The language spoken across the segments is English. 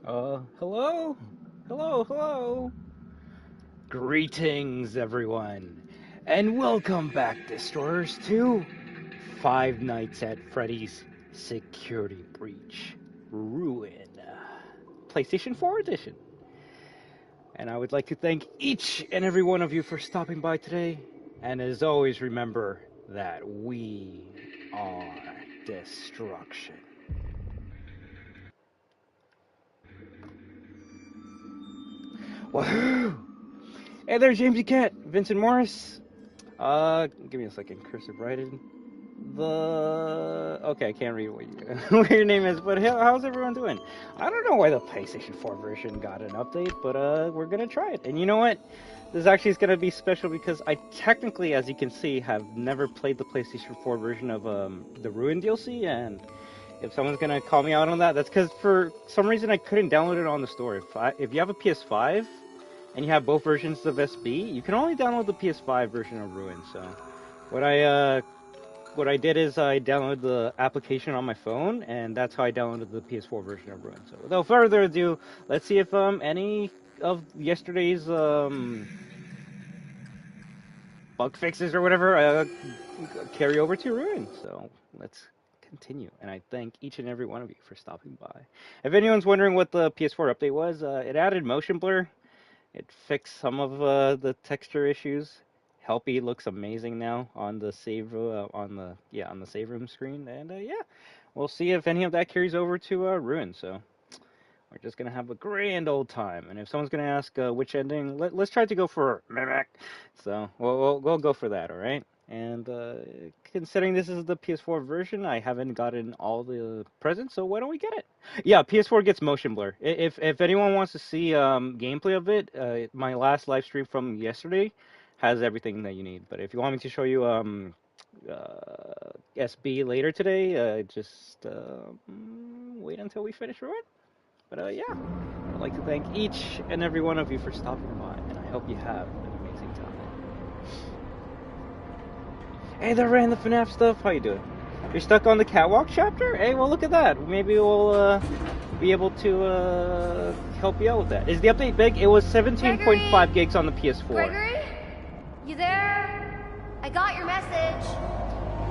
Hello? Hello? Greetings, everyone, and welcome back, Destroyers, to Five Nights at Freddy's Security Breach Ruin, PlayStation 4 Edition. And I would like to thank each and every one of you for stopping by today, and as always, remember that we are destruction. Wahoo! Hey there, Jamesy Cat, Vincent Morris. Give me a second. Cursive writing. Okay, I can't read what your name is, but how's everyone doing? I don't know why the PlayStation 4 version got an update, but we're gonna try it. And you know what? This actually is gonna be special because I technically, as you can see, have never played the PlayStation 4 version of the Ruin DLC, and if someone's gonna call me out on that, that's because for some reason I couldn't download it on the store. If you have a PS5 and you have both versions of SB, you can only download the PS5 version of Ruin. So what I did is I downloaded the application on my phone, and that's how I downloaded the PS4 version of Ruin. So without further ado, let's see if any of yesterday's bug fixes or whatever carry over to Ruin. So let's continue, and I thank each and every one of you for stopping by. If anyone's wondering what the PS4 update was, it added motion blur. It fixed some of the texture issues. Helpy looks amazing now on the save on the save room screen, and yeah, we'll see if any of that carries over to Ruin. So we're just gonna have a grand old time. And if someone's gonna ask which ending, let's try to go for Mimic. So we'll go for that, all right? And considering this is the PS4 version, I haven't gotten all the presents, so why don't we get it? Yeah, PS4 gets motion blur. If anyone wants to see gameplay of it, my last live stream from yesterday has everything that you need. But if you want me to show you SB later today, just wait until we finish Ruin. But yeah, I'd like to thank each and every one of you for stopping by, and I hope you have an amazing time. Hey there, Ran the FNaF stuff. How you doing? You're stuck on the catwalk chapter? Hey, well, look at that. Maybe we'll be able to help you out with that. Is the update big? It was 17.5 gigs on the PS4. Gregory? You there? I got your message.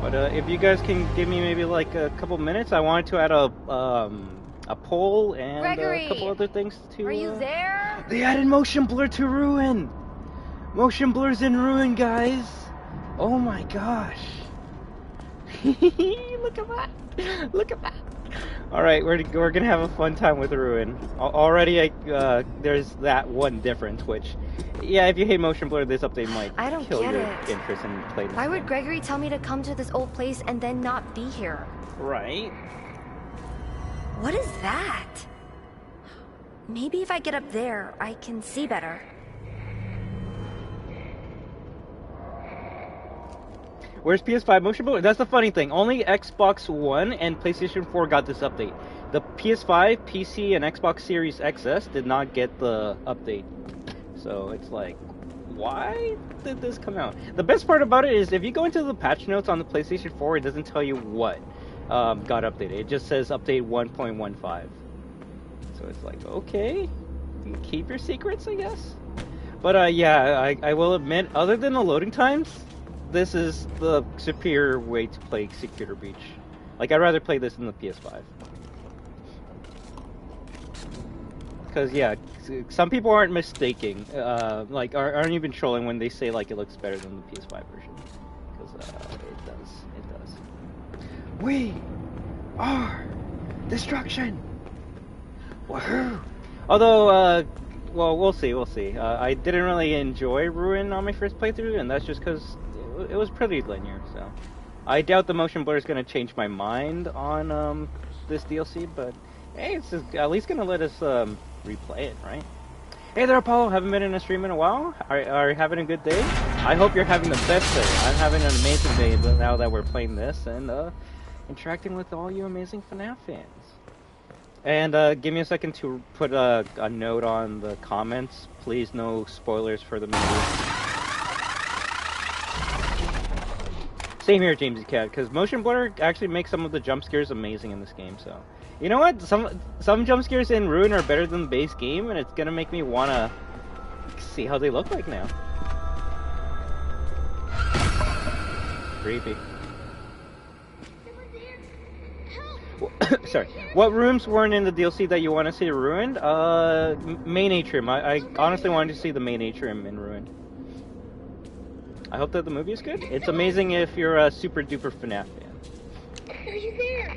But if you guys can give me maybe like a couple minutes, I wanted to add a poll and Gregory, a couple other things to... Are you there? They added motion blur to Ruin! Motion blur's in Ruin, guys! Oh my gosh! Look at that! Look at that! Alright, we're gonna have a fun time with Ruin. Already, there's that one difference, which... Yeah, if you hate motion blur, this update might kill your interest in playing this. Why would Gregory tell me to come to this old place and then not be here? Right? What is that? Maybe if I get up there, I can see better. Where's PS5 motion blur? That's the funny thing. Only Xbox One and PlayStation 4 got this update. The PS5, PC, and Xbox Series XS did not get the update. So it's like, why did this come out? The best part about it is if you go into the patch notes on the PlayStation 4, it doesn't tell you what got updated. It just says update 1.15. So it's like, okay, you keep your secrets, I guess. But yeah, I will admit, other than the loading times, this is the superior way to play Security Breach. Like, I'd rather play this than the PS5. Because, yeah, some people aren't mistaking, like, aren't even trolling when they say, like, it looks better than the PS5 version. Because, it does. We are destruction! Wahoo! Although, well, we'll see. I didn't really enjoy Ruin on my first playthrough, and that's just because it was pretty linear, so... I doubt the motion blur is going to change my mind on, this DLC, but... Hey, it's just at least gonna let us, replay it, right? Hey there, Apollo. Haven't been in a stream in a while. Are you having a good day? I hope you're having the best day. I'm having an amazing day now that we're playing this and, interacting with all you amazing FNaF fans. And, give me a second to put a note on the comments. Please, no spoilers for the movie. Same here, Jamesy Cat, because motion blur actually makes some of the jump scares amazing in this game, so... You know what? Some jump scares in Ruin are better than the base game, and it's gonna make me wanna see how they look like now. Creepy. Sorry. What rooms weren't in the DLC that you want to see ruined? Main atrium. I honestly wanted to see the main atrium in ruined. I hope that the movie is good. It's amazing if you're a super duper FNaF fan. Are you there?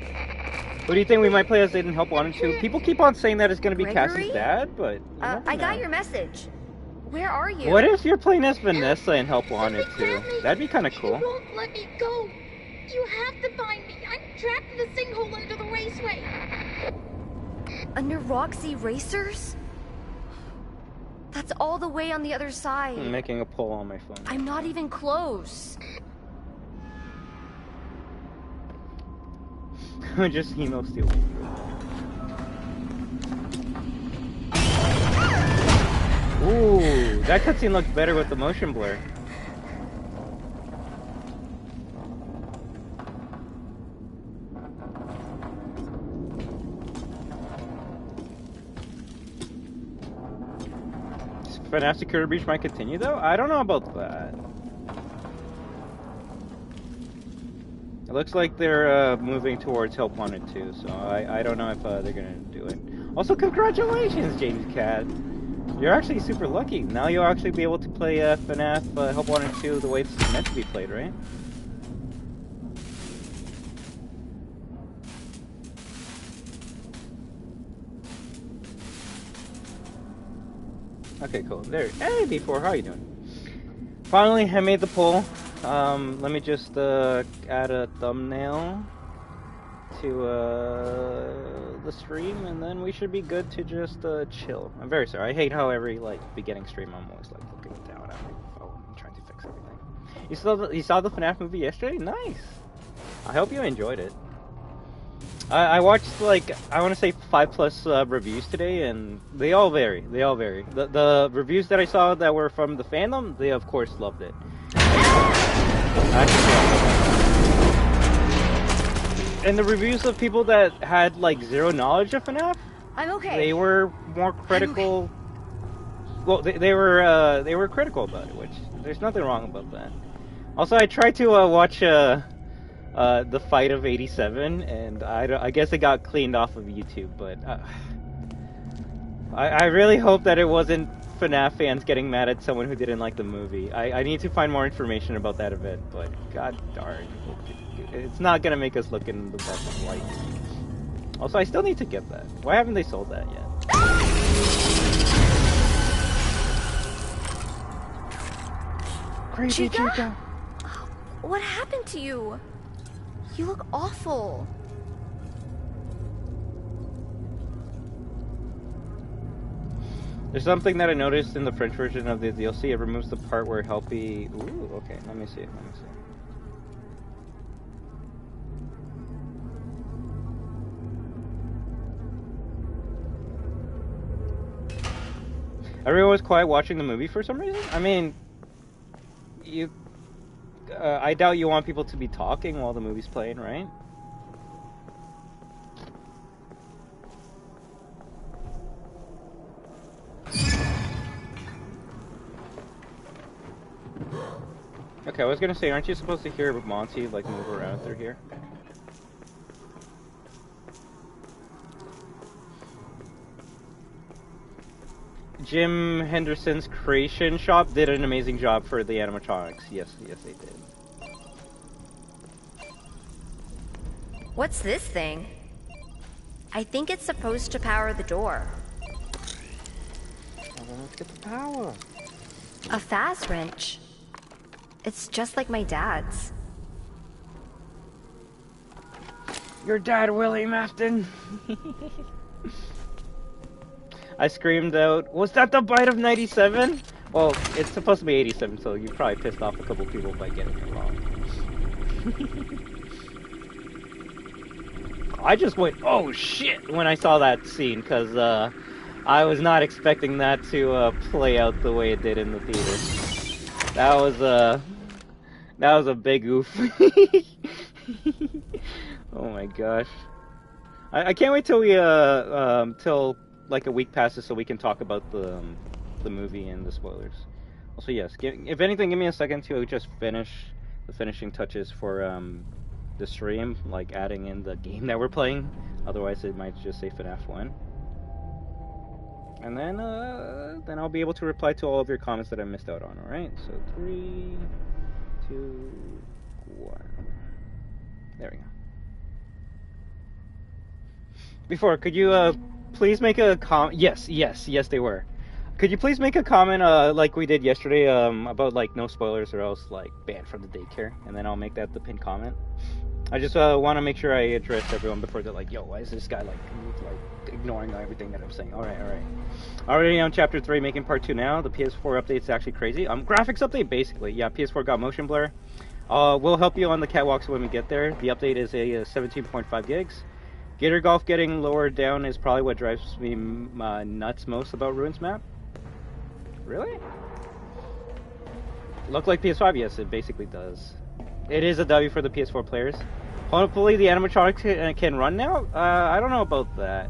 What do you think we might play as They Didn't Help Wanted to? People keep on saying that it's going to be Gregory? Cassie's dad, but I got your message. Where are you? What if you're playing as Vanessa in Help Wanted to? That'd be kind of cool. You won't let me go. You have to find me. I'm trapped in the sinkhole under the raceway. Under Roxy Racers? That's all the way on the other side. I'm making a poll on my phone. I'm not even close. Just emo steal. Ooh, that cutscene looks better with the motion blur. FNaF Security Breach might continue though? I don't know about that. It looks like they're moving towards Help Wanted 2, so I don't know if they're gonna do it. Also, congratulations, James Cat! You're actually super lucky. Now you'll actually be able to play FNaF Help Wanted 2 the way it's meant to be played, right? Okay, cool. There. Hey, D4, how you doing? Finally, I made the poll. Let me just add a thumbnail to the stream, and then we should be good to just chill. I'm very sorry. I hate how every beginning stream I'm always looking down at my phone and trying to fix everything. You saw the FNaF movie yesterday? Nice. I hope you enjoyed it. I watched I want to say 5+ reviews today, and they all vary. They all vary. The reviews that I saw that were from the fandom, they of course loved it. And the reviews of people that had zero knowledge of FNaF, I'm okay. they were more critical. Well, they were critical about it, which there's nothing wrong about that. Also, I tried to watch the fight of '87, and I guess it got cleaned off of YouTube, but I really hope that it wasn't FNaF fans getting mad at someone who didn't like the movie. I need to find more information about that event, but god darn, it's not gonna make us look in the best light. Also, I still need to get that. Why haven't they sold that yet? Crazy Chica! What happened to you? You look awful. There's something that I noticed in the French version of the DLC. It removes the part where Helpy... Ooh, okay, let me see. Everyone was quiet watching the movie for some reason? I mean... I doubt you want people to be talking while the movie's playing, right? Okay, I was gonna say, aren't you supposed to hear Monty move around through here? Jim Henderson's creation shop did an amazing job for the animatronics. Yes, they did. What's this thing? I think it's supposed to power the door. Well, then let's get the power. A fast wrench. It's just like my dad's. Your dad, Willie Mafton. I screamed out, was that the bite of 97? Well, it's supposed to be 87, so you probably pissed off a couple people by getting it wrong. I just went, oh shit, when I saw that scene, because I was not expecting that to play out the way it did in the theater. That was a big oof. Oh my gosh. I can't wait till we till like a week passes so we can talk about the movie and the spoilers. Also, yes, if anything, give me a second to just finish the finishing touches for the stream, like adding in the game that we're playing. Otherwise, it might just say FNaF 1. And then I'll be able to reply to all of your comments that I missed out on. All right. So 3, 2, 1. There we go. Before, could you please make a comment? Yes, they were. Could you please make a comment like we did yesterday about like no spoilers or else like banned from the daycare, and then I'll make that the pinned comment. I just want to make sure I address everyone before they're like, yo, why is this guy like ignoring everything that I'm saying? All right. Already on chapter 3, making part 2 now. The PS4 update's actually crazy. Graphics update basically. Yeah, PS4 got motion blur. We'll help you on the catwalks when we get there. The update is a 17.5 gigs. Gator Golf getting lower down is probably what drives me nuts most about Ruins map. Really? Look like PS5? Yes, it basically does. It is a W for the PS4 players. Hopefully the animatronics can run now? I don't know about that.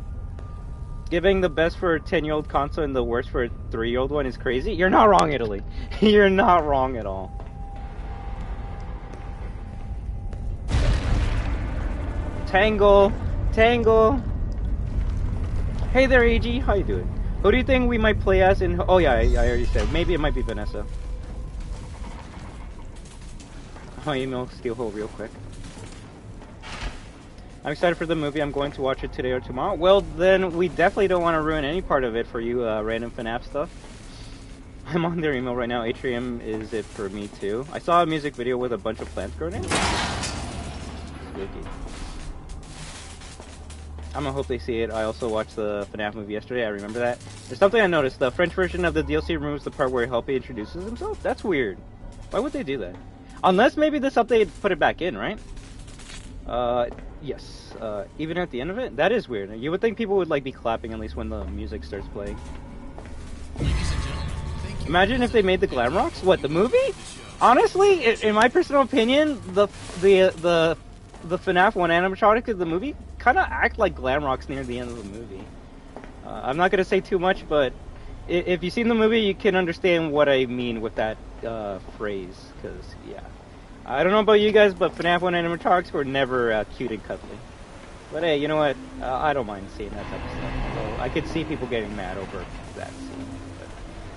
Giving the best for a 10-year-old console and the worst for a 3-year-old one is crazy? You're not wrong, Italy. You're not wrong at all. Tangle. Hey there, AG. How you doing? Who do you think we might play as in... Oh yeah, I already said. Maybe it might be Vanessa. I'll email Steelhole real quick. I'm excited for the movie. I'm going to watch it today or tomorrow. Well, then we definitely don't want to ruin any part of it for you, random FNaF stuff. I'm on their email right now. Atrium is it for me too. I saw a music video with a bunch of plants growing in. Spooky. I'm gonna hope they see it. I also watched the FNaF movie yesterday. I remember that. There's something I noticed. The French version of the DLC removes the part where Helpy introduces himself. That's weird. Why would they do that? Unless maybe this update put it back in, right? Yes. Even at the end of it? That is weird. You would think people would like be clapping at least when the music starts playing. Imagine if they made the Glam Rocks. What, the movie? Honestly, in my personal opinion, the FNaF 1 animatronic of the movie kind of act like Glam Rocks near the end of the movie. I'm not going to say too much, but if you've seen the movie, you can understand what I mean with that phrase. Because, yeah. I don't know about you guys, but FNaF 1 animatronics were never cute and cuddly. But hey, you know what? I don't mind seeing that type of stuff. Although I could see people getting mad over that scene.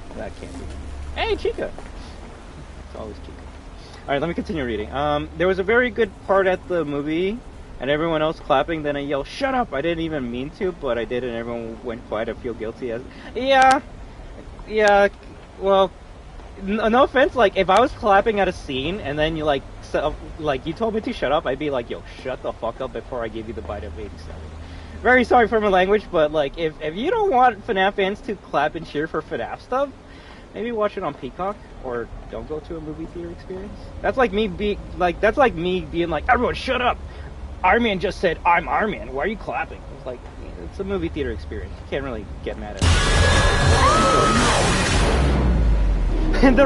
But that can't be. Hey, Chica! It's always Chica. Alright, let me continue reading. There was a very good part at the movie, and everyone else clapping, then I yelled, "Shut up!" I didn't even mean to, but I did, and everyone went quiet. I feel guilty as... Yeah, well, no offense, like, if I was clapping at a scene, and then you, like, you told me to shut up, I'd be like, yo, shut the fuck up before I give you the bite of 87. Very sorry for my language, but, like, if you don't want FNaF fans to clap and cheer for FNaF stuff, maybe watch it on Peacock, or don't go to a movie theater experience. That's like me being like, everyone shut up! Iron Man just said, I'm Iron Man, why are you clapping? It's like, it's a movie theater experience. You can't really get mad at it. And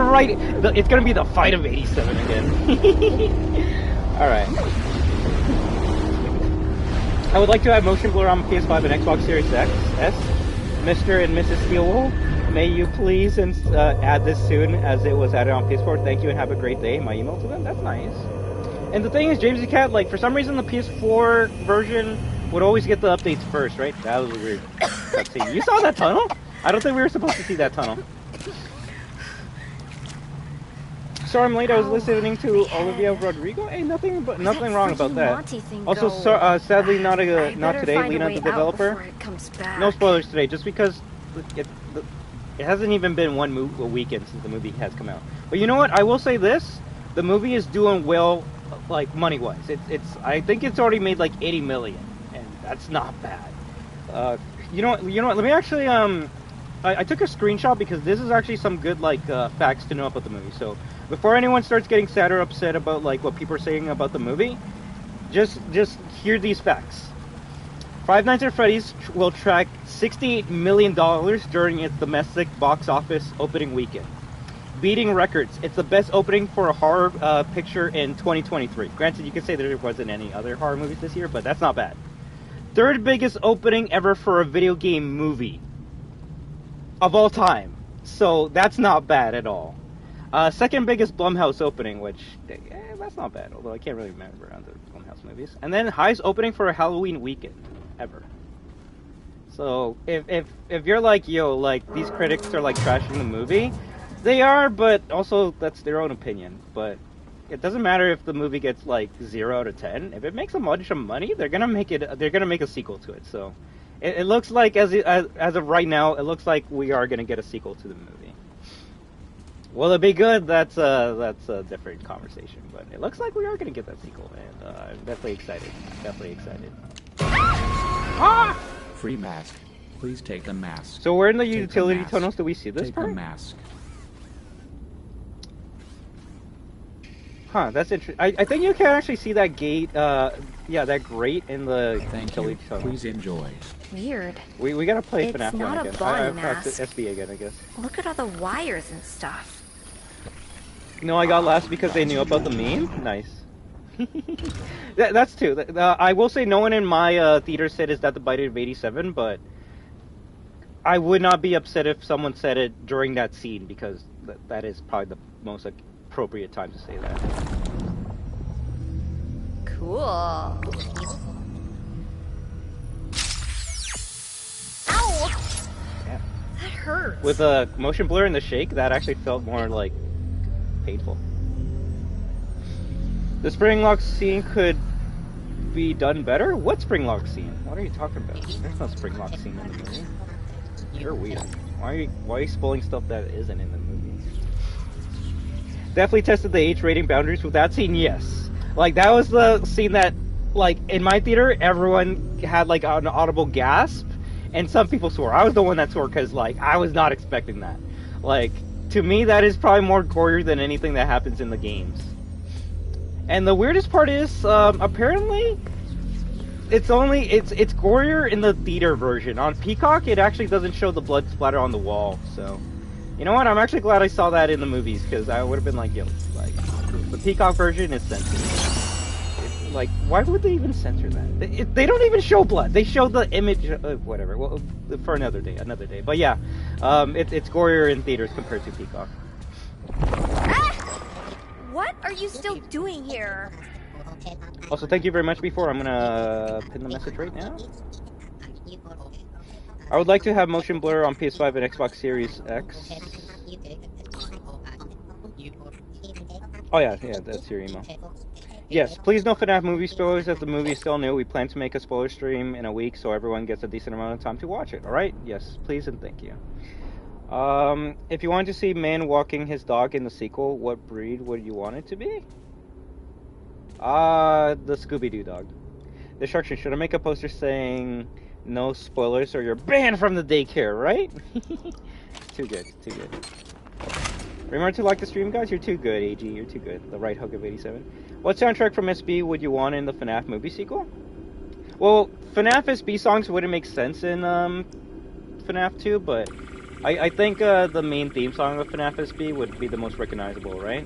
it's gonna be the fight of 87 again. Alright. I would like to have motion blur on PS5 and Xbox Series X, Mr. and Mrs. Steelwool. May you please add this soon as it was added on PS4. Thank you and have a great day. My email to them? That's nice. And the thing is, James Cat, like, for some reason the PS4 version would always get the updates first, right? That was weird. Let's see. You saw that tunnel? I don't think we were supposed to see that tunnel. Sorry I'm late. I was listening to Olivia Rodrigo. Hey, nothing wrong about that. Also, sadly, not today. Lena, the developer. No spoilers today, just because it hasn't even been a weekend since the movie has come out. But you know what? I will say this: the movie is doing well, like money-wise. I think it's already made like 80 million, and that's not bad. You know what? Let me actually I took a screenshot because this is actually some good like facts to know about the movie. So before anyone starts getting sad or upset about like what people are saying about the movie, just hear these facts. Five Nights at Freddy's will track $68 million during its domestic box office opening weekend, beating records. It's the best opening for a horror picture in 2023. Granted, you could say there wasn't any other horror movies this year, but that's not bad. third biggest opening ever for a video game movie of all time. So that's not bad at all. Second biggest Blumhouse opening, which that's not bad, although I can't really remember other Blumhouse movies. And then highest opening for a Halloween weekend ever. So if you're like, yo, like these critics are like trashing the movie, they are, but also that's their own opinion. But it doesn't matter if the movie gets like 0 out of 10. If it makes a bunch of money, they're gonna make it. They're gonna make a sequel to it. So it looks like as of right now, it looks like we are gonna get a sequel to the movie. Will it be good? That's a different conversation. But it looks like we are gonna get that sequel, and I'm definitely excited. Definitely excited. Ah! Free mask. Please take a mask. So where in the Take utility tunnels do we see this Take part? a mask. Huh, that's interesting. I think you can actually see that gate, yeah, that grate in the utility tunnel. Please enjoy. Weird. We gotta play It's FNaF 1 not a again. Vanny I practiced mask. SB again, I guess. Look at all the wires and stuff. You know, I got last because they knew about the meme? Nice. That's two. I will say no one in my theater said is that the bite of 87, but I would not be upset if someone said it during that scene, because that is probably the most appropriate time to say that. Cool. Ow! Yeah. That hurts. With a motion blur and the shake, that actually felt more like painful. The spring lock scene could be done better? What spring lock scene? What are you talking about? There's no spring lock scene in the movie. You're weird. Why are you spoiling stuff that isn't in the movie? Definitely tested the age rating boundaries with that scene, yes. Like, that was the scene that, like, in my theater, everyone had, like, an audible gasp, and some people swore. I was the one that swore because, like, I was not expecting that. Like, to me, that is probably more gory than anything that happens in the games. And the weirdest part is, apparently, it's gorier in the theater version. On Peacock, it actually doesn't show the blood splatter on the wall, so... You know what, I'm actually glad I saw that in the movies, because I would have been like, yo, like, the Peacock version is censored. Like, why would they even censor that? They don't even show blood. They show the image, whatever, well, for another day. But yeah, it's gorier in theaters compared to Peacock. What are you still doing here? Also, thank you very much before. I'm gonna pin the message right now. I would like to have motion blur on PS5 and Xbox Series X. Oh yeah, that's your email. Yes, please no FNaF movie spoilers as the movie is still new. We plan to make a spoiler stream in a week so everyone gets a decent amount of time to watch it. Alright? Yes, please and thank you. If you want to see man walking his dog in the sequel, what breed would you want it to be? The Scooby-Doo dog. Destruction, should I make a poster saying no spoilers or you're banned from the daycare, right? Too good. Remember to like the stream, guys? You're too good, AG. You're too good. The right hook of 87. What soundtrack from SB would you want in the FNaF movie sequel? Well, FNaF SB songs wouldn't make sense in FNaF 2, but I think the main theme song of FNaF SB would be the most recognizable, right?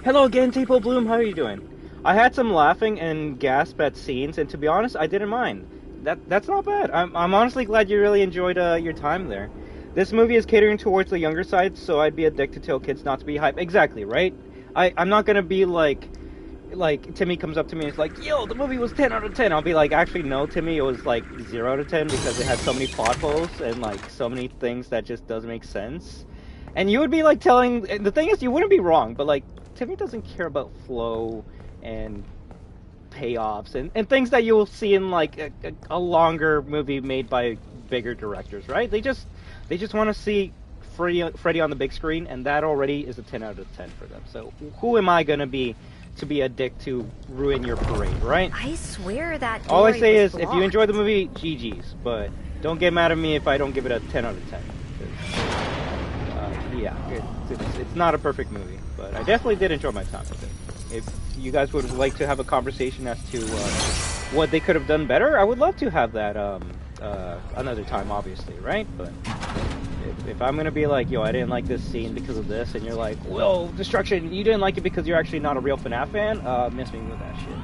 Hello again, Tapo Bloom. How are you doing? I had some laughing and gasp at scenes, and to be honest, I didn't mind. That's not bad. I'm honestly glad you really enjoyed your time there. This movie is catering towards the younger side, so I'd be a dick to tell kids not to be hyped. Exactly, right? I'm not gonna be like Timmy comes up to me and is like, yo, the movie was 10 out of 10. I'll be like, actually no, Timmy, it was like 0 out of 10 because it had so many plot holes and like so many things that just doesn't make sense. And you would be like telling, the thing is, you wouldn't be wrong, but like Timmy doesn't care about flow and payoffs and things that you'll see in like a longer movie made by bigger directors, right? They just want to see Freddy on the big screen, and that already is a 10 out of 10 for them. So who am I gonna be to be a dick to ruin your parade, right? I swear that all I say was is, if you enjoy the movie, GG's, but don't get mad at me if I don't give it a 10 out of 10. Yeah, it's not a perfect movie, but I definitely did enjoy my time with it. If you guys would like to have a conversation as to what they could have done better, I would love to have that another time, obviously, right? But if I'm gonna be like, yo, I didn't like this scene because of this, and you're like, well, Destruction, you didn't like it because you're actually not a real FNaF fan, miss me with that shit.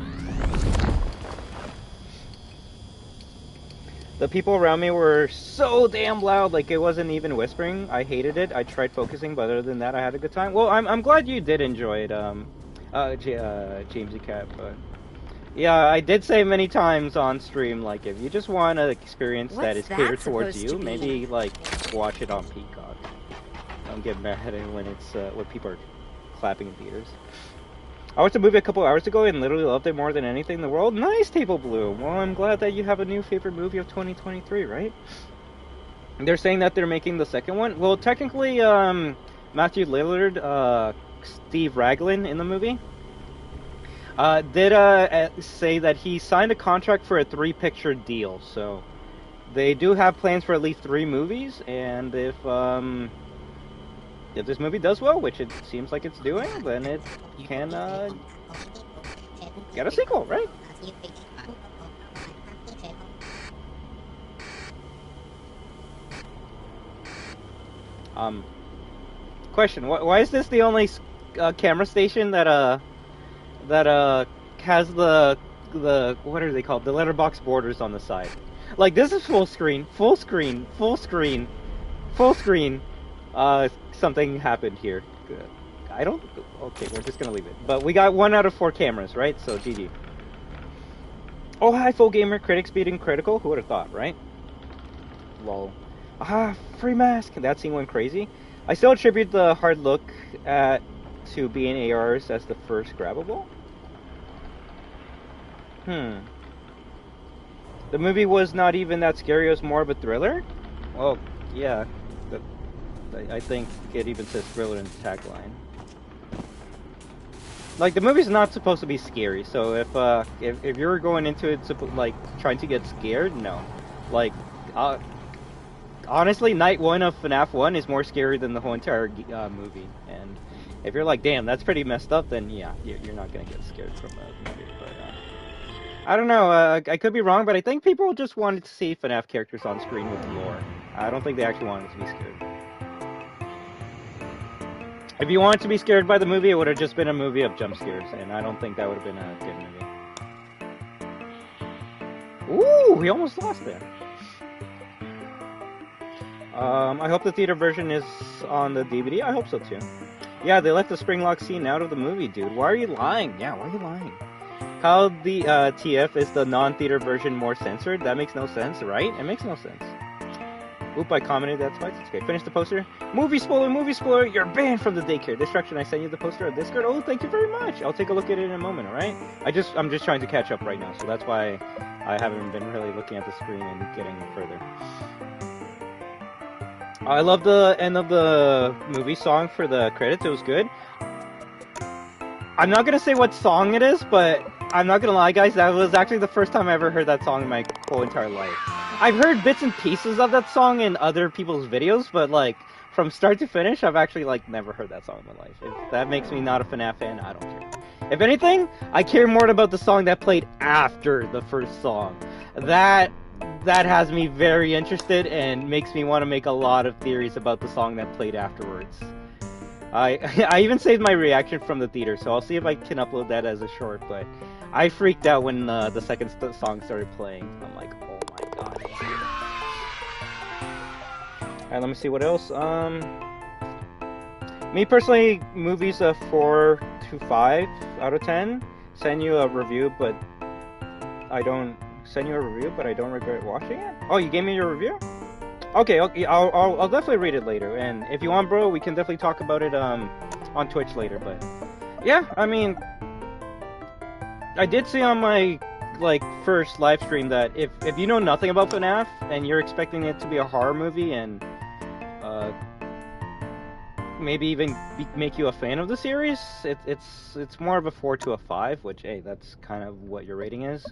The people around me were so damn loud, like it wasn't even whispering. I hated it. I tried focusing, but other than that, I had a good time. Well, I'm glad you did enjoy it, Jamesy Cat. But yeah, I did say many times on stream, like if you just want an experience that is catered towards you, maybe like watch it on Peacock. Don't get mad when it's when people are clapping in theaters. I watched the movie a couple hours ago and literally loved it more than anything in the world. Nice, Table Blue. Well, I'm glad that you have a new favorite movie of 2023, right? They're saying that they're making the second one. Well, technically, Matthew Lillard, Steve Raglan in the movie, did say that he signed a contract for a 3-picture deal. So they do have plans for at least 3 movies, and if this movie does well, which it seems like it's doing, then it can get a sequel, right? Question: why is this the only camera station that has the what are they called? The letterbox borders on the side. Like this is full screen, full screen, full screen, full screen. Something happened here. I don't... Okay, we're just gonna leave it. But we got 1 out of 4 cameras, right? So, GG. Oh, hi, Full Gamer. Critics beating Critical. Who would have thought, right? Lol. Ah, free mask. That scene went crazy. I still attribute the hard look to being ARs as the first grabbable. The movie was not even that scary. It was more of a thriller? Well, yeah. I think it even says thriller in the tagline. Like the movie's not supposed to be scary, so if you're going into it like trying to get scared, no. Like honestly, night 1 of FNaF 1 is more scary than the whole entire movie. And if you're like, damn, that's pretty messed up, then yeah, you're not gonna get scared from the movie. But I don't know. I could be wrong, but I think people just wanted to see FNaF characters on screen with lore. I don't think they actually wanted to be scared. If you wanted to be scared by the movie, it would have just been a movie of jump scares, and I don't think that would have been a good movie. Ooh, we almost lost there. I hope the theater version is on the DVD. I hope so too. Yeah, they left the Springlock scene out of the movie, dude. Why are you lying? Yeah, why are you lying? How the TF is the non-theater version more censored? That makes no sense, right? It makes no sense. Oop, I commented that twice. It's okay. Finish the poster. Movie spoiler, you're banned from the daycare. Destruction, I sent you the poster on Discord. Oh, thank you very much. I'll take a look at it in a moment, alright? I'm just trying to catch up right now, so that's why I haven't been really looking at the screen and getting further. I love the end of the movie song for the credits. It was good. I'm not gonna say what song it is, but I'm not gonna lie, guys. That was actually the first time I ever heard that song in my whole entire life. I've heard bits and pieces of that song in other people's videos, but like from start to finish, I've actually like never heard that song in my life. If that makes me not a FNaF fan, I don't care. If anything, I care more about the song that played after the first song. That has me very interested and makes me want to make a lot of theories about the song that played afterwards. I even saved my reaction from the theater, so I'll see if I can upload that as a short, but I freaked out when the second song started playing. I'm like, oh my god. Alright, let me see what else. Me personally, movies a 4 to 5 out of 10. Send you a review, but I don't regret watching it. Oh, you gave me your review? Okay, I'll definitely read it later, and if you want, bro, we can definitely talk about it on Twitch later. But yeah, I mean, I did see on my first live stream that if you know nothing about FNaF and you're expecting it to be a horror movie and maybe even make you a fan of the series, it's more of a 4 to a 5, which hey, that's kind of what your rating is.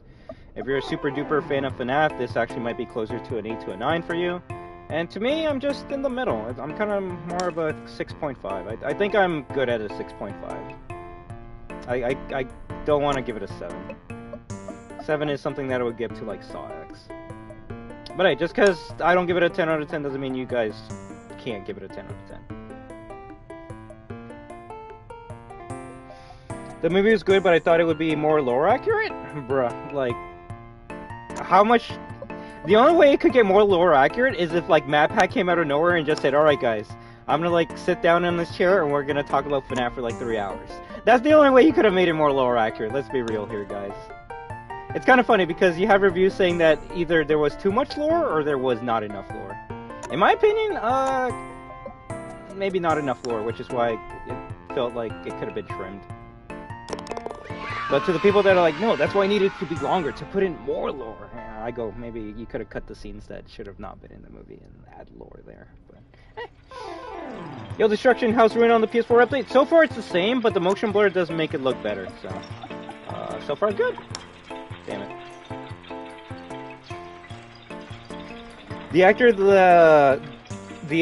If you're a super duper fan of FNaF, this actually might be closer to an 8 to a 9 for you. And to me, I'm just in the middle. I'm kind of more of a 6.5. I think I'm good at a 6.5. I don't want to give it a 7. 7 is something that I would give to like Saw X. But hey, just because I don't give it a 10 out of 10 doesn't mean you guys can't give it a 10 out of 10. The movie was good, but I thought it would be more lore accurate? Bruh, like, how much... The only way it could get more lore accurate is if like MatPat came out of nowhere and just said, "All right, guys, I'm gonna like sit down in this chair and we're gonna talk about FNAF for like 3 hours." That's the only way you could have made it more lore accurate. Let's be real here, guys. It's kind of funny because you have reviews saying that either there was too much lore or there was not enough lore. In my opinion, maybe not enough lore, which is why it felt like it could have been trimmed. But to the people that are like, no, that's why I needed to be longer, to put in more lore. I go, maybe you could have cut the scenes that should have not been in the movie and add lore there. But, Yo, Destruction House Ruin on the PS4 update. So far it's the same, but the motion blur does make it look better. So far good. Damn it. The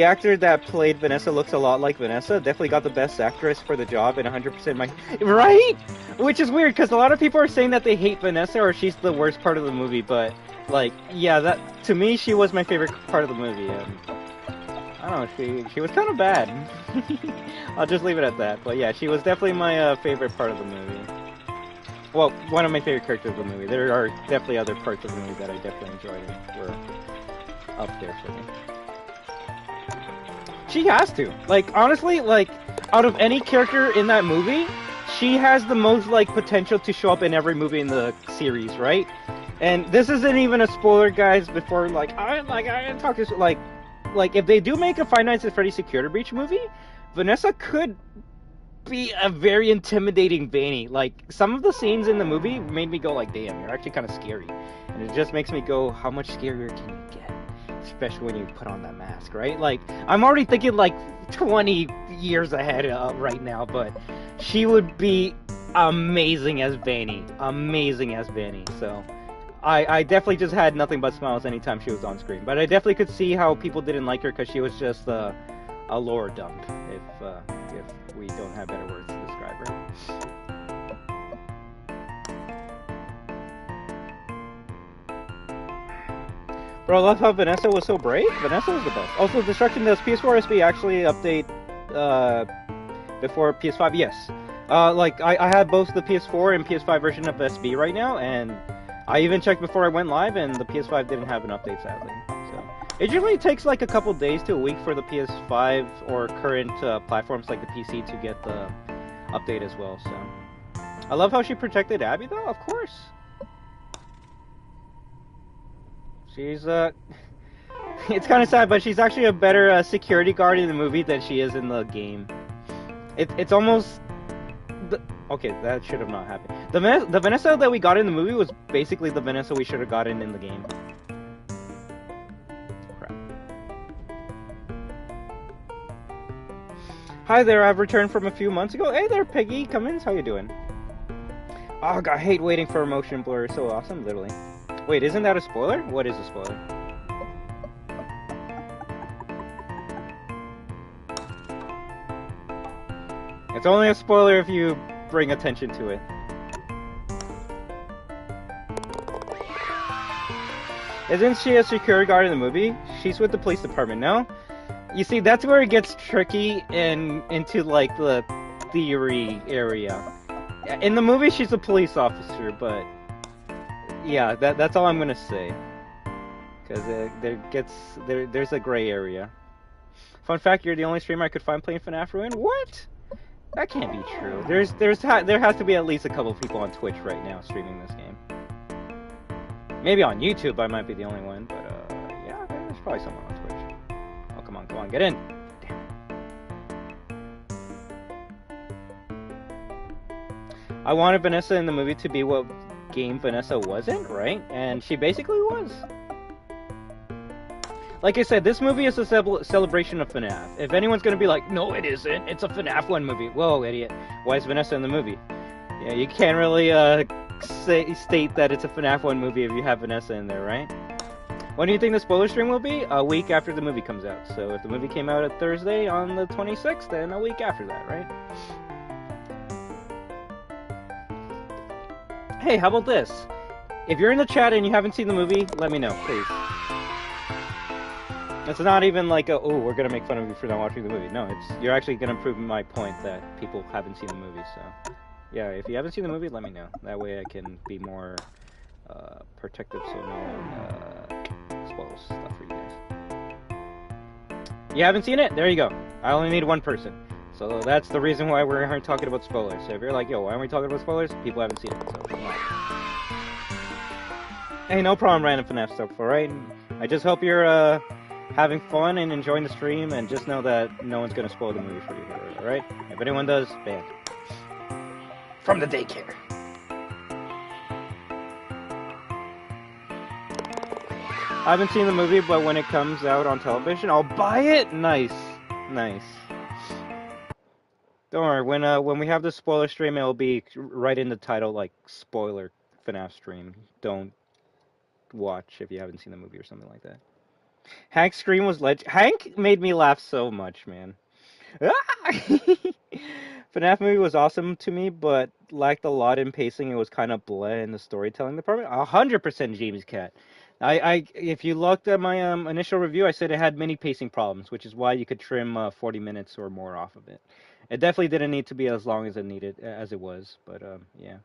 actor that played Vanessa looks a lot like Vanessa. Definitely got the best actress for the job and 100% my... Right? Which is weird, because a lot of people are saying that they hate Vanessa or she's the worst part of the movie, but, like, yeah, that to me, she was my favorite part of the movie. And I don't know, she was kind of bad. I'll just leave it at that. But yeah, she was definitely my favorite part of the movie. Well, one of my favorite characters of the movie. There are definitely other parts of the movie that I definitely enjoyed and were up there for me. She has to. Like, honestly, like, out of any character in that movie, she has the most, like, potential to show up in every movie in the series, right? And this isn't even a spoiler, guys, before, like, I didn't talk this, like, if they do make a Five Nights at Freddy's Security Breach movie, Vanessa could be a very intimidating Vanny. Like, some of the scenes in the movie made me go, like, damn, you're actually kind of scary. And it just makes me go, how much scarier can you get? Especially when you put on that mask, right? Like, I'm already thinking like 20 years ahead right now, but she would be amazing as Vanny. Amazing as Vanny. So, I definitely just had nothing but smiles anytime she was on screen. But I definitely could see how people didn't like her because she was just a lore dump, if we don't have better words to describe her. Bro, I love how Vanessa was so brave. Vanessa was the best. Also, Destruction does PS4 SB actually update before PS5? Yes. Like, I had both the PS4 and PS5 version of SB right now, and I even checked before I went live, and the PS5 didn't have an update, sadly. So it usually takes like a couple days to a week for the PS5 or current platforms like the PC to get the update as well. So I love how she protected Abby, though. Of course. She's, it's kind of sad, but she's actually a better security guard in the movie than she is in the game. It's almost... Okay, that should have not happened. The Vanessa that we got in the movie was basically the Vanessa we should have gotten in the game. Crap. Hi there, I've returned from a few months ago. Hey there, Peggy Cummins, how you doing? Oh, God, I hate waiting for a motion blur. It's so awesome, literally. Wait, isn't that a spoiler? What is a spoiler? It's only a spoiler if you bring attention to it. Isn't she a security guard in the movie? She's with the police department, no? You see, that's where it gets tricky and into, like, the theory area. In the movie, she's a police officer, but... yeah, that's all I'm gonna say. Because there's a gray area. Fun fact, you're the only streamer I could find playing FNaF Ruin? What? That can't be true. There has to be at least a couple people on Twitch right now streaming this game. Maybe on YouTube I might be the only one, but yeah, there's probably someone on Twitch. Oh, come on, get in! Damn it. I wanted Vanessa in the movie to be what game Vanessa wasn't, right? And she basically was. Like I said, this movie is a celebration of FNAF. If anyone's gonna be like, no it isn't, it's a FNAF 1 movie. Whoa, idiot. Why is Vanessa in the movie? Yeah, you can't really state that it's a FNAF 1 movie if you have Vanessa in there, right? When do you think the spoiler stream will be? A week after the movie comes out. So if the movie came out at Thursday on the 26th, then a week after that, right? Hey, how about this? If you're in the chat and you haven't seen the movie, let me know, please. It's not even like a, oh, we're gonna make fun of you for not watching the movie. No, you're actually gonna prove my point that people haven't seen the movie, so... yeah, if you haven't seen the movie, let me know. That way I can be more protective so no one spoil stuff for you guys. You haven't seen it? There you go. I only need one person. So that's the reason why we're talking about spoilers. So if you're like, yo, why aren't we talking about spoilers? People haven't seen it, so come on. Hey, no problem, random FNaF stuff, alright? I just hope you're having fun and enjoying the stream, and just know that no one's gonna spoil the movie for you, alright? If anyone does, banned. From the daycare. I haven't seen the movie, but when it comes out on television, I'll buy it. Nice, nice. Don't worry. When we have the spoiler stream, it'll be right in the title, like spoiler FNAF stream. Don't watch if you haven't seen the movie or something like that. Hank's scream was Hank made me laugh so much, man. FNAF movie was awesome to me, but lacked a lot in pacing. It was kind of bleh in the storytelling department. 100% James Cat. If you looked at my initial review, I said it had many pacing problems, which is why you could trim 40 minutes or more off of it. It definitely didn't need to be as long as it was, but yeah.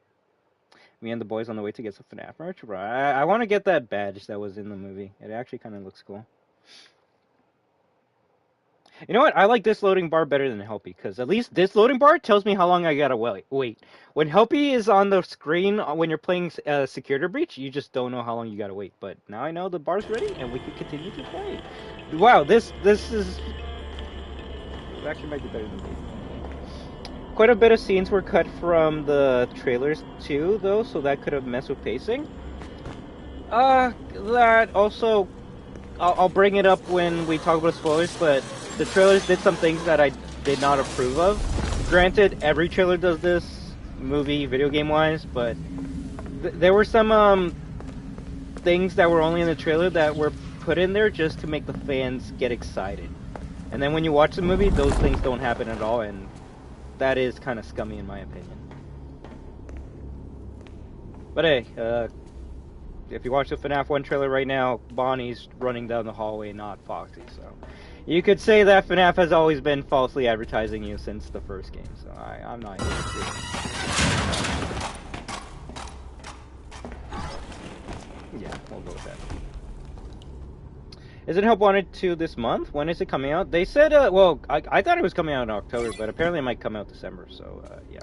Me and the boys on the way to get some FNAF merch, bro. I want to get that badge that was in the movie. It actually kind of looks cool. You know what? I like this loading bar better than Helpy, because at least this loading bar tells me how long I gotta wait. When Helpy is on the screen when you're playing Security Breach, you just don't know how long you gotta wait. But now I know the bar's ready, and we can continue to play. Wow, this is... It actually might be better than me. Quite a bit of scenes were cut from the trailers too, though, so that could have messed with pacing. That also... I'll bring it up when we talk about spoilers, but... The trailers did some things that I did not approve of. Granted, every trailer does this, movie, video game-wise, but there were some things that were only in the trailer that were put in there just to make the fans get excited. And then when you watch the movie, those things don't happen at all, and that is kind of scummy in my opinion. But hey, if you watch the FNAF 1 trailer right now, Bonnie's running down the hallway, not Foxy, so... You could say that FNAF has always been falsely advertising you since the first game, so I'm not even sure. Yeah, we'll go with that. Isn't Help Wanted 2 this month? When is it coming out? They said, well, I thought it was coming out in October, but apparently it might come out December, so, yeah.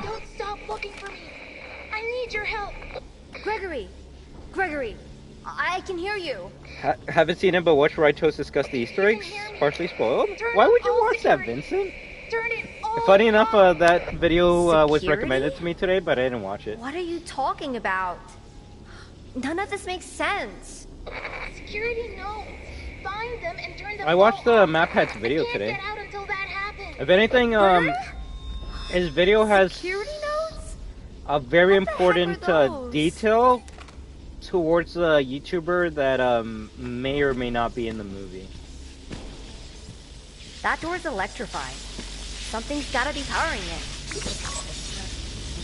Don't stop looking for me! I need your help! Gregory! Gregory! I can hear you! Haven't seen it, but watch where I discuss the Easter eggs, partially spoiled? Why would you watch that, Vincent? Turn it off! Funny enough, that video was recommended to me today, but I didn't watch it. What are you talking about? None of this makes sense. Security knows. Find them and turn them I watched the off. Map Hats video today. Get out until that happens. If anything, his video has Security notes? a very What the heck important are those? detail towards a YouTuber that may or may not be in the movie. That door's electrified. Something's gotta be powering it.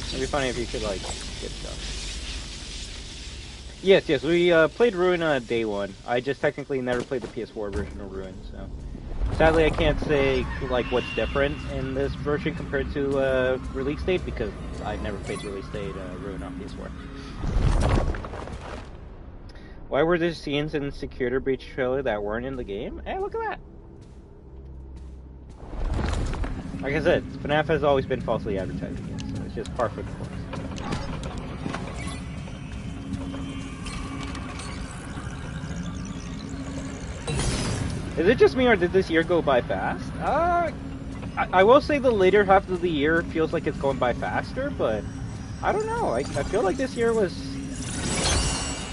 It'd be funny if you could, like, get stuff. Yes, we played Ruin day one. I just technically never played the PS4 version of Ruin, so... Sadly, I can't say, like, what's different in this version compared to release date, because I've never played release date Ruin on PS4. Why were there scenes in the Security Breach trailer that weren't in the game? Hey, look at that! Like I said, FNAF has always been falsely advertising it, so it's just par for the course. Is it just me, or did this year go by fast? I will say the later half of the year feels like it's going by faster, but I don't know. I feel like this year was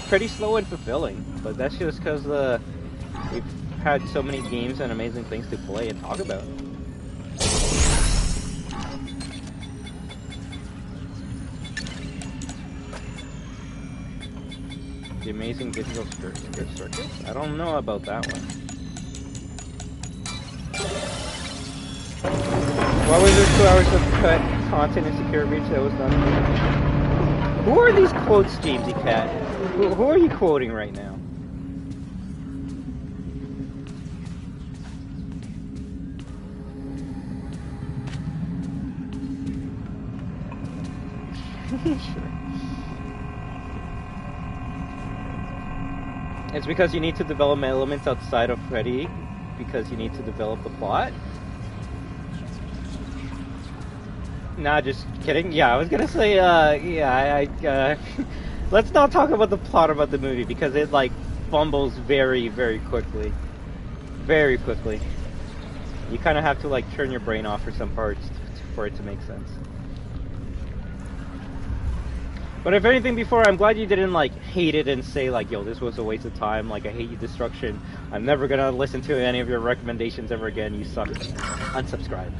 pretty slow and fulfilling, but that's just because we've had so many games and amazing things to play and talk about. The amazing digital circuits? I don't know about that one. Why was there 2 hours of cut content in Secure Breach that was done? Who are these quotes, Jamesy Cat? Who are you quoting right now? Sure. It's because you need to develop elements outside of Freddy, because you need to develop the plot. Nah, just kidding. Yeah, I was gonna say, let's not talk about the plot about the movie, because it, like, fumbles very, very quickly. Very quickly. You kind of have to, like, turn your brain off for some parts for it to make sense. But if anything before, I'm glad you didn't, like, hate it and say, like, yo, this was a waste of time, like, I hate you, Destruction, I'm never gonna listen to any of your recommendations ever again, you suck. Unsubscribe.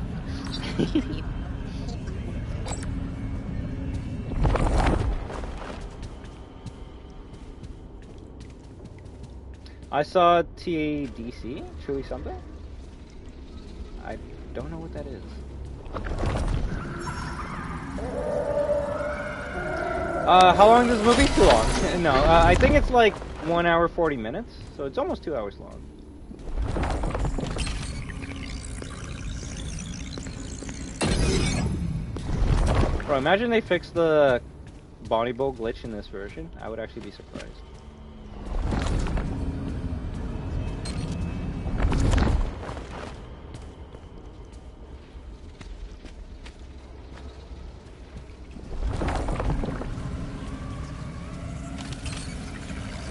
I saw TADC, truly something? I don't know what that is. How long is this movie? Too long. No, I think it's like 1 hour 40 minutes, so it's almost 2 hours long. Bro, imagine they fixed the Bonnie Bowl glitch in this version. I would actually be surprised.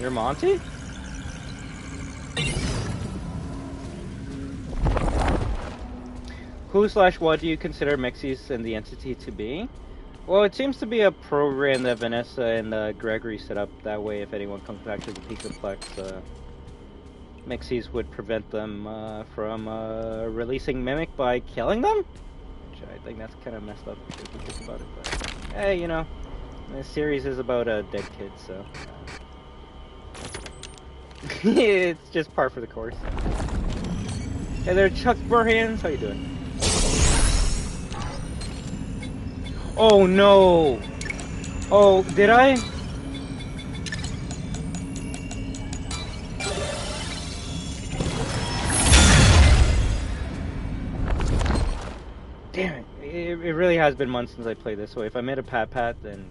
You're Monty? Who/what do you consider Mexis and the entity to be? Well, it seems to be a program that Vanessa and Gregory set up. That way, if anyone comes back to the Pizaplex, Mexis would prevent them from releasing Mimic by killing them? Which I think that's kind of messed up if you think about it. But hey, you know, this series is about a dead kid, so... it's just par for the course. Hey there, Chuck Burhans. How you doing? Oh no! Oh, did I? Damn it! It really has been months since I played this. So if I made a pat, then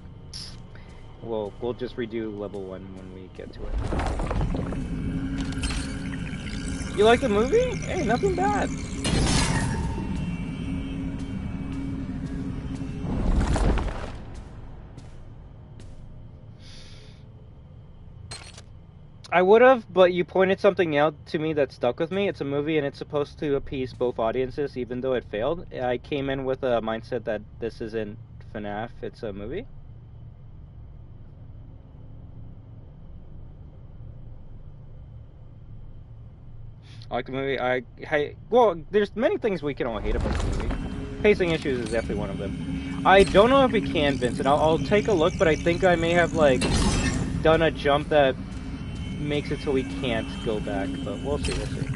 we'll just redo level 1 when we get to it. You like the movie? Hey, nothing bad. I would have, but you pointed something out to me that stuck with me. It's a movie and it's supposed to appease both audiences, even though it failed. I came in with a mindset that this isn't FNaF, it's a movie. I like the movie. Well, there's many things we can all hate about the movie. Pacing issues is definitely one of them. I don't know if we can, Vincent. I'll take a look, but I think I may have, like, done a jump that makes it so we can't go back. But we'll see, we'll see.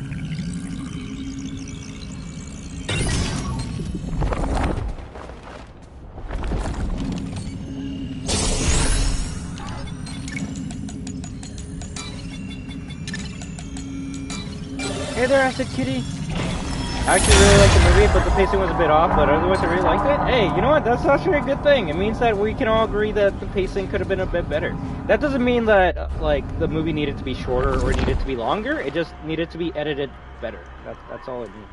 Hey there, Acid Kitty. I actually really like the movie, but the pacing was a bit off, but otherwise I really liked it. Hey, you know what? That's actually a good thing. It means that we can all agree that the pacing could have been a bit better. That doesn't mean that, like, the movie needed to be shorter or needed to be longer. It just needed to be edited better. That's all it means.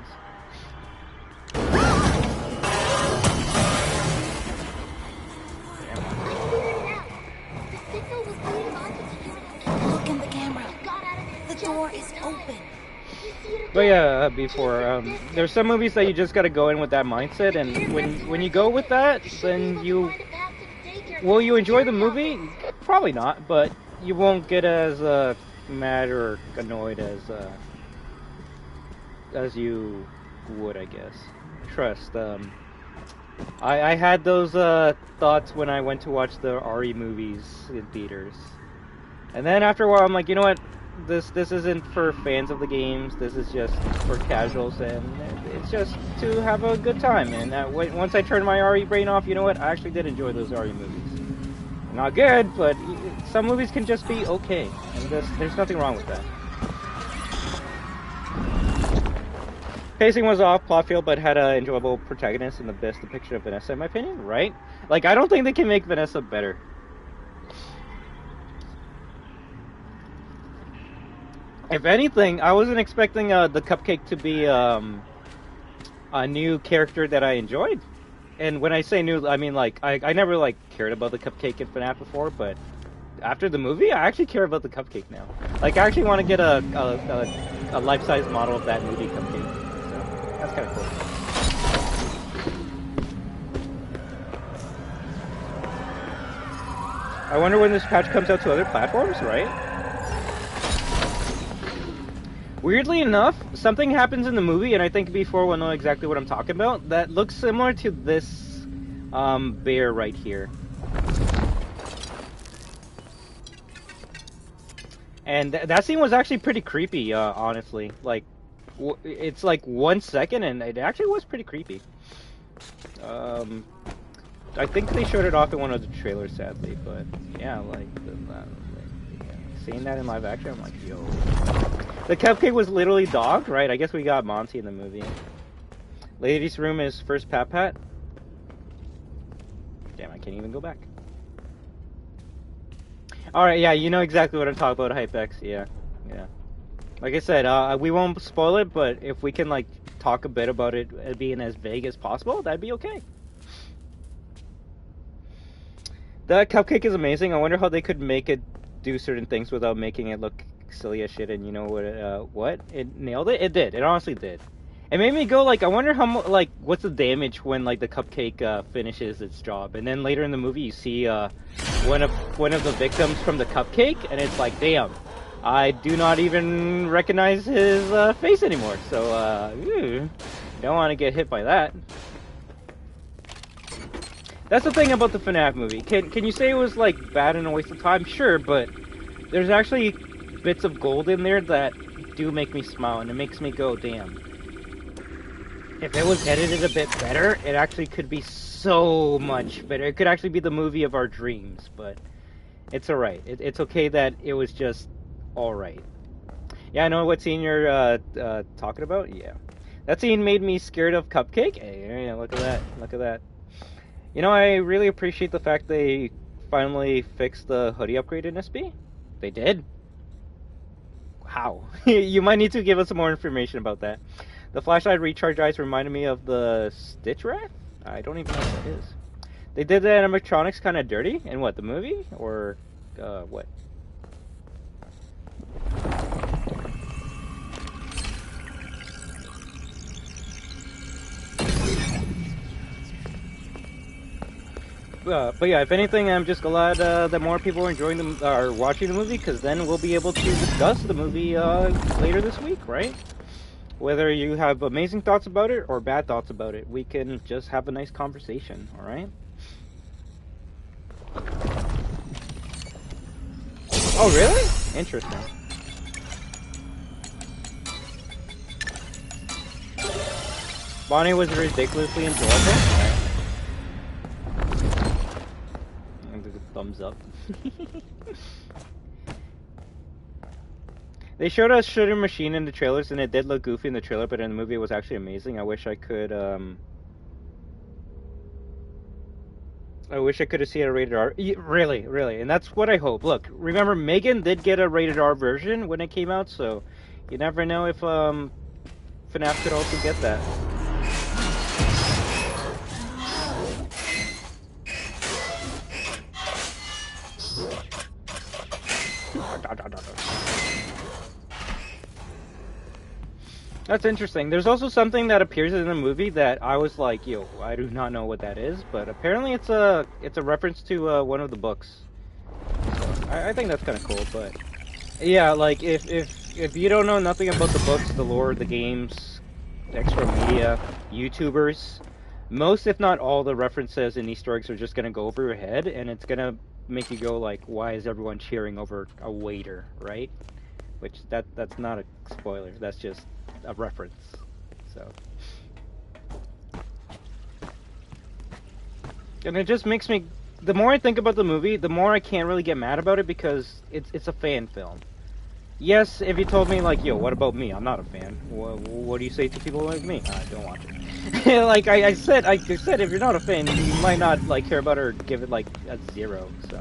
Look in the camera. The door is open. But yeah, before, there's some movies that you just gotta go in with that mindset, and when you go with that, then will you enjoy the movie? Probably not, but you won't get as mad or annoyed as you would, I guess. Trust. I had those thoughts when I went to watch the RE movies in theaters, and then after a while, I'm like, you know what? This isn't for fans of the games. This is just for casuals, and it's just to have a good time. And once I turned my RE brain off, you know what? I actually did enjoy those RE movies. Not good, but some movies can just be okay, and there's nothing wrong with that. Pacing was off, plot failed, but had an enjoyable protagonist and the best depiction of Vanessa, in my opinion. Right? Like, I don't think they can make Vanessa better. If anything, I wasn't expecting the cupcake to be a new character that I enjoyed. And when I say new, I mean like I never like cared about the cupcake in FNaF before, but after the movie, I actually care about the cupcake now. Like, I actually want to get a life-size model of that movie cupcake. So that's kind of cool. I wonder when this patch comes out to other platforms, right? Weirdly enough, something happens in the movie, and I think before we'll know exactly what I'm talking about, that looks similar to this bear right here. And that scene was actually pretty creepy, honestly. Like, it's like 1 second, and it actually was pretty creepy. I think they showed it off in one of the trailers, sadly, but yeah, like, seeing that in live action, I'm like, yo. The cupcake was literally dogged, right? I guess we got Monty in the movie. Ladies' room is first pat. Damn, I can't even go back. Alright, yeah, you know exactly what I'm talking about, Hypex, yeah. Like I said, we won't spoil it, but if we can, like, talk a bit about it being as vague as possible, that'd be okay. That cupcake is amazing. I wonder how they could make it do certain things without making it look silly as shit, and you know what? It nailed it? It did. It honestly did. It made me go, like, I wonder how, like, what's the damage when, like, the cupcake finishes its job. And then later in the movie, you see one of the victims from the cupcake, and it's like, damn, I do not even recognize his face anymore. So, don't want to get hit by that. That's the thing about the FNaF movie. Can you say it was, like, bad and a waste of time? Sure, but there's actually bits of gold in there that do make me smile, and it makes me go, damn. If it was edited a bit better, it actually could be so much better. It could actually be the movie of our dreams, but it's alright. It's okay that it was just alright. Yeah, I know what scene you're talking about. Yeah. That scene made me scared of Cupcake. Hey, yeah, look at that. Look at that. You know, I really appreciate the fact they finally fixed the hoodie upgrade in SB. They did. Wow. You might need to give us some more information about that. The flashlight recharge eyes reminded me of the Stitch Rat? I don't even know what that is. They did the animatronics kind of dirty in what, the movie? Or, what? But yeah, if anything, I'm just glad that more people are enjoying them, are watching the movie, because then we'll be able to discuss the movie later this week, right? Whether you have amazing thoughts about it or bad thoughts about it, we can just have a nice conversation, alright? Oh, really? Interesting. Bonnie was ridiculously enjoyable. Thumbs up. They showed us Shooter Machine in the trailers, and it did look goofy in the trailer, but in the movie it was actually amazing. I wish I could have seen a rated R. Really, and that's what I hope. Look, remember Megan did get a rated R version when it came out, so you never know if FNaF could also get that. That's interesting. There's also something that appears in the movie that I was like, yo, I do not know what that is, but apparently it's a reference to one of the books. So I think that's kind of cool, but yeah, like if you don't know nothing about the books, the lore, the games, extra media, YouTubers, most if not all the references and Easter eggs are just gonna go over your head, and it's gonna make you go like, why is everyone cheering over a waiter, right? Which that's not a spoiler. That's just a reference. So, and it just makes me, the more I think about the movie, the more I can't really get mad about it, because it's a fan film. Yes, if you told me, like, yo, what about me? I'm not a fan. What do you say to people like me? I don't watch it. Like I said, if you're not a fan, you might not, like, care about it or give it, like, a 0, so.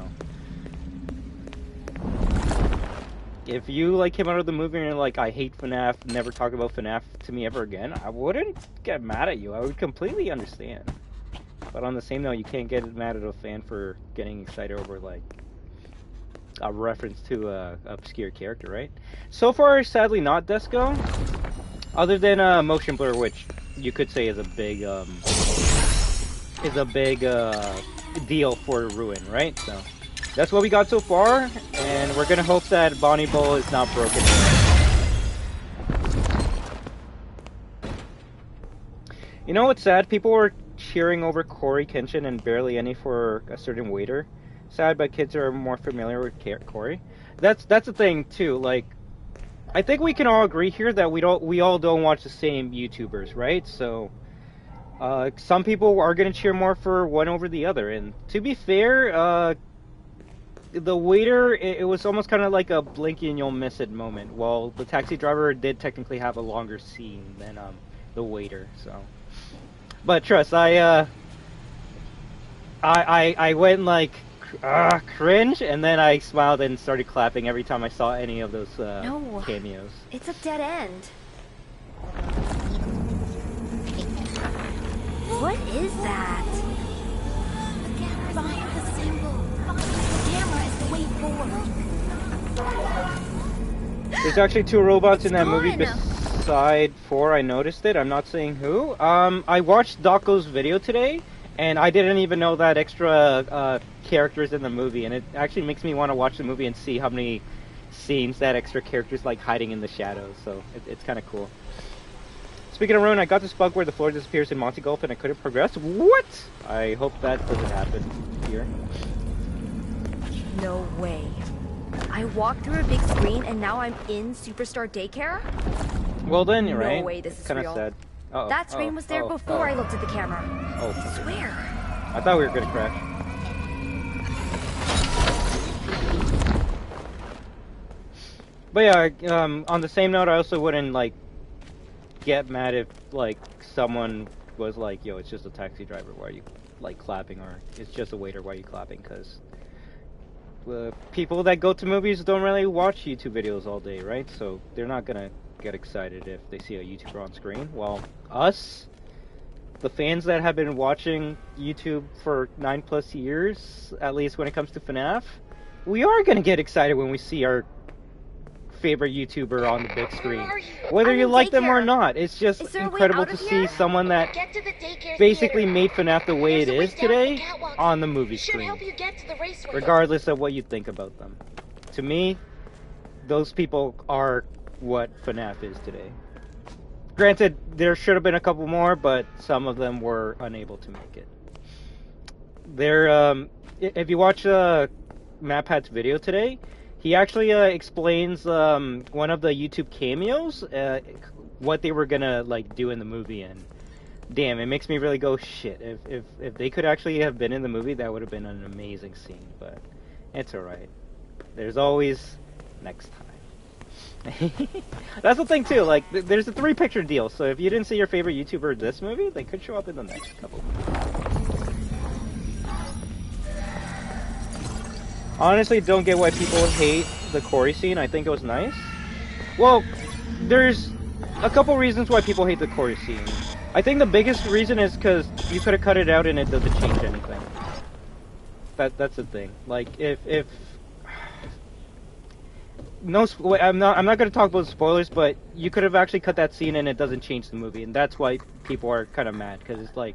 If you, like, came out of the movie and you're like, I hate FNaF, never talk about FNaF to me ever again, I wouldn't get mad at you. I would completely understand. But on the same note, you can't get mad at a fan for getting excited over, like, a reference to a obscure character, right? So far, sadly not Desco. Other than motion blur, which you could say is a big deal for Ruin, right? So that's what we got so far, and we're gonna hope that Bonnie Bull is not broken. You know what's sad? People were cheering over Corey Kenshin and barely any for a certain waiter. Sad, but kids are more familiar with Corey. That's the thing too. Like, I think we can all agree here that we all don't watch the same YouTubers, right? So, some people are gonna cheer more for one over the other. And to be fair, the waiter, it was almost kind of like a blink and you'll miss it moment. Well, the taxi driver did technically have a longer scene than the waiter. So, but trust, I went like. Cringe, and then I smiled and started clapping every time I saw any of those No, cameos. It's a dead end. What is that? Find the symbol. Find the camera is the way forward. There's actually 2 robots in that movie gone. beside 4. I noticed it. I'm not saying who. I watched Dako's video today, and I didn't even know that extra characters in the movie, and it actually makes me want to watch the movie and see how many scenes that extra character's like hiding in the shadows, so it's kind of cool. Speaking of Ruin, I got this bug where the floor disappears in Monty Golf and I couldn't progress. What? I hope that doesn't happen here. No way. I walked through a big screen and now I'm in Superstar Daycare? Well then, you're right. No way this is Kind real. of sad. Uh-oh. That screen was there before I looked at the camera. Oh. I swear. I thought we were gonna crash. But yeah, on the same note, I also wouldn't, like, get mad if, like, someone was like, yo, it's just a taxi driver, why are you, like, clapping? Or it's just a waiter, why are you clapping? Because people that go to movies don't really watch YouTube videos all day, right? So they're not gonna get excited if they see a YouTuber on screen. Well, us, the fans that have been watching YouTube for 9+ years, at least when it comes to FNaF, we are gonna get excited when we see our favorite YouTuber on the big screen, whether you like them or not. It's just incredible to see someone that basically made FNaF the way it is today on the movie screen, regardless of what you think about them. To me, those people are what FNaF is today. Granted, there should have been a couple more, but some of them were unable to make it. If you watch MatPat's video today, he actually explains one of the YouTube cameos, what they were gonna, like, do in the movie, and damn, it makes me really go, shit, if they could actually have been in the movie, that would have been an amazing scene, but it's alright. There's always next time. That's the thing too, like, there's a 3-picture deal, so if you didn't see your favorite YouTuber in this movie, they could show up in the next couple. Honestly, don't get why people hate the Corey scene. I think it was nice. Well, there's a couple reasons why people hate the Corey scene. I think the biggest reason is because you could have cut it out and it doesn't change anything. That's the thing. Like, if no, I'm not going to talk about spoilers, but you could have actually cut that scene and it doesn't change the movie, and that's why people are kind of mad, because it's like,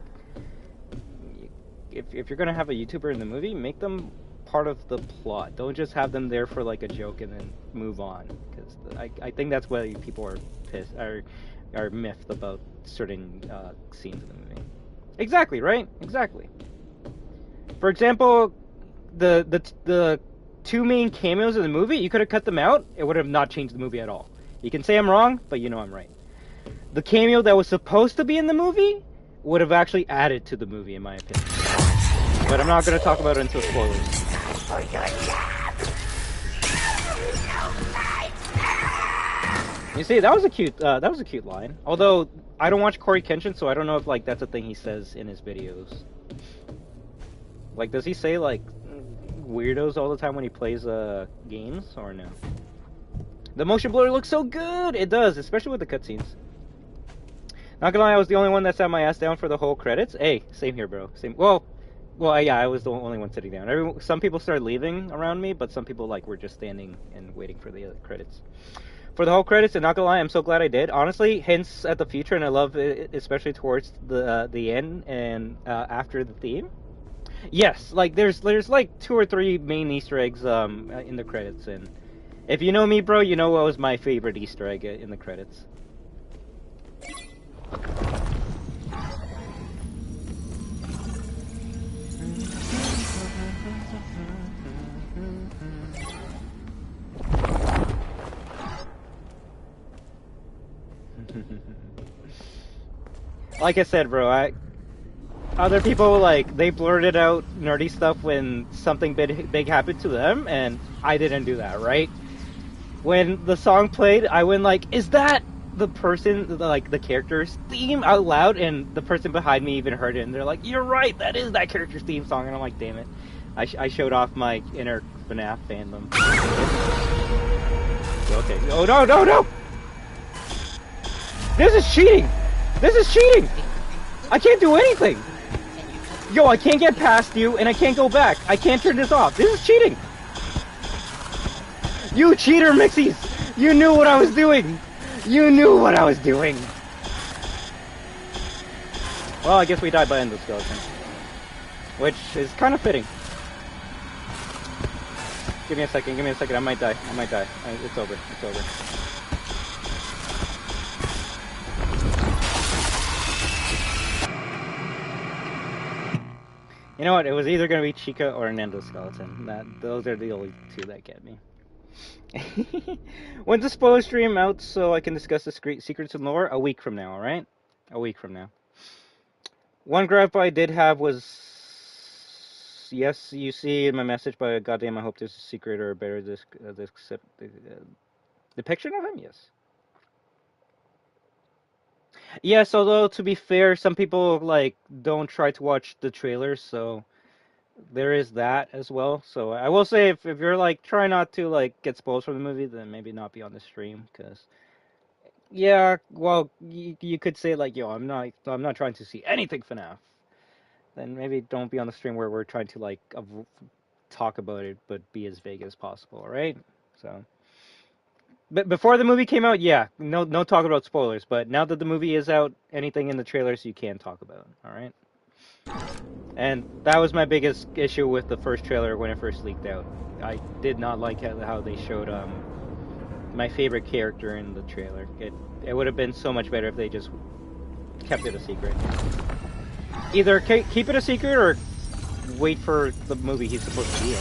if you're going to have a YouTuber in the movie, make them part of the plot. Don't just have them there for, like, a joke and then move on, because I think that's why people are pissed, are miffed about certain scenes in the movie. Exactly, right? Exactly. For example, the 2 main cameos in the movie, you could have cut them out. It would have not changed the movie at all. You can say I'm wrong, but you know I'm right. The cameo that was supposed to be in the movie would have actually added to the movie, in my opinion. But I'm not going to talk about it until spoilers. You see, that was a cute line. Although I don't watch Corey Kenshin, so I don't know if like that's a thing he says in his videos. Like, does he say like weirdos all the time when he plays games, or no? The motion blur looks so good. It does, especially with the cutscenes. Not gonna lie, I was the only one that sat my ass down for the whole credits. Hey, same here, bro. Same. Well, yeah, I was the only one sitting down. Some people started leaving around me, but some people like were just standing and waiting for the credits. For the whole credits, and not gonna lie, I'm so glad I did. Honestly, hints at the future, and I love it, especially towards the end and after the theme. Yes, like there's like 2 or 3 main Easter eggs in the credits, and if you know me, bro, you know what was my favorite Easter egg in the credits. Like I said, bro, other people, like, they blurted out nerdy stuff when something big happened to them, and I didn't do that, right? When the song played, I went like, is that the person, like, the character's theme out loud? And the person behind me even heard it, and they're like, you're right, that is that character's theme song. And I'm like, damn it. I showed off my inner FNaF fandom. Okay. Oh, no, no, no! This is cheating! This is cheating! I can't do anything! Yo, I can't get past you, and I can't go back. I can't turn this off. This is cheating! You cheater, Mixies! You knew what I was doing! You knew what I was doing! Well, I guess we died by endoskeleton. Which is kind of fitting. Give me a second, I might die. It's over, it's over. You know what? It was either going to be Chica or an endoskeleton. Those are the only 2 that get me. When's the spoiler stream out so I can discuss the secrets and lore? A week from now, alright? A week from now. One gripe I did have was... Yes, you see in my message, but goddamn, I hope there's a secret or a better depiction of him? Yes. Yes, although to be fair, some people like don't try to watch the trailers, so there is that as well. So I will say, if you're like trying not to like get spoiled from the movie, then maybe not be on the stream, because yeah, well, you could say like, yo, I'm not trying to see anything FNaF. Then maybe don't be on the stream where we're trying to like talk about it, but be as vague as possible, right? So. But before the movie came out, yeah, no talk about spoilers. But now that the movie is out, anything in the trailers you can talk about, all right? And that was my biggest issue with the first trailer when it first leaked out. I did not like how they showed my favorite character in the trailer. It would have been so much better if they just kept it a secret. Either keep it a secret or wait for the movie he's supposed to be in.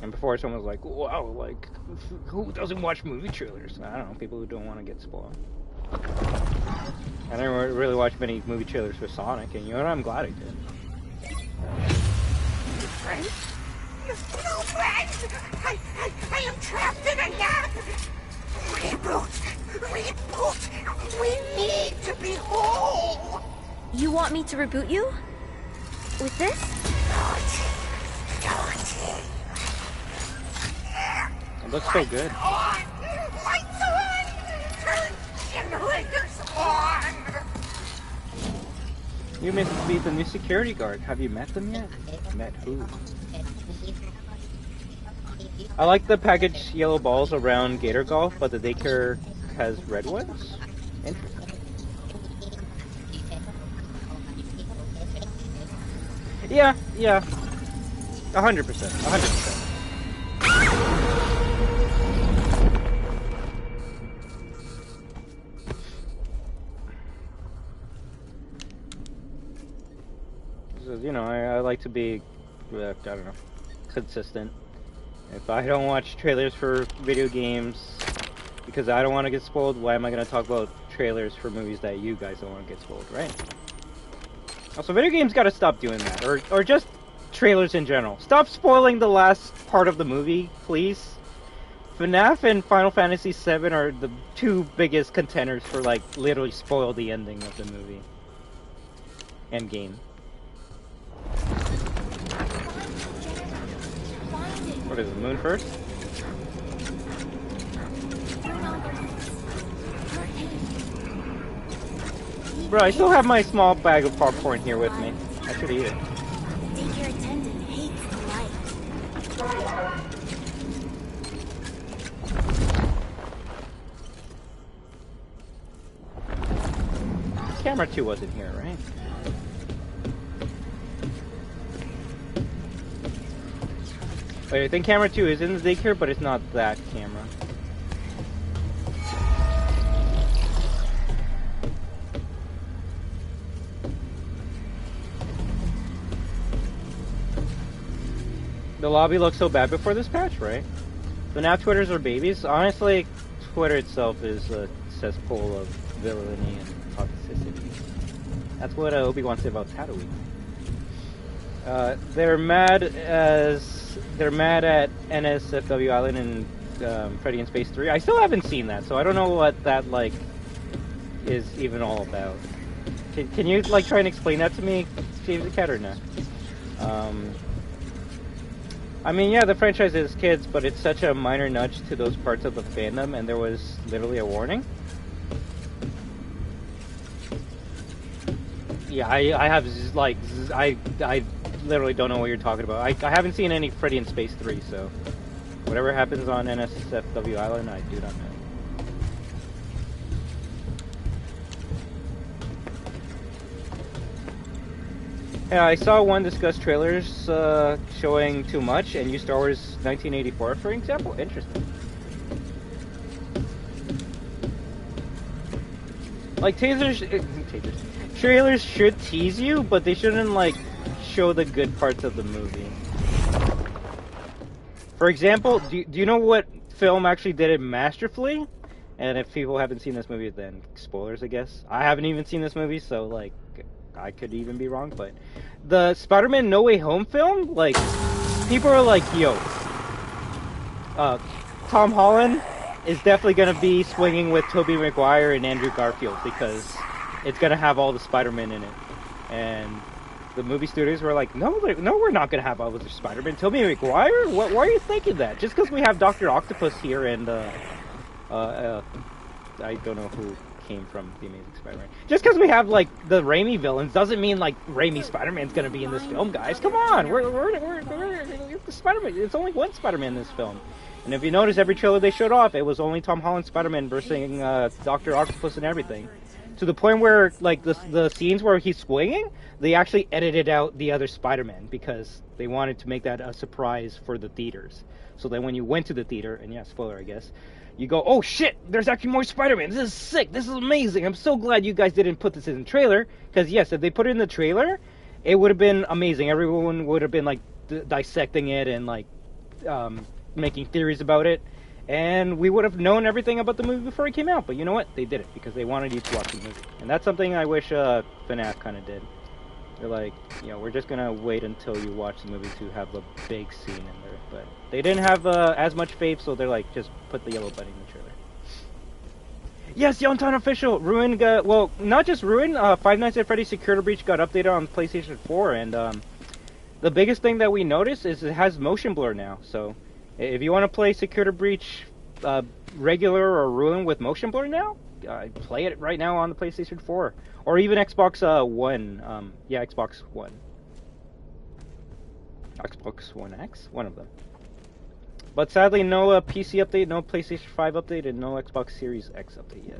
And before someone was like, wow, like, who doesn't watch movie trailers? I don't know, people who don't want to get spoiled. I never really watched many movie trailers for Sonic, and you know what? I'm glad I did. Friends? No friends! I am trapped in a nap! Reboot! We need to be whole! You want me to reboot you? With this? It looks so good. On! Lights on! Turn generators on! You must be the new security guard. Have you met them yet? Met who? I like the packaged yellow balls around Gator Golf, but the daycare has red ones? Interesting. Yeah. 100%. You know, I like to be, I don't know, consistent. If I don't watch trailers for video games because I don't want to get spoiled, why am I going to talk about trailers for movies that you guys don't want to get spoiled, right? Also, video games got to stop doing that, or just trailers in general. Stop spoiling the last part of the movie, please. FNaF and Final Fantasy VII are the two biggest contenders for, like, literally spoil the ending of the movie. And game. What is it, Moon first? Bro, I still have my small bag of popcorn here with me. I should eat it. The daycare attendant hates the light. Camera 2 wasn't here, right? Wait, I think camera 2 is in the daycare, but it's not that camera. The lobby looked so bad before this patch, right? So now Twitters are babies. Honestly, Twitter itself is a cesspool of villainy and toxicity. That's what Obi-Wan said about Tatooine. They're mad at NSFW Island and Freddy in Space 3. I still haven't seen that, so I don't know what that like is even all about. Can you like try and explain that to me, James the Cat, or no? I mean, yeah, the franchise is kids, but it's such a minor nudge to those parts of the fandom, and there was literally a warning. Yeah, I literally don't know what you're talking about. I haven't seen any Freddy in Space 3, so whatever happens on NSFW Island, I do not know. Yeah, I saw one discuss trailers showing too much, and use Star Wars 1984, for example. Interesting. Like, trailers should tease you, but they shouldn't, like, show the good parts of the movie. For example, do you know what film actually did it masterfully? And if people haven't seen this movie, then spoilers, I guess. I haven't even seen this movie, so, like, I could even be wrong, but the Spider-Man No Way Home film, like, people are like, yo, Tom Holland is definitely going to be swinging with Tobey Maguire and Andrew Garfield because it's going to have all the Spider-Man in it. And the movie studios were like, no, we're not going to have all the Spider-Man. Tobey Maguire? Why are you thinking that? Just because we have Dr. Octopus here and, I don't know who came from The Amazing Spider-Man. Just because we have, like, the Raimi villains doesn't mean, like, Raimi Spider-Man's gonna be in this film, guys. Come on! We're Spider-Man. It's only one Spider-Man in this film. And if you notice, every trailer they showed off, it was only Tom Holland Spider-Man versus Dr. Octopus and everything. To the point where, like, the scenes where he's swinging, they actually edited out the other Spider-Man because they wanted to make that a surprise for the theaters. So that when you went to the theater, and yeah, spoiler, I guess, you go, oh shit, there's actually more Spider-Man. This is sick. This is amazing. I'm so glad you guys didn't put this in the trailer. Because yes, if they put it in the trailer, it would have been amazing. Everyone would have been like dissecting it and like making theories about it. And we would have known everything about the movie before it came out. But you know what? They did it because they wanted you to watch the movie. And that's something I wish FNaF kind of did. They're like, you know, we're just going to wait until you watch the movie to have a big scene in there. But they didn't have as much faith, so they're like, just put the yellow bunny in the trailer. Yes, Youngtown official! Ruin got, well, not just Ruin, Five Nights at Freddy's Security Breach got updated on PlayStation 4, and the biggest thing that we noticed is it has motion blur now. So if you want to play Security Breach regular or Ruin with motion blur now, play it right now on the PlayStation 4. Or even Xbox One. Yeah, Xbox One. Xbox One X? One of them. But sadly, no PC update, no PlayStation 5 update, and no Xbox Series X update yet.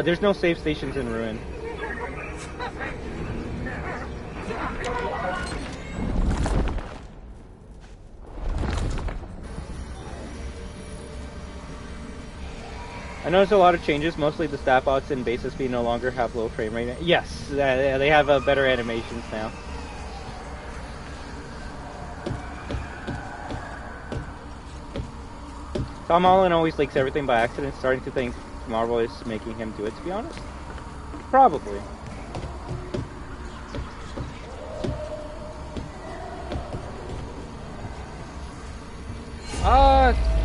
There's no save stations in Ruin. I noticed a lot of changes, mostly the stat bots and base SP no longer have low frame rate. Yes, they have better animations now. Tom Holland always leaks everything by accident, starting to think Marvel is making him do it, to be honest. Probably.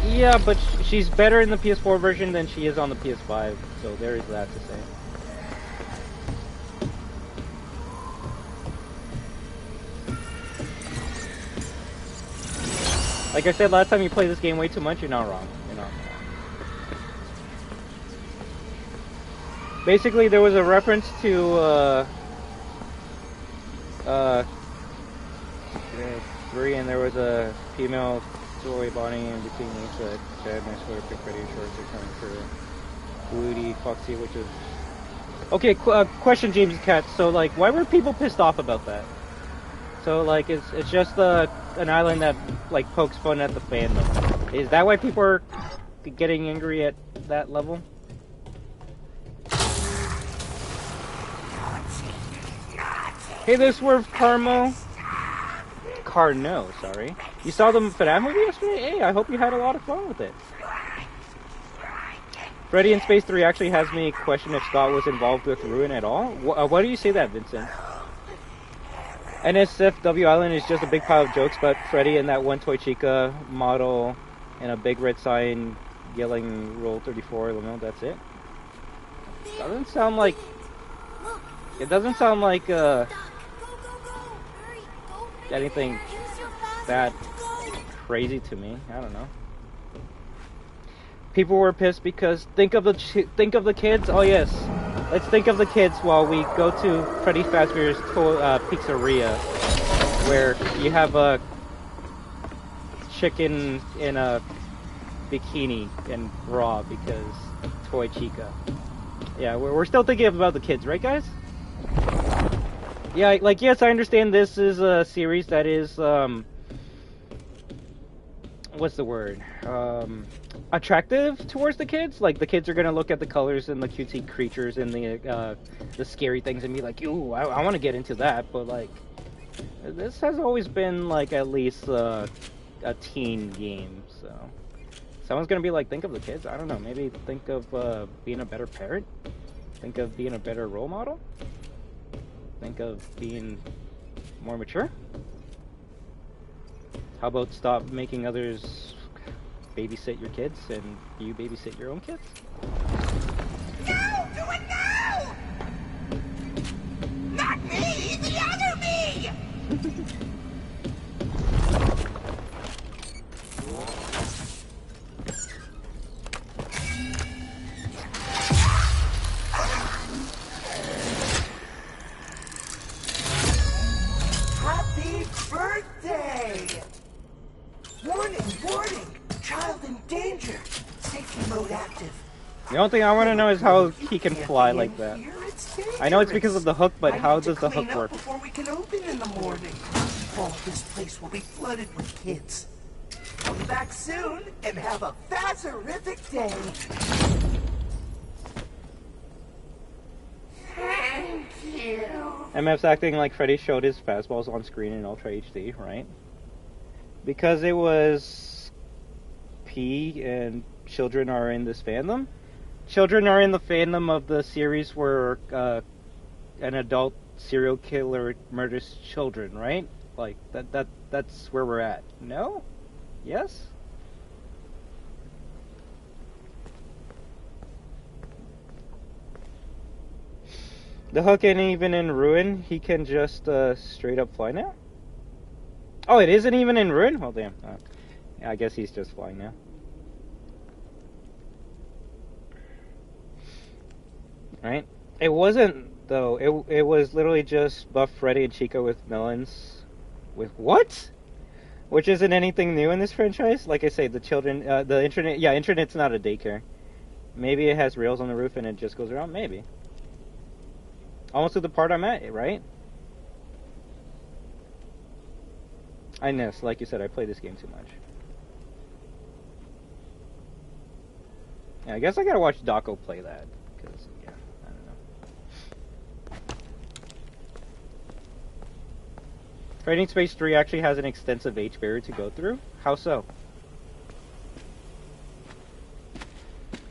Yeah, but she's better in the PS4 version than she is on the PS5, so there is that to say. Like I said last time, you play this game way too much, you're not wrong. You're not wrong. Basically, there was a reference to, 3, and there was a female toy body in between which said sadness for Freddy shorts are coming for Woody, Foxy, which is... Okay, question, James Cat. So, like, why were people pissed off about that? So, like, it's just an island that, like, pokes fun at the fandom. Is that why people are getting angry at that level? Hey there, Swerve Carmo. Carno, sorry. You saw the FNaF movie yesterday? Hey, I hope you had a lot of fun with it. Freddy in Space 3 actually has me question if Scott was involved with Ruin at all. Why do you say that, Vincent? NSFW Island is just a big pile of jokes about Freddy and that one toy Chica model and a big red sign yelling Roll 34 limo, that's it? Doesn't sound like... It doesn't sound like, anything that crazy to me. I don't know. People were pissed because think of the kids. Oh yes, let's think of the kids while we go to Freddy Fazbear's pizzeria, where you have a chicken in a bikini and bra because toy Chica. Yeah, we're still thinking about the kids, right, guys? Yeah, like, yes, I understand this is a series that is, what's the word? Attractive towards the kids. Like, the kids are gonna look at the colors and the cutesy creatures and the scary things and be like, ooh, I want to get into that. But, like, this has always been, like, at least a teen game, so... Someone's gonna be like, think of the kids. I don't know, maybe think of being a better parent? Think of being a better role model? Think of being more mature? How about stop making others babysit your kids and you babysit your own kids? No! Do it now! Not me! The other me! Happy birthday! Warning, warning! Child in danger! Safety mode active. The only thing I want to know is how he can fly like that. I know it's because of the hook, but how does the hook work? Before we can open in the morning. Oh, this place will be flooded with kids. Come back soon and have a Fazerific day. Thank you. MF's acting like Freddy showed his fastballs on screen in Ultra HD, right? Because it was P and children are in this fandom. Children are in the fandom of the series where an adult serial killer murders children, right? Like that's where we're at. No? Yes? The hook ain't even in Ruin. He can just straight up fly now? Oh, it isn't even in Ruin? Well, damn. Yeah, I guess he's just flying now. Right? It wasn't, though. It was literally just Buff Freddy and Chica with melons. With what? Which isn't anything new in this franchise. Like I say, the children, the internet, yeah, internet's not a daycare. Maybe it has rails on the roof and it just goes around. Maybe. Almost to the part I'm at, right? I know, like you said, I play this game too much. Yeah, I guess I gotta watch Daco play that, because, yeah, I don't know. Trading Space 3 actually has an extensive age barrier to go through? How so?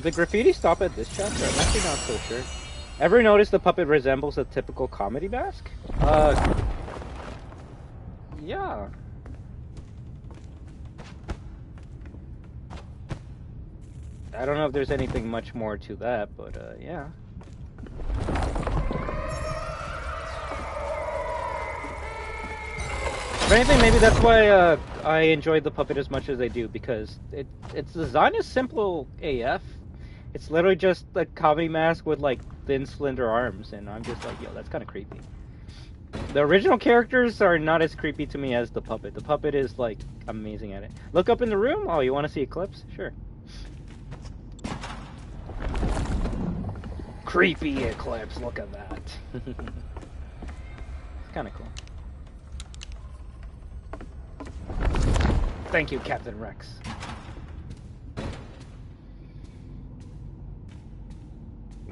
Does the graffiti stop at this chapter? I'm actually not so sure. Ever notice the puppet resembles a typical comedy mask? Yeah. I don't know if there's anything much more to that, but yeah. If anything, maybe that's why I enjoyed the puppet as much as I do, because its design is simple AF. It's literally just a comedy mask with like thin, slender arms, and I'm just like, yo, that's kind of creepy. The original characters are not as creepy to me as the puppet. The puppet is like amazing at it. Look up in the room. Oh, you want to see Eclipse? Sure. Creepy Eclipse. Look at that. It's kind of cool. Thank you, Captain Rex.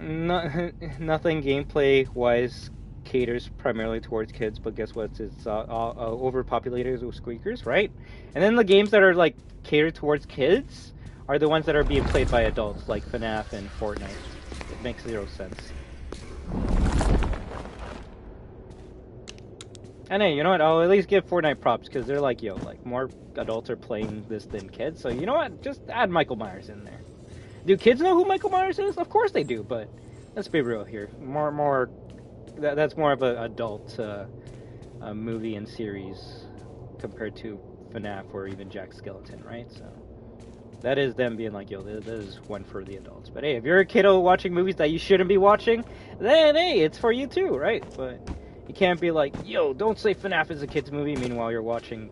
Nothing gameplay-wise caters primarily towards kids, but guess what? It's overpopulated with squeakers, right? And then the games that are like catered towards kids are the ones that are being played by adults, like FNaF and Fortnite. It makes zero sense. And hey, you know what? I'll at least give Fortnite props, because they're like, yo, like, more adults are playing this than kids. So, you know what? Just add Michael Myers in there. Do kids know who Michael Myers is? Of course they do, but let's be real here. That's more of an adult movie and series compared to FNaF or even Jack Skellington, right? So, that is them being like, yo, this is one for the adults. But hey, if you're a kiddo watching movies that you shouldn't be watching, then hey, it's for you too, right? But you can't be like, yo, don't say FNaF is a kid's movie, meanwhile you're watching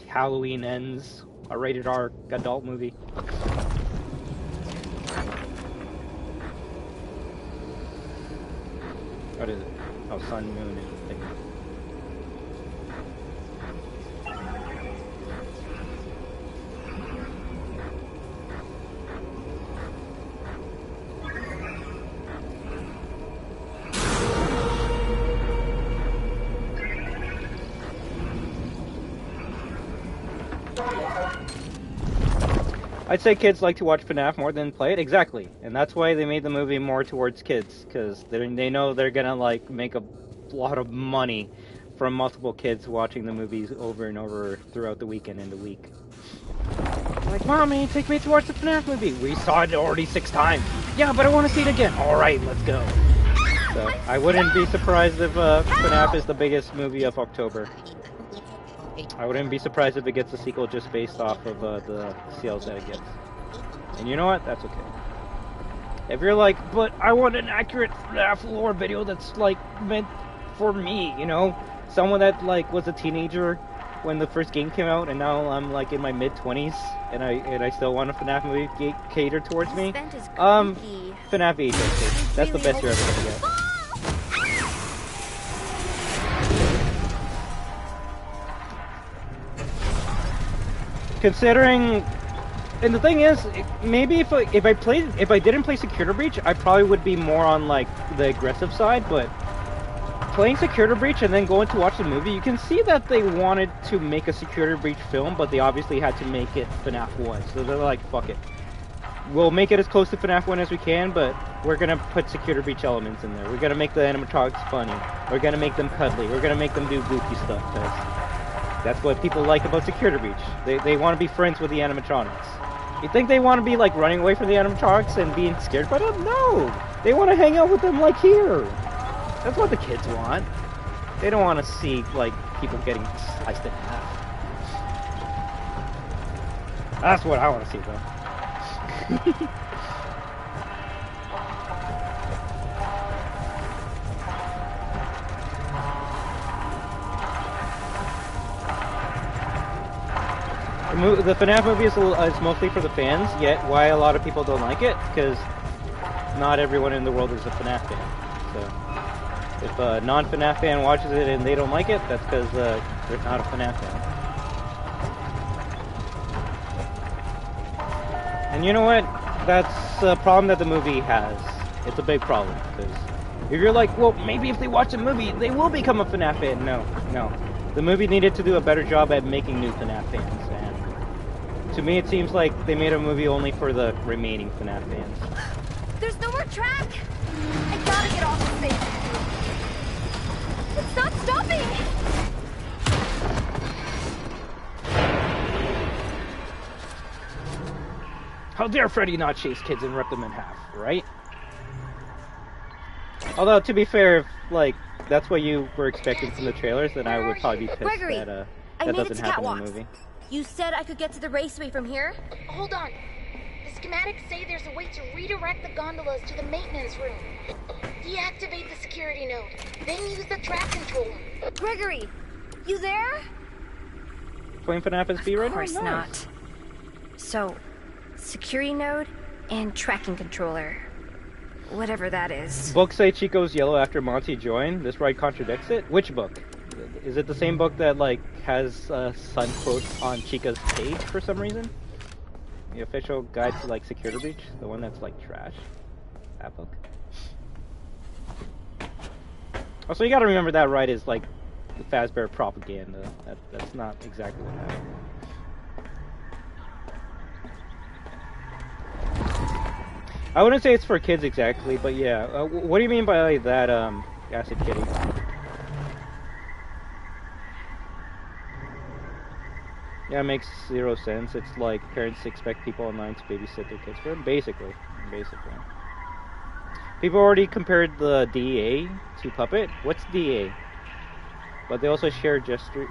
Halloween Ends, a rated R adult movie. What is it? Oh, Sun, Moon, and thing. I'd say kids like to watch FNaF more than play it. Exactly. And that's why they made the movie more towards kids, because they know they're gonna like make a lot of money from multiple kids watching the movies over and over throughout the weekend and the week. Like, Mommy, take me to watch the FNaF movie. We saw it already 6 times. Yeah, but I want to see it again. Alright, let's go. So, I wouldn't be surprised if FNaF is the biggest movie of October. I wouldn't be surprised if it gets a sequel just based off of the sales that it gets. And you know what? That's okay. If you're like, but I want an accurate FNaF lore video that's like meant for me, you know? Someone that like was a teenager when the first game came out, and now I'm like in my mid-20s, and I still want a FNaF movie catered towards me. FNaF VHS. That's the best you're ever gonna get. Considering, and the thing is, maybe if I didn't play Security Breach, I probably would be more on like the aggressive side. But playing Security Breach and then going to watch the movie, you can see that they wanted to make a Security Breach film, but they obviously had to make it FNaF 1. So they're like, fuck it, we'll make it as close to FNaF 1 as we can, but we're gonna put Security Breach elements in there. We're gonna make the animatronics funny. We're gonna make them cuddly. We're gonna make them do goofy stuff, because that's what people like about Security Breach. They want to be friends with the animatronics. You think they want to be like running away from the animatronics and being scared by them? No! They want to hang out with them like here. That's what the kids want. They don't want to see like people getting sliced in half. That's what I want to see though. The FNaF movie is mostly for the fans, yet why a lot of people don't like it, because not everyone in the world is a FNaF fan. So, if a non-FNaF fan watches it and they don't like it, that's because they're not a FNaF fan. And you know what? That's a problem that the movie has. It's a big problem, because if you're like, well, maybe if they watch the movie, they will become a FNaF fan. No. The movie needed to do a better job at making new FNaF fans. To me, it seems like they made a movie only for the remaining FNaF fans. There's no more track! I gotta get off this thing! It's not stopping! How dare Freddy not chase kids and rip them in half, right? Although, to be fair, if, like, that's what you were expecting from the trailers, then I would probably be pissed Gregory, that, I that made it doesn't to happen in catwalks. the movie. You said I could get to the raceway from here? Hold on. The schematics say there's a way to redirect the gondolas to the maintenance room. Deactivate the security node, then use the track controller. Gregory, you there? Playing FNaF SP right now? Of course Nice. not. So, security node and tracking controller. Whatever that is. Books say Chico's yellow after Monty joined. This ride contradicts it. Which book? Is it the same book that, like, has sun quotes on Chica's page for some reason? The official guide to, like, security breach? The one that's, like, trash? That book? Also, you gotta remember that ride is, like, the Fazbear propaganda. That's not exactly what happened. I wouldn't say it's for kids exactly, but yeah. What do you mean by that, Acid Kitty? Yeah, it makes zero sense. It's like parents expect people online to babysit their kids for them. Basically. People already compared the DA to Puppet. What's DA? But they also share gesture,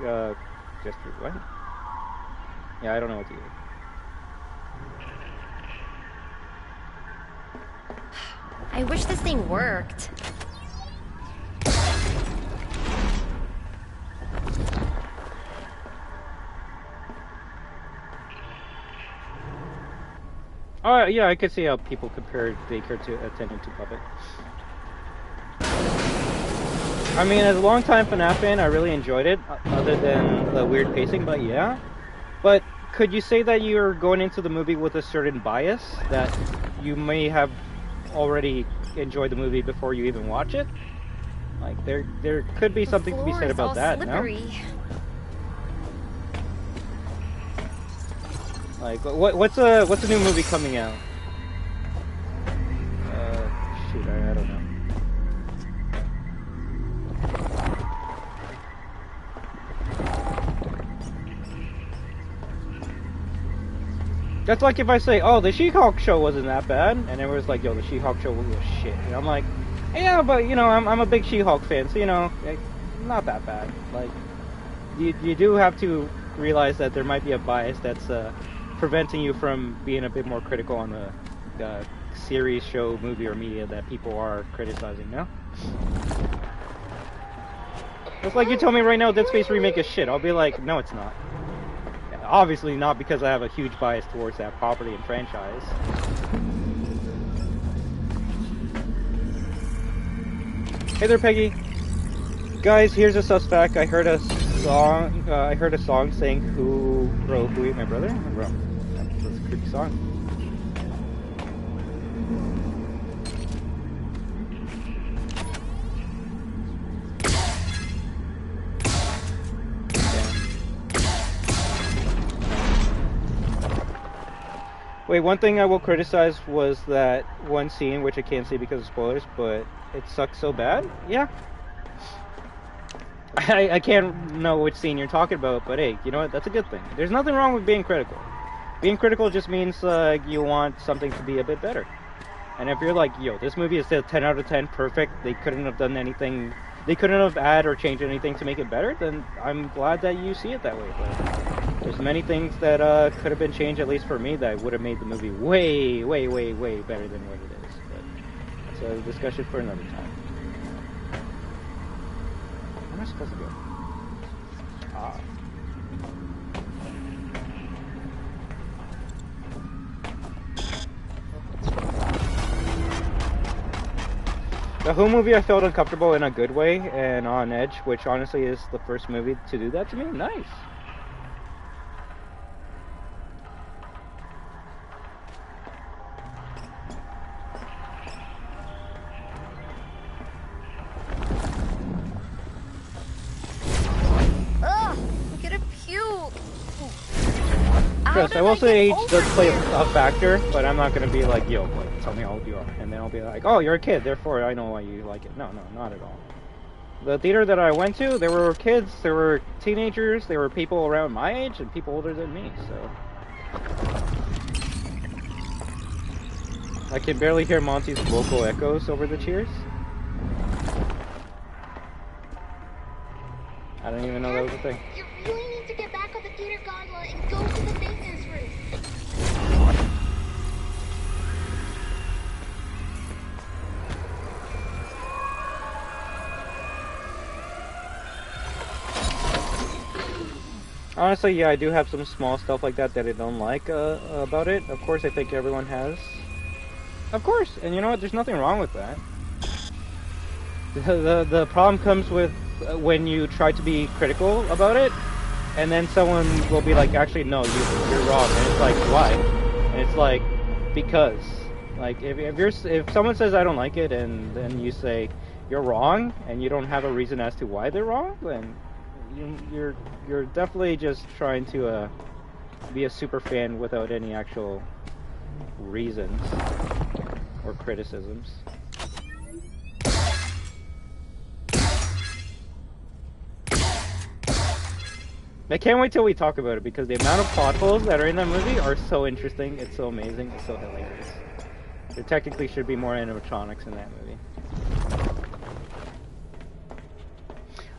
what? Yeah, I don't know what DA is. I wish this thing worked. Oh, yeah, I could see how people compare daycare to attending to Puppet. I mean, as a long-time FNaF fan, I really enjoyed it, other than the weird pacing, but yeah. But could you say that you're going into the movie with a certain bias, that you may have already enjoyed the movie before you even watch it? Like, there could be something to be said about that, slippery. no? Like, what's a new movie coming out? Shoot, I don't know. That's like if I say, oh, the She-Hulk show wasn't that bad, and everyone's like, yo, the She-Hulk show was shit. And I'm like, yeah, but, you know, I'm a big She-Hulk fan, so, you know, not that bad. Like, you do have to realize that there might be a bias that's preventing you from being a bit more critical on the series, show, movie, or media that people are criticizing now. It's like you tell me right now Dead Space Remake is shit. I'll be like, no, it's not. Obviously not, because I have a huge bias towards that property and franchise. Hey there, Peggy. Guys, here's a suspect. I heard a song saying "Who ate my brother?" Bro, that's a creepy song. Wait, one thing I will criticize was that one scene, which I can't see because of spoilers, but it sucks so bad. Yeah. I can't know which scene you're talking about, but hey, you know what? That's a good thing. There's nothing wrong with being critical. Being critical just means you want something to be a bit better. And if you're like, yo, this movie is still 10 out of 10, perfect, they couldn't have done anything, they couldn't have added or changed anything to make it better, then I'm glad that you see it that way. But there's many things that could have been changed, at least for me, that would have made the movie way, way, way, way better than what it is. But that's a discussion for another time. Where am I supposed to go? Ah. The WAHOO movie, I felt uncomfortable in a good way and on edge, which honestly is the first movie to do that to me. Nice. Yes, I will say age does play a factor, but I'm not gonna be like, yo, like, tell me how old you are, and then I'll be like, oh, you're a kid, therefore I know why you like it. No, no, not at all. The theater that I went to, there were kids, there were teenagers, there were people around my age, and people older than me, so... I can barely hear Monty's vocal echoes over the cheers. I don't even know that was a thing. You really need to get back on the theater gondola and go to the maintenance room. Honestly, yeah, I do have some small stuff like that that I don't like about it. Of course, I think everyone has. Of course, and you know what? There's nothing wrong with that. The problem comes with when you try to be critical about it, and then someone will be like, actually, no, you're wrong. And it's like, why? And it's like, because. Like, if someone says I don't like it, and then you say you're wrong, and you don't have a reason as to why they're wrong, then you're definitely just trying to be a super fan without any actual reasons or criticisms. I can't wait till we talk about it, because the amount of plot holes that are in that movie are so interesting, it's so amazing, it's so hilarious. There technically should be more animatronics in that movie.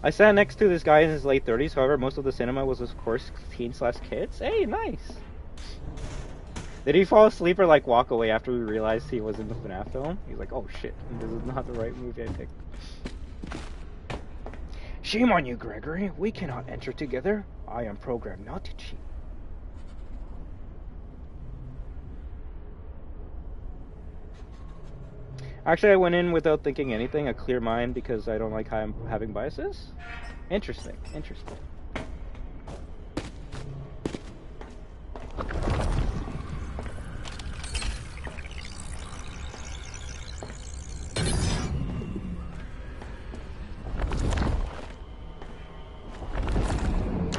I sat next to this guy in his late 30s, however, most of the cinema was, of course, teen/kids. Hey, nice! Did he fall asleep or, like, walk away after we realized he was in the FNaF film? He's like, oh shit, this is not the right movie I picked. Shame on you, Gregory. We cannot enter together. I am programmed not to cheat. Actually, I went in without thinking anything, a clear mind, because I don't like how I'm having biases. Interesting, interesting.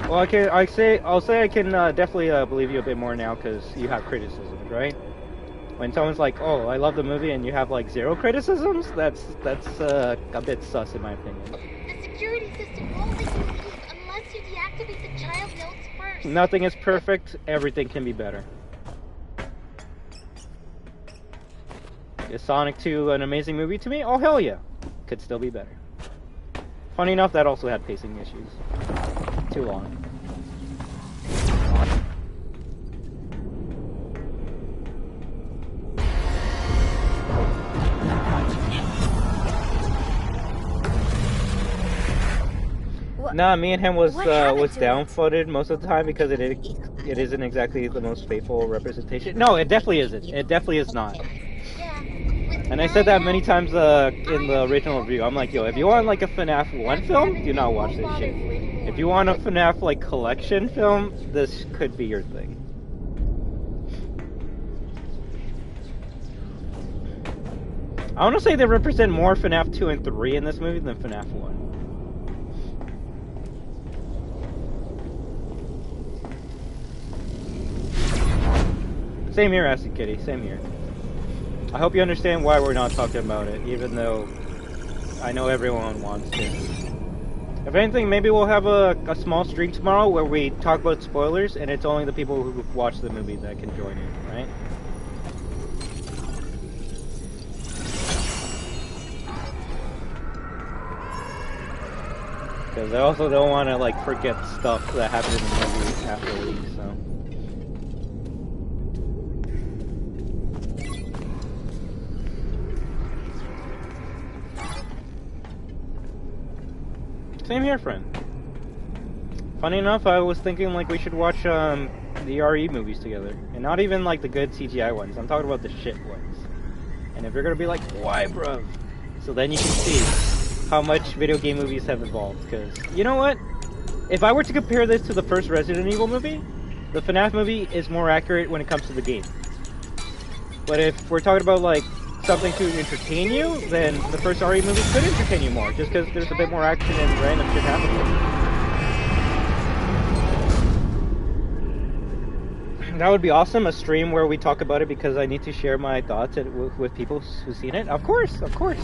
Well, I'll say I can definitely believe you a bit more now, because you have criticisms, right? When someone's like, "Oh, I love the movie," and you have like 0 criticisms, that's a bit sus in my opinion. The security system won't let you leave unless you deactivate the child notes first. Nothing is perfect. Everything can be better. Is Sonic 2 an amazing movie to me? Oh hell yeah! Could still be better. Funny enough, that also had pacing issues. Too long. Nah, me and him was down-footed most of the time because it isn't exactly the most faithful representation. No, it definitely isn't. It definitely is not. And I said that many times in the original review. I'm like, yo, if you want like a FNaF 1 film, do not watch this shit. If you want a FNaF like collection film, this could be your thing. I want to say they represent more FNaF 2 and 3 in this movie than FNaF 1. Same here, Acid Kitty, same here. I hope you understand why we're not talking about it, even though I know everyone wants to. If anything, maybe we'll have a small stream tomorrow where we talk about spoilers, and it's only the people who've watched the movie that can join in, right? Because I also don't want to, like, forget stuff that happened in the movie after a week, so... Same here, friend. Funny enough, I was thinking like we should watch the RE movies together. And not even like the good CGI ones. I'm talking about the shit ones. And if you're gonna be like, why, bruv? So then you can see how much video game movies have evolved. Because, you know what? If I were to compare this to the first Resident Evil movie, the FNaF movie is more accurate when it comes to the game. But if we're talking about like something to entertain you, then the first RE movie could entertain you more, just because there's a bit more action and random shit happening. That would be awesome. A stream where we talk about it because I need to share my thoughts with people who've seen it. Of course, of course.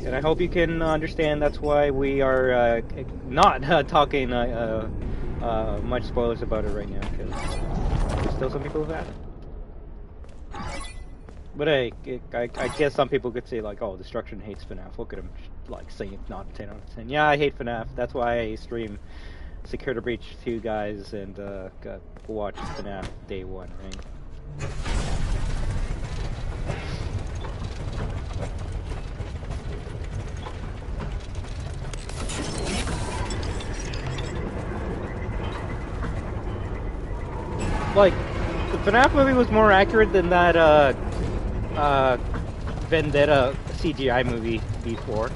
And I hope you can understand that's why we are not talking much spoilers about it right now, because there's still some people who have it. But hey, I guess some people could say like, oh, Destruction hates FNaF. Look at him, like, saying not 10 out of 10. Yeah, I hate FNaF. That's why I stream Secure the Breach 2, guys, and watch FNaF day 1, right? Like, the FNaF movie was more accurate than that Vendetta CGI movie before.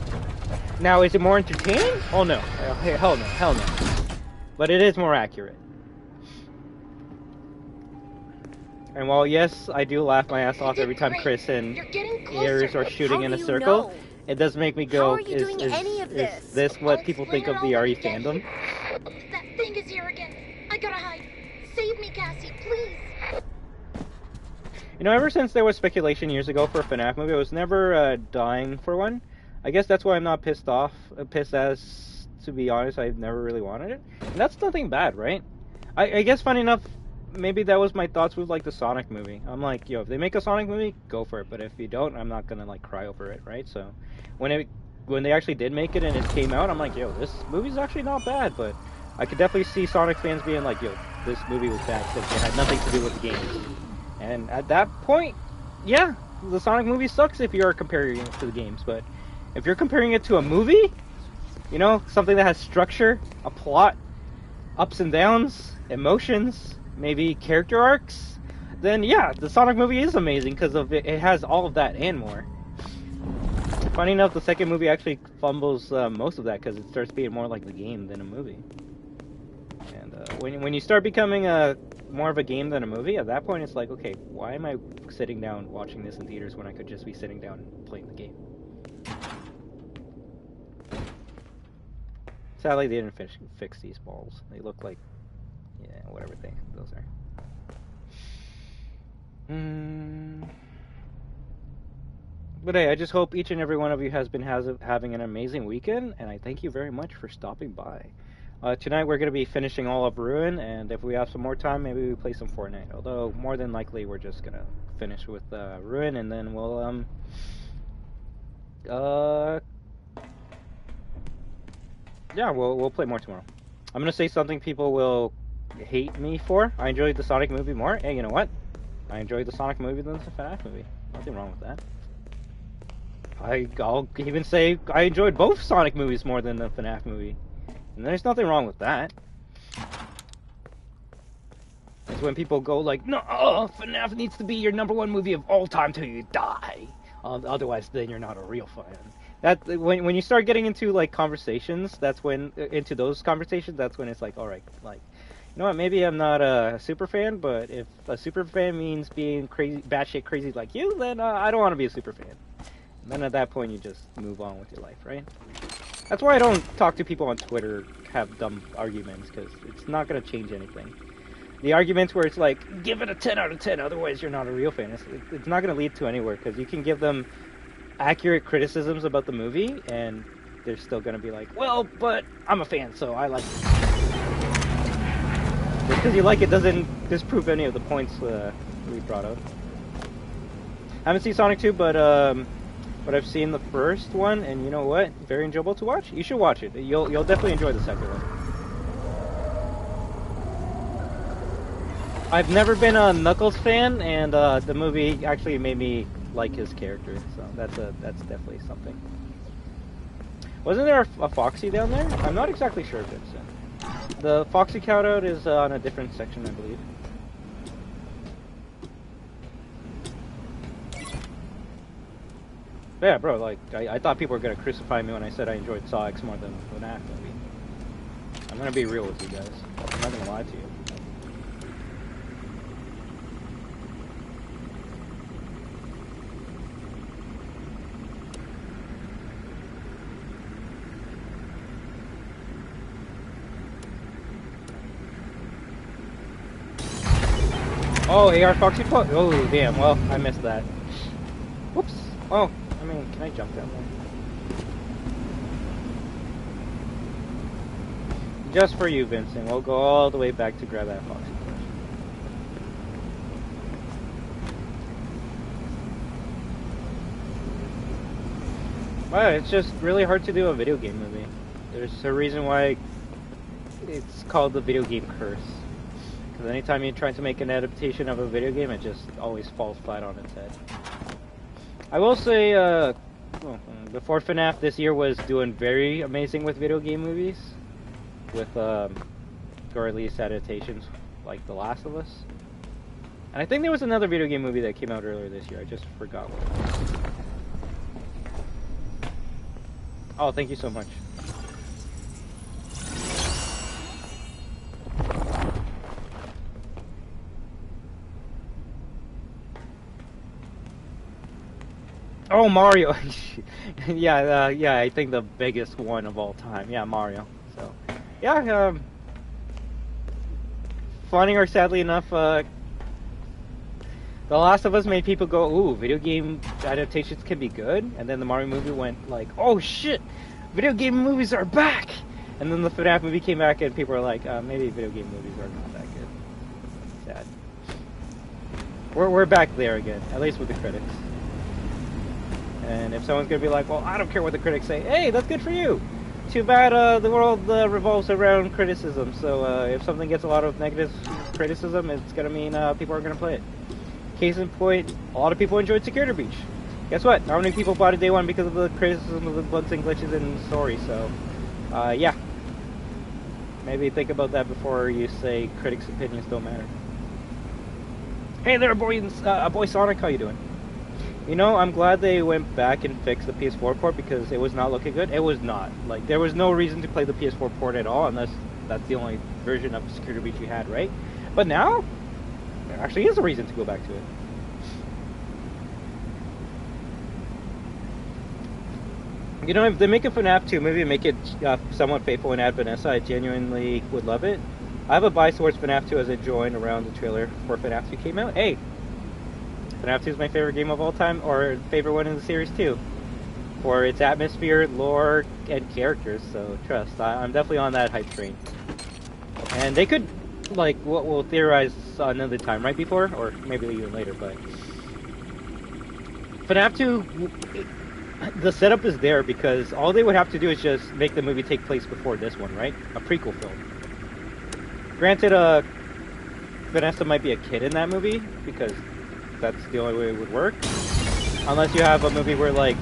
Now, is it more entertaining? Oh no. Hell no. Hell no. But it is more accurate. And while yes, I do laugh my ass off every time Chris and Ears are shooting in a circle, it does make me go, is this what people think of the RE fandom? That thing is here again. I gotta hide. Save me, Cassie, please. You know, ever since there was speculation years ago for a FNaF movie, I was never dying for one. I guess that's why I'm not pissed as, to be honest, I never really wanted it. And that's nothing bad, right? I guess, funny enough, maybe that was my thoughts with, like, the Sonic movie. I'm like, yo, if they make a Sonic movie, go for it. But if you don't, I'm not gonna, like, cry over it, right? So, when they actually did make it and it came out, I'm like, yo, this movie's actually not bad. But I could definitely see Sonic fans being like, yo, this movie was bad because it had nothing to do with the games. And at that point, yeah, the Sonic movie sucks if you're comparing it to the games. But if you're comparing it to a movie, you know, something that has structure, a plot, ups and downs, emotions, maybe character arcs, then yeah, the Sonic movie is amazing because of it has all of that and more. Funny enough, the second movie actually fumbles most of that because it starts being more like the game than a movie. And when you start becoming more of a game than a movie, at that point it's like, okay, why am I sitting down watching this in theaters when I could just be sitting down and playing the game? Sadly, they didn't fix these balls. They look like, yeah, whatever those are. But hey, I just hope each and every one of you has been having an amazing weekend, and I thank you very much for stopping by. Tonight we're going to be finishing all of Ruin, and if we have some more time, maybe we play some Fortnite. Although, more than likely, we're just going to finish with Ruin, and then we'll, yeah, we'll play more tomorrow. I'm going to say something people will hate me for. I enjoyed the Sonic movie more. Hey, you know what? I enjoyed the Sonic movie than the FNaF movie. Nothing wrong with that. I'll even say I enjoyed both Sonic movies more than the FNaF movie. And there's nothing wrong with that. It's when people go like, no, FNaF needs to be your #1 movie of all time till you die. Otherwise, then you're not a real fan. That when you start getting into like conversations, that's when that's when it's like, all right, like, you know what? Maybe I'm not a super fan, but if a super fan means being crazy, batshit crazy like you, then I don't want to be a super fan. And then at that point, you just move on with your life, right? That's why I don't talk to people on Twitter, have dumb arguments, because it's not going to change anything. The arguments where it's like, give it a 10 out of 10, otherwise you're not a real fan, it's not going to lead to anywhere, because you can give them accurate criticisms about the movie, and they're still going to be like, well, but I'm a fan, so I like it. Just because you like it doesn't disprove any of the points we brought up. I haven't seen Sonic 2, but I've seen the first one, and you know what? Very enjoyable to watch. You should watch it. You'll definitely enjoy the second one. I've never been a Knuckles fan, and the movie actually made me like his character, so that's definitely something. Wasn't there a Foxy down there? I'm not exactly sure if it's the Foxy count-out is on a different section, I believe. Yeah, bro, like, I thought people were gonna crucify me when I said I enjoyed Saw X more than the FNaF movie. I'm gonna be real with you guys. I'm not gonna lie to you. Oh, AR Foxy Foot. Oh, damn. Well, I missed that. Whoops. Oh, I mean, can I jump down there? Just for you, Vincent. We'll go all the way back to grab that Foxy Foot. Wow, it's just really hard to do a video game movie. There's a reason why it's called the video game curse. Because anytime you try to make an adaptation of a video game, it just always falls flat on its head. I will say, before FNaF this year was doing very amazing with video game movies. With, or at least adaptations like The Last of Us. And I think there was another video game movie that came out earlier this year. I just forgot what. Oh, thank you so much. Oh, Mario. Yeah, yeah, I think the biggest one of all time. Yeah, Mario. So, yeah, funny or sadly enough, The Last of Us made people go, ooh, video game adaptations can be good. And then the Mario movie went like, oh shit, video game movies are back. And then the FNaF movie came back and people were like, maybe video game movies are not that good. Sad. We're back there again, at least with the critics. And if someone's gonna be like, well, I don't care what the critics say, hey, that's good for you. Too bad the world revolves around criticism, so if something gets a lot of negative criticism, it's gonna mean people are gonna play it. Case in point, a lot of people enjoyed Security Breach. Guess what? Not many people bought it day one because of the criticism of the bugs and glitches in the story, so yeah. Maybe think about that before you say critics' opinions don't matter. Hey there, boy Sonic, how you doing? You know, I'm glad they went back and fixed the PS4 port because it was not looking good. It was not. Like, there was no reason to play the PS4 port at all unless that's the only version of Security Breach you had, right? But now, there actually is a reason to go back to it. You know, if they make a FNaF 2 movie and make it somewhat faithful and add Vanessa, I genuinely would love it. I have a bias towards FNaF 2 as it joined around the trailer for FNaF 2 came out. Hey! FNaF 2 is my favorite game of all time, or favorite one in the series too, for its atmosphere, lore, and characters. So trust, I'm definitely on that hype train. And they could, like, we'll theorize another time, right before, or maybe even later. But FNaF 2, the setup is there because all they would have to do is just make the movie take place before this one, right? A prequel film. Granted, Vanessa might be a kid in that movie because that's the only way it would work. Unless you have a movie where, like,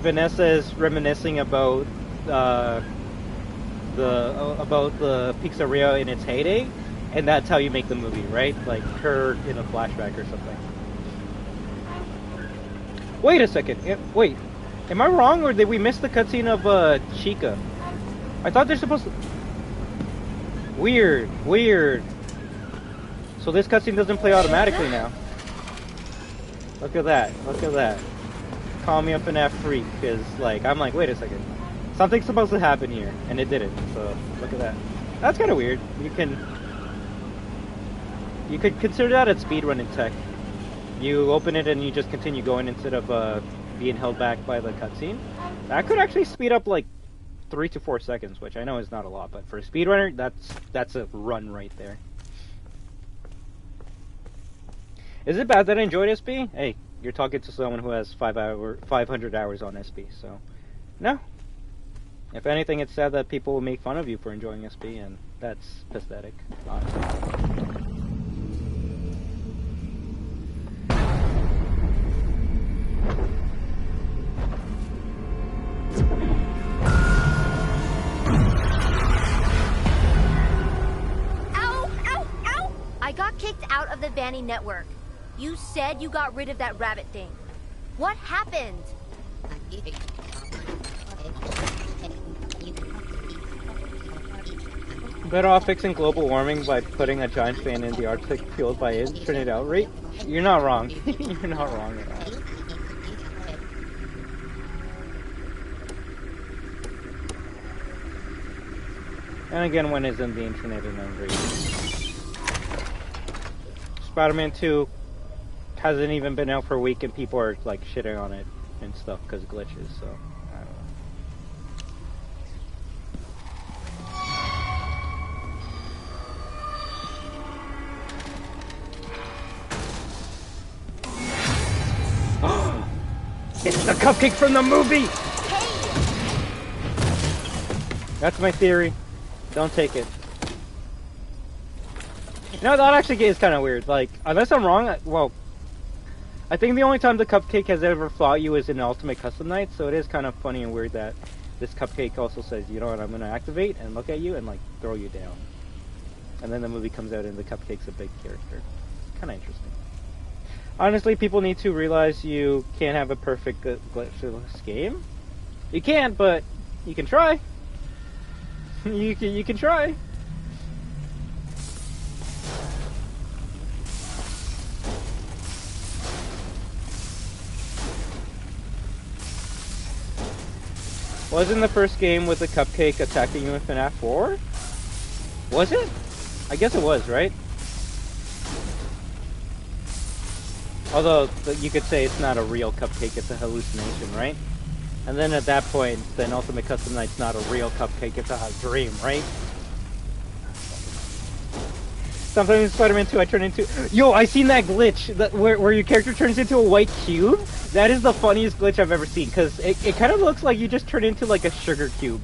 Vanessa is reminiscing about the pizzeria in its heyday, and that's how you make the movie, right? Like her in a flashback or something. Wait a second. Wait, am I wrong, or did we miss the cutscene of Chica? I thought they're supposed to. Weird. So this cutscene doesn't play automatically now. Look at that. Call me a FNaF freak, because, like, I'm like, wait a second. Something's supposed to happen here, and it didn't, so look at that. That's kind of weird. You could consider that a speedrunning tech. You open it and you just continue going instead of being held back by the cutscene. That could actually speed up, like, 3 to 4 seconds, which I know is not a lot, but for a speedrunner, that's a run right there. Is it bad that I enjoyed SB? Hey, you're talking to someone who has 500 hours on SB, so no. If anything, it's sad that people will make fun of you for enjoying SB, and that's pathetic, honestly. Ow! I got kicked out of the Vanny network. You said you got rid of that rabbit thing. What happened? Better off fixing global warming by putting a giant fan in the Arctic fueled by internet outrage? You're not wrong. You're not wrong at all. And again, when isn't the internet in Hungary? Spider-Man 2 hasn't even been out for a week and people are like shitting on it and stuff because of glitches, so I don't know. It's the cupcake from the movie! That's my theory. Don't take it. You know, that actually is kind of weird. Like, unless I'm wrong, well, I think the only time the cupcake has ever fought you is in Ultimate Custom Night, so it is kind of funny and weird that this cupcake also says, you know what, I'm going to activate and look at you and, like, throw you down. And then the movie comes out and the cupcake's a big character. Kind of interesting. Honestly, people need to realize you can't have a perfect glitchless game. You can't, but you can try. You can try. Wasn't the first game with the cupcake attacking you in FNaF 4? Was it? I guess it was, right? Although, you could say it's not a real cupcake, it's a hallucination, right? And then at that point, then Ultimate Custom Night's not a real cupcake, it's a dream, right? Sometimes in Spider-Man 2 I turn into... Yo, I seen that glitch where your character turns into a white cube. That is the funniest glitch I've ever seen, because it kind of looks like you just turn into like a sugar cube.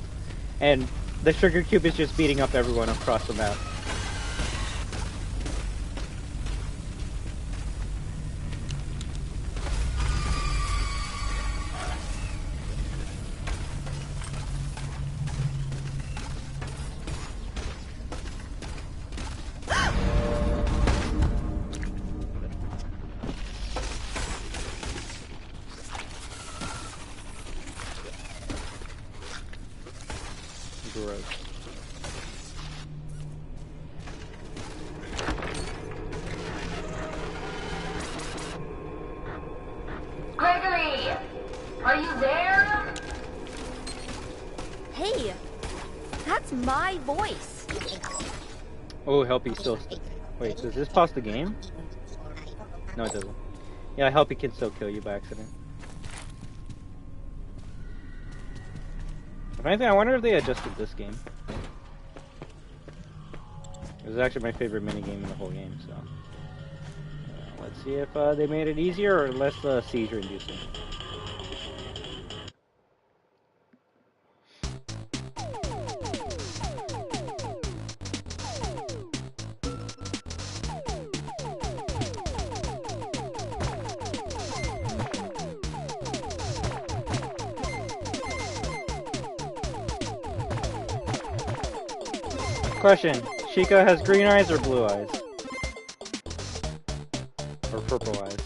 And the sugar cube is just beating up everyone across the map. Oh, Helpy still... Wait, does this pause the game? No, it doesn't. Yeah, Helpy can still kill you by accident. If anything, I wonder if they adjusted this game. It was actually my favorite minigame in the whole game, so... let's see if they made it easier or less seizure-inducing. Question, Chica has green eyes or blue eyes? Or purple eyes?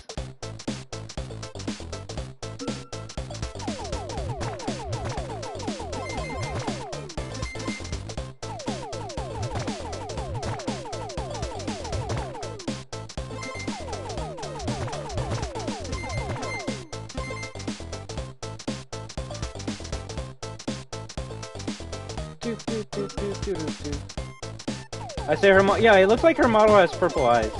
I say her yeah, it looks like her model has purple eyes.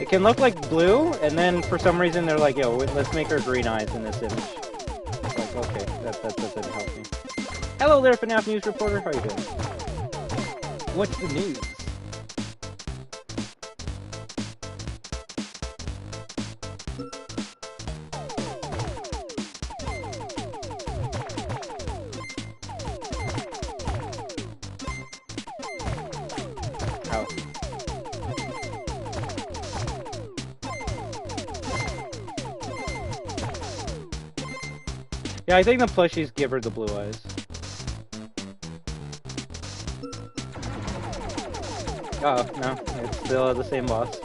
It can look like blue, and then for some reason they're like, yo, let's make her green eyes in this image. It's like, okay, that doesn't help me. Hello there, FNaF News Reporter, how you doing? What's the news? Yeah, I think the plushies give her the blue eyes. Oh, no, it's still the same boss.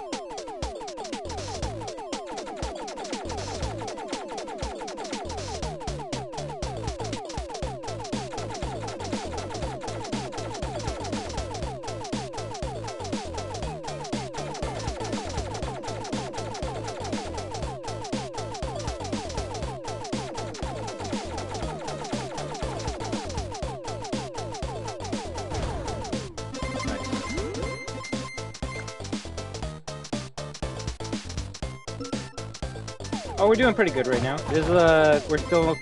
Oh, we're doing pretty good right now. This is, we're still,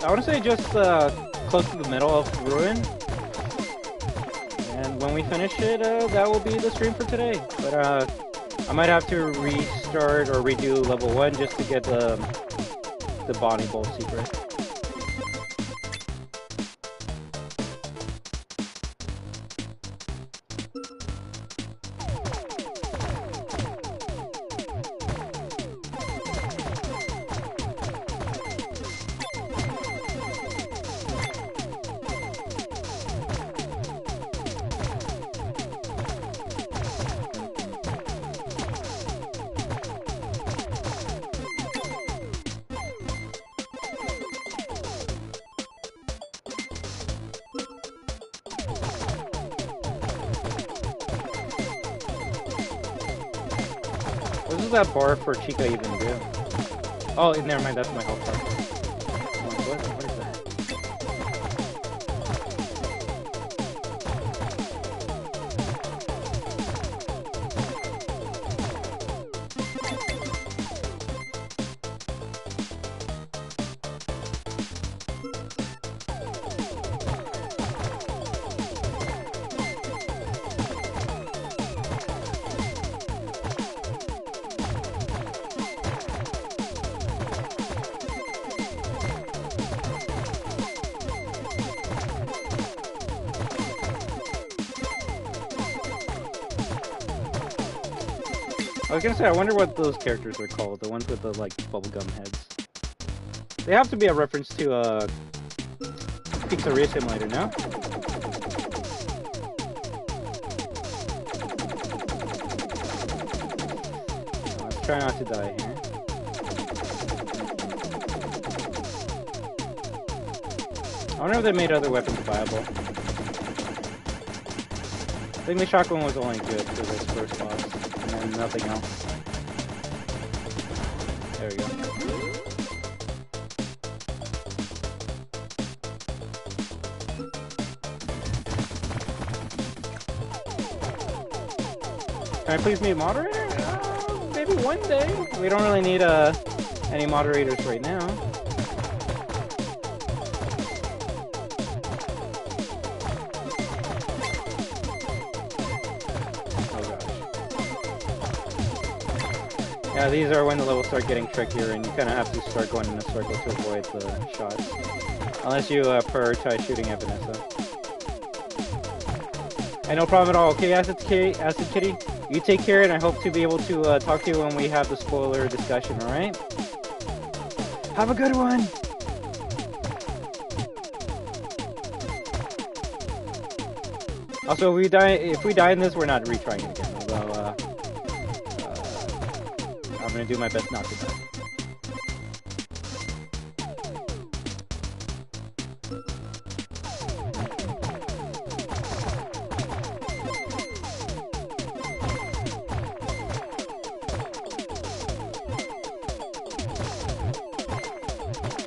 I want to say just close to the middle of Ruin. And when we finish it, that will be the stream for today. But I might have to restart or redo level 1 just to get the Bonnie Bowl secret. What does that bar for Chica even do? Oh, never mind, that's my health bar. What is that? I was gonna say, I wonder what those characters are called, the ones with the, like, bubblegum heads. They have to be a reference to, Pizzeria Simulator, no? Let's try not to die here. I wonder if they made other weapons viable. I think the shotgun was only good for this first boss. And nothing else. There we go. Can I please be a moderator? Maybe one day. We don't really need any moderators right now. Yeah, these are when the levels start getting trickier and you kind of have to start going in a circle to avoid the shots. Unless you prioritize shooting at Vanessa. And no problem at all. Okay, Acid Kitty, you take care and I hope to be able to talk to you when we have the spoiler discussion, alright? Have a good one! Also, if we die in this, we're not retrying it again, although, I'm gonna do my best not to die.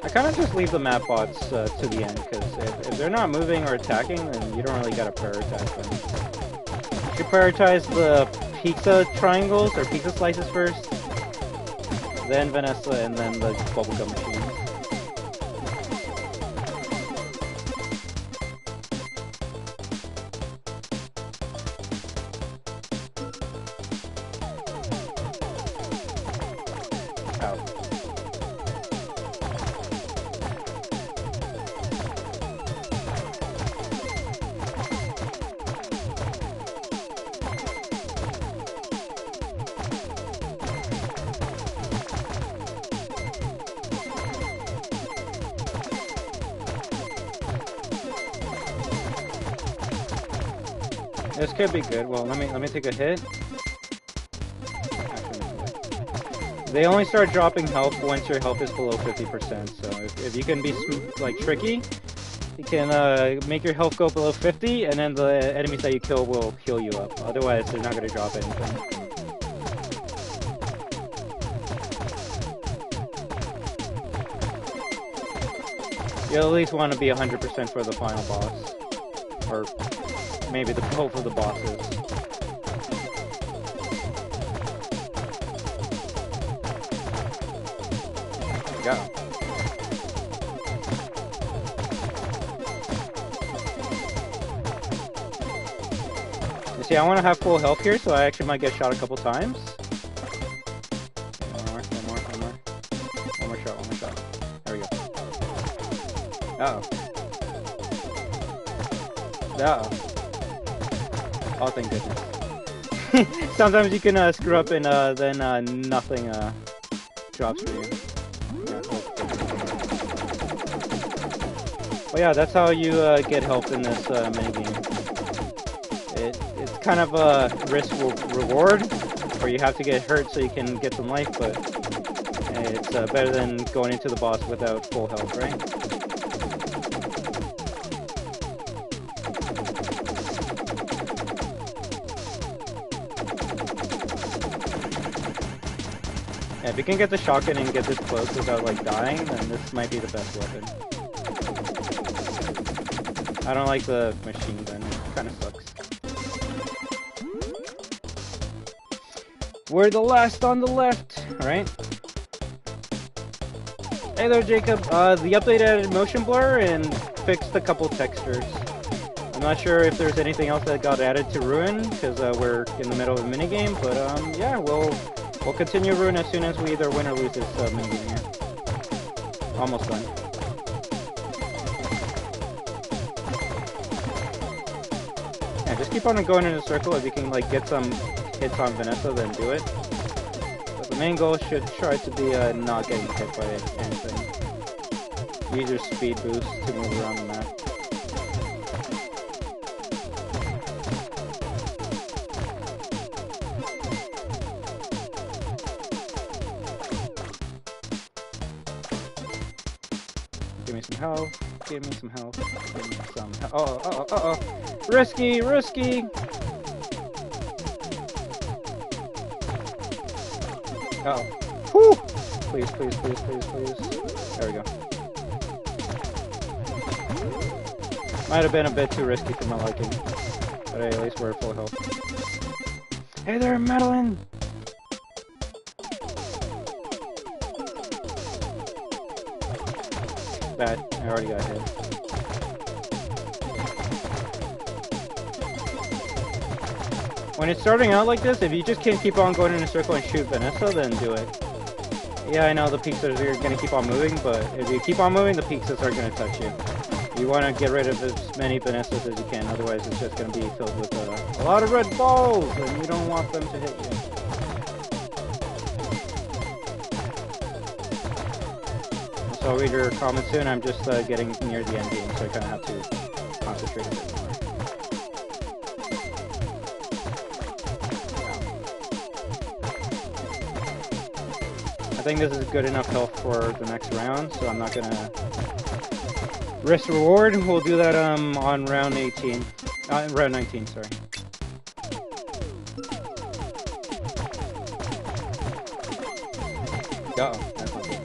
I kind of just leave the map bots to the end, because if they're not moving or attacking, then you don't really gotta prioritize them. You should prioritize the pizza triangles, or pizza slices first, then Vanessa, and then the bubblegum machines. This could be good. Well, let me take a hit. They only start dropping health once your health is below 50%. So if you can be like tricky, you can make your health go below 50, and then the enemies that you kill will heal you up. Otherwise, they're not going to drop anything. You at least want to be 100% for the final boss, or maybe both of the bosses. see, I want to have full health here, so I actually might get shot a couple times. One more shot, one more shot. There we go. Uh-oh. Uh-oh. Oh, thank goodness. Sometimes you can screw up and then nothing drops for you. Yeah, but yeah, that's how you get health in this minigame. It's kind of a risk reward, where you have to get hurt so you can get some life, but it's better than going into the boss without full health, right? Yeah, if you can get the shotgun and get this close without like dying, then this might be the best weapon. I don't like the machine gun, it kinda sucks. We're the last on the left, right? Hey there, Jacob. The update added motion blur and fixed a couple textures. I'm not sure if there's anything else that got added to Ruin, because we're in the middle of a minigame, but yeah, we'll continue Ruin as soon as we either win or lose this minigame here. Almost done. Yeah, just keep on going in a circle. If you can like get some hits on Vanessa, then do it. But the main goal should try to be not getting hit by anything. Use your speed boost to move around the map. Give me some health. Give me some health. Give me some health. Oh. Risky, risky! Uh-oh. Whew! Please, please, please, please, please. There we go. Might have been a bit too risky for my liking. But hey, at least we're at full health. Hey there, Madeline! Bad. I already got hit. When it's starting out like this, if you just can't keep on going in a circle and shoot Vanessa, then do it. Yeah, I know the pizzas are going to keep on moving, but if you keep on moving, the pizzas are going to touch you. You want to get rid of as many Vanessas as you can, otherwise it's just going to be filled with a lot of red balls, and you don't want them to hit you. So I'll read your comments soon. I'm just getting near the end game, so I kind of have to concentrate a bit more. I think this is good enough health for the next round, so I'm not gonna risk reward. We'll do that on round 18. Round 19, sorry. Uh-oh, that's not good.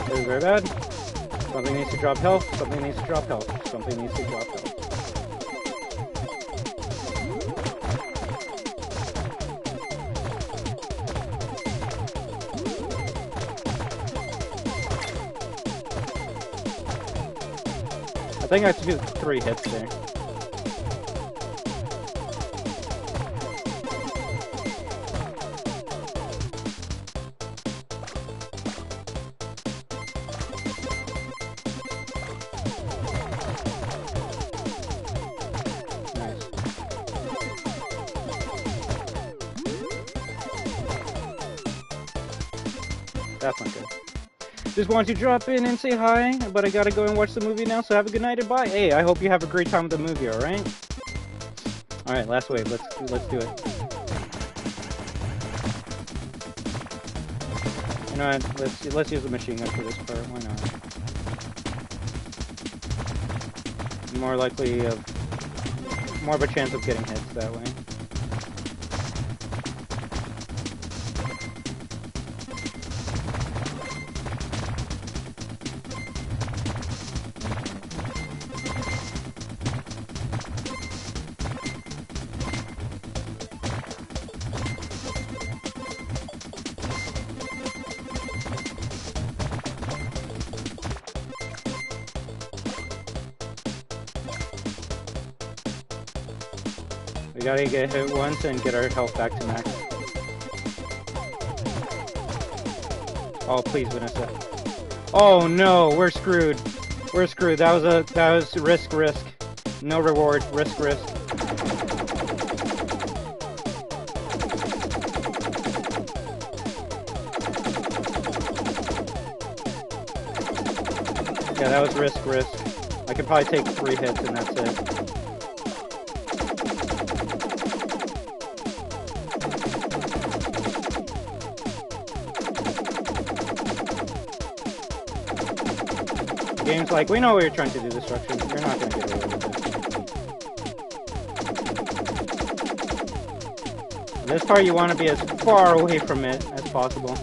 This is very bad. Something needs to drop health. Something needs to drop health. Something needs to drop health. I think I took 3 hits there. That's not good. Just want to drop in and say hi, but I gotta go and watch the movie now, so have a good night and bye. Hey, I hope you have a great time with the movie, alright? Alright, last wave, let's do it. You know what, let's use the machine gun for this part, why not? More likely of, more of a chance of getting hits that way. We gotta get hit once and get our health back to max. Oh, please, Vanessa. Oh no, we're screwed. We're screwed. That was risk. No reward. Risk. Yeah, that was risk. I could probably take 3 hits and that's it. The game's like, we know what you're trying to do, Destruction. You're not gonna get away with it. This part you want to be as far away from it as possible.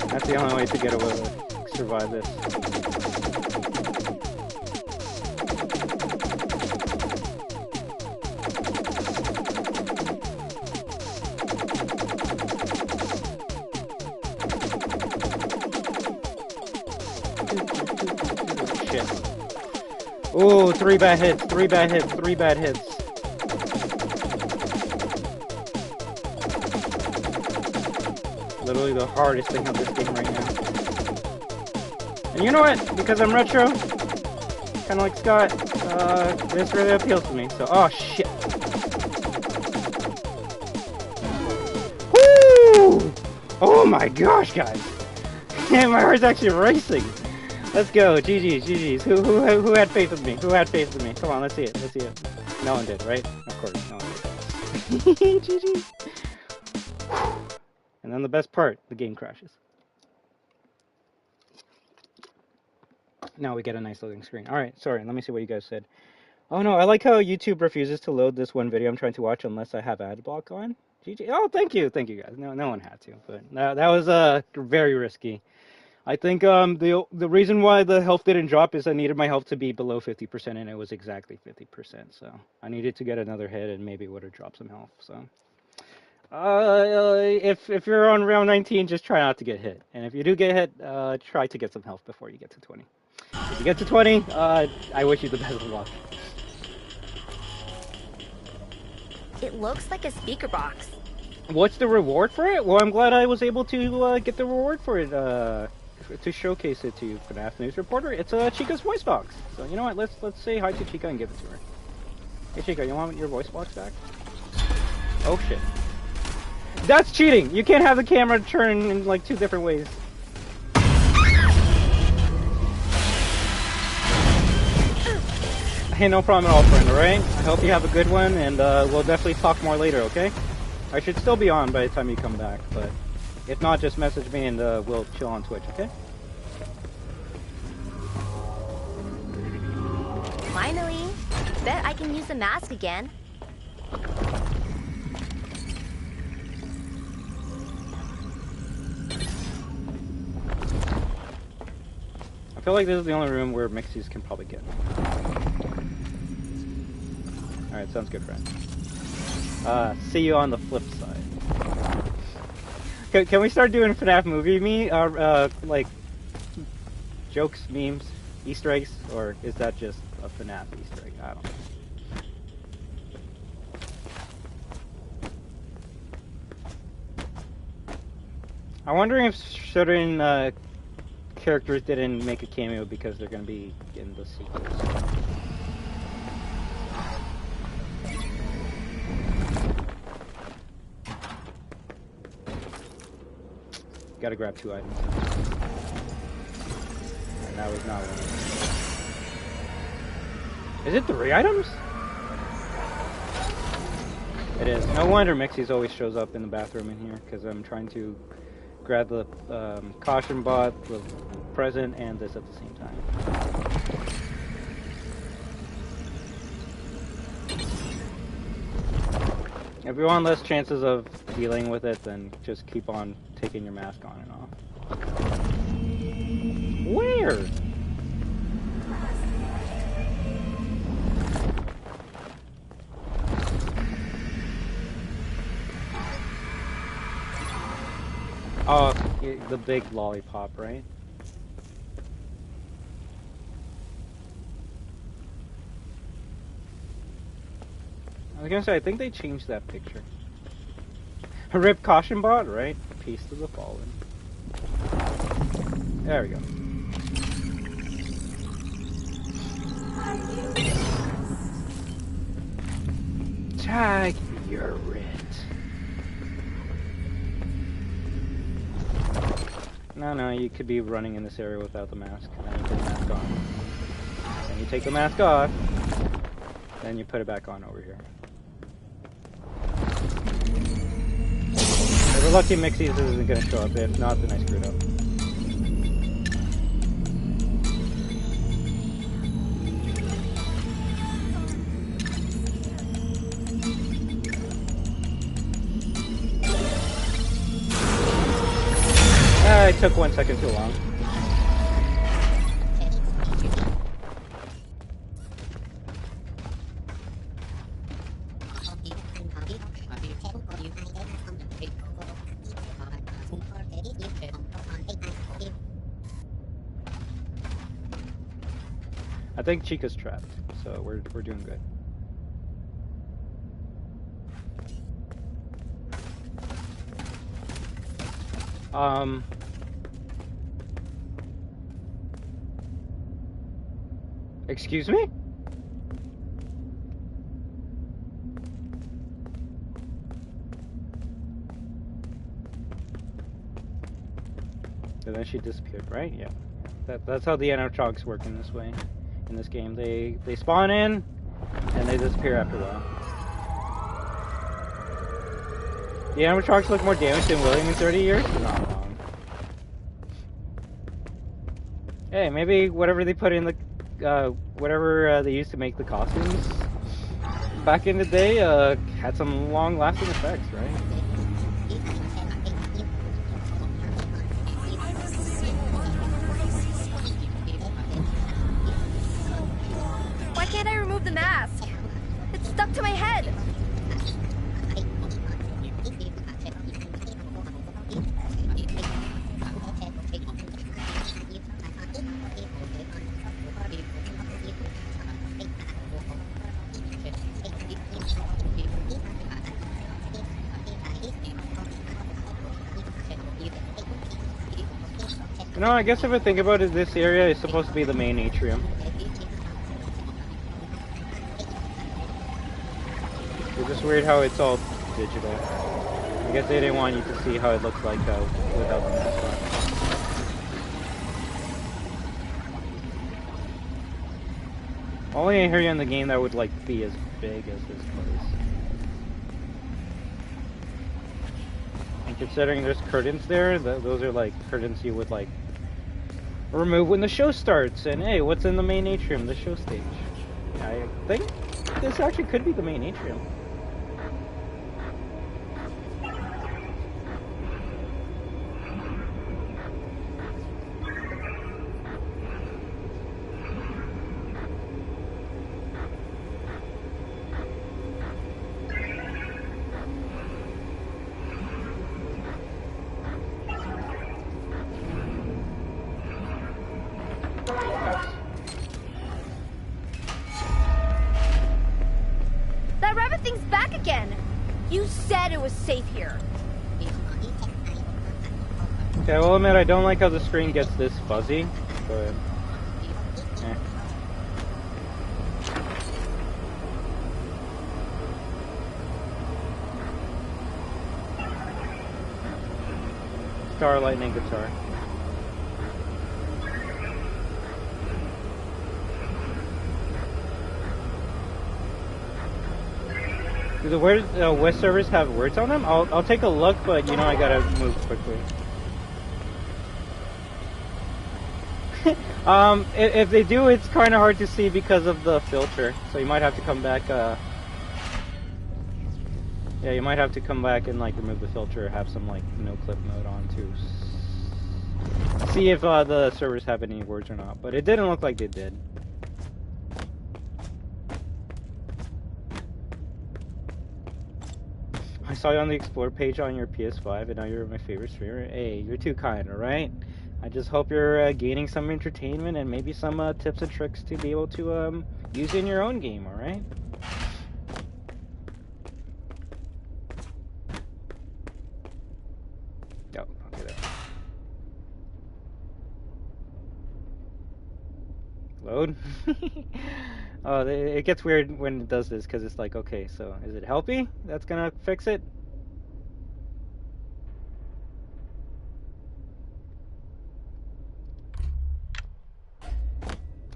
That's the only way to get away with it. Survive this. Ooh, 3 bad hits. Literally the hardest thing on this game right now. And you know what? Because I'm retro, kind of like Scott, this really appeals to me. So, oh shit. Woo! Oh my gosh, guys. Man, my heart's actually racing. Let's go, GG's. Who had faith in me? Come on, let's see it. No one did, right? Of course, no one did. GG. And then the best part, the game crashes. Now we get a nice loading screen. Alright, sorry, let me see what you guys said. Oh no, I like how YouTube refuses to load this one video I'm trying to watch unless I have ad block on. GG. Oh, thank you guys. No one had to, but that was very risky. I think the reason why the health didn't drop is I needed my health to be below 50%, and it was exactly 50%. So I needed to get another hit, and maybe it would have dropped some health. So if you're on round 19, just try not to get hit, and if you do get hit, try to get some health before you get to 20. If you get to 20, I wish you the best of luck. It looks like a speaker box. What's the reward for it? Well, I'm glad I was able to get the reward for it. To showcase it to you, FNaF News Reporter. It's Chica's voice box. So you know what? Let's say hi to Chica and give it to her. Hey Chica, you want your voice box back? Oh shit. That's cheating! You can't have the camera turn in like 2 different ways. Hey, no problem at all, friend, alright? I hope you have a good one, and we'll definitely talk more later, okay? I should still be on by the time you come back, but if not, just message me and we'll chill on Twitch, okay? Finally! Bet I can use the mask again. I feel like this is the only room where Mixies can probably get. Alright, sounds good, friend. See you on the flip side. Can we start doing FNaF movie like jokes, memes, Easter eggs, or is that just a FNaF Easter egg? I don't know. I'm wondering if certain characters didn't make a cameo because they're going to be in the sequels. Gotta grab 2 items. And that was not one of them. Is it 3 items? It is. No wonder Mixies always shows up in the bathroom in here, because I'm trying to grab the caution bot, the present, and this at the same time. If you want less chances of dealing with it, then just keep on taking your mask on and off. Where? Oh, the big lollipop, right? was gonna say, I think they changed that picture. Rip caution bot, right? Peace to the fallen. There we go. Tag, you're it. No, you could be running in this area without the mask. Then you put the mask on. Then you take the mask off. Then you put it back on over here. If we're lucky, Mixie's isn't gonna show up. If not, then I screwed up. It took 1 second too long. I think Chica's trapped, so we're doing good. Excuse me? And then she disappeared, right? Yeah. That's how the animatronics work in this way. In this game, they spawn in and they disappear after a while. The animatronics look more damaged than William in 30 years? Not wrong. Hey, maybe whatever they put in the whatever they used to make the costumes back in the day had some long-lasting effects, right? Why can't I remove the mask? It's stuck to my head. No, I guess if I think about it, this area is supposed to be the main atrium. It's just weird how it's all digital. I guess they didn't want you to see how it looks like without the mask on. Only area in the game that would like be as big as this place. And considering there's curtains there, those are like curtains you would like remove when the show starts. And hey, what's in the main atrium? The show stage. I think this actually could be the main atrium. Safe here. Okay, well, admit I don't like how the screen gets this fuzzy, but Star Lightning guitar. Do the West servers have words on them? I'll take a look, but you know I gotta move quickly. If they do, it's kind of hard to see because of the filter. So you might have to come back. Yeah, you might have to come back and like remove the filter or have some like no clip mode on to see if the servers have any words or not. But it didn't look like they did. I saw you on the Explore page on your PS5, and now you're my favorite streamer. Hey, you're too kind, alright? I just hope you're gaining some entertainment and maybe some tips and tricks to be able to use in your own game, alright? load. Oh, it gets weird when it does this because it's like, okay, so is it helpy? That's gonna fix it?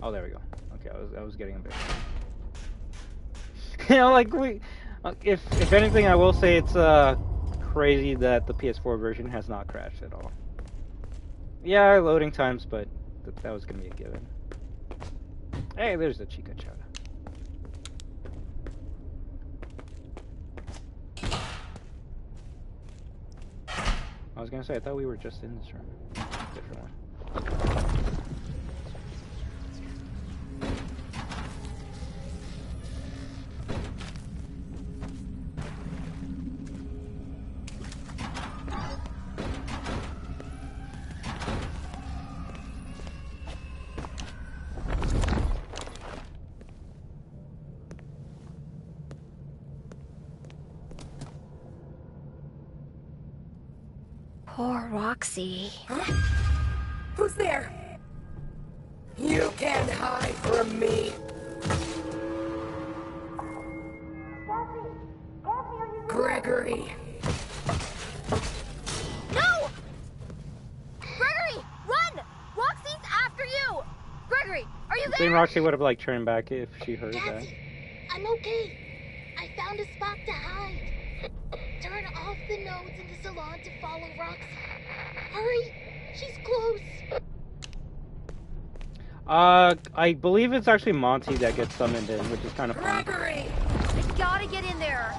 Oh, there we go. Okay, I was getting a bit. You know, like if anything, I will say it's crazy that the PS4 version has not crashed at all. Yeah, loading times, but that was gonna be a given. Hey, there's the Chica Chowder. I was gonna say, I thought we were just in this room. Different one. Poor Roxy. Huh? Who's there? You can't hide from me. Gregory. No! Gregory, run! Roxy's after you! Gregory, are you I there? think Roxy would have like turned back if she heard that. Cassie, I'm okay. I found a spot to hide. Turn off the nodes in the salon to follow Roxy. Hurry, she's close. I believe it's actually Monty that gets summoned in, which is kind of funny. Gregory! You gotta get in there.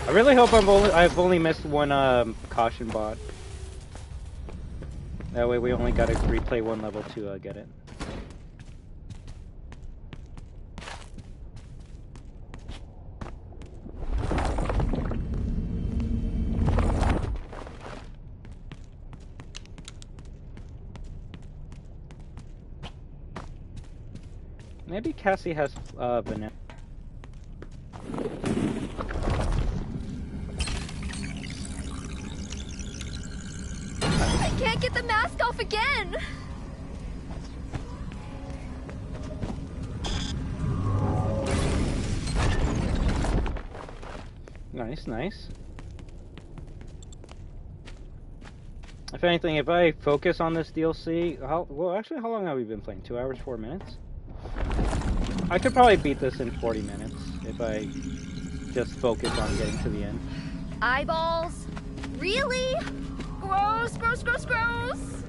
I really hope I've only missed one caution bot. That way we only gotta replay one level to get it. Maybe Cassie has banana. I can't get the mask off again. Nice, nice. If anything, if I focus on this DLC, how long have we been playing? 2 hours, 4 minutes? I could probably beat this in 40 minutes if I just focus on getting to the end. Eyeballs? Really? Gross, gross, gross, gross!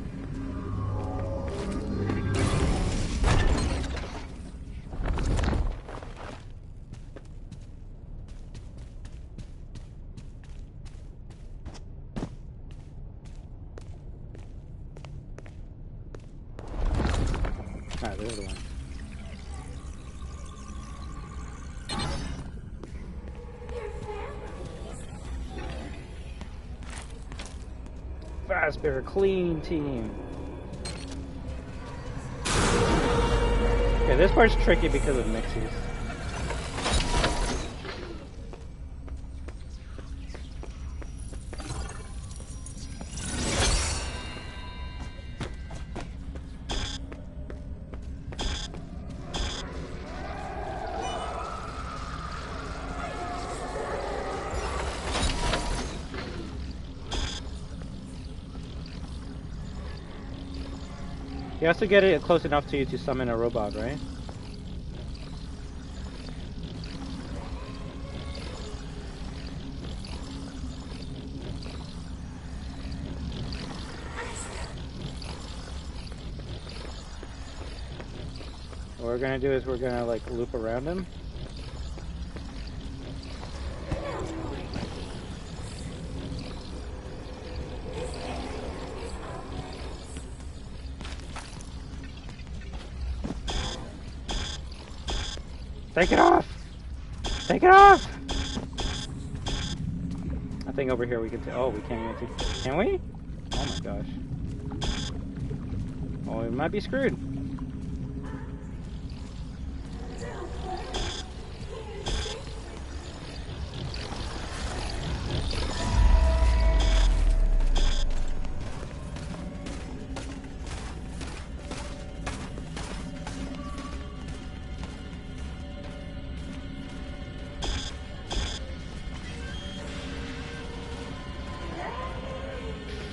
Alright, there's the one. Fazbear, clean team. Okay, this part's tricky because of mixies. He has to get it close enough to you to summon a robot, right? What we're gonna do is we're gonna like loop around him. Take it off! Take it off! I think over here we can oh, we can't even take. Can we? Oh my gosh. Oh, we might be screwed.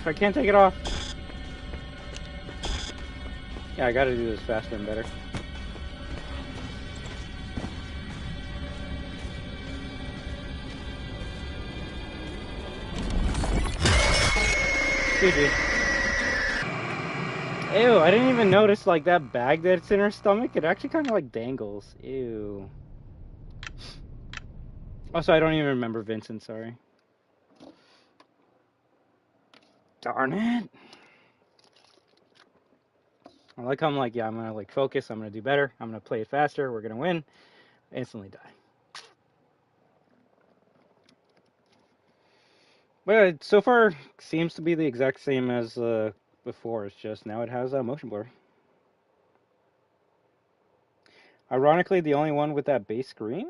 I can't take it off. Yeah, I gotta do this faster and better. GG. Ew, I didn't even notice like that bag that's in her stomach. It actually kind of like dangles. Ew. Also, I don't even remember Vincent, sorry. Darn it. I like how I'm like, yeah, I'm gonna like focus, I'm gonna do better, I'm gonna play it faster, we're gonna win. Instantly die. But so far seems to be the exact same as before. It's just now it has a motion blur. Ironically, the only one with that base screen.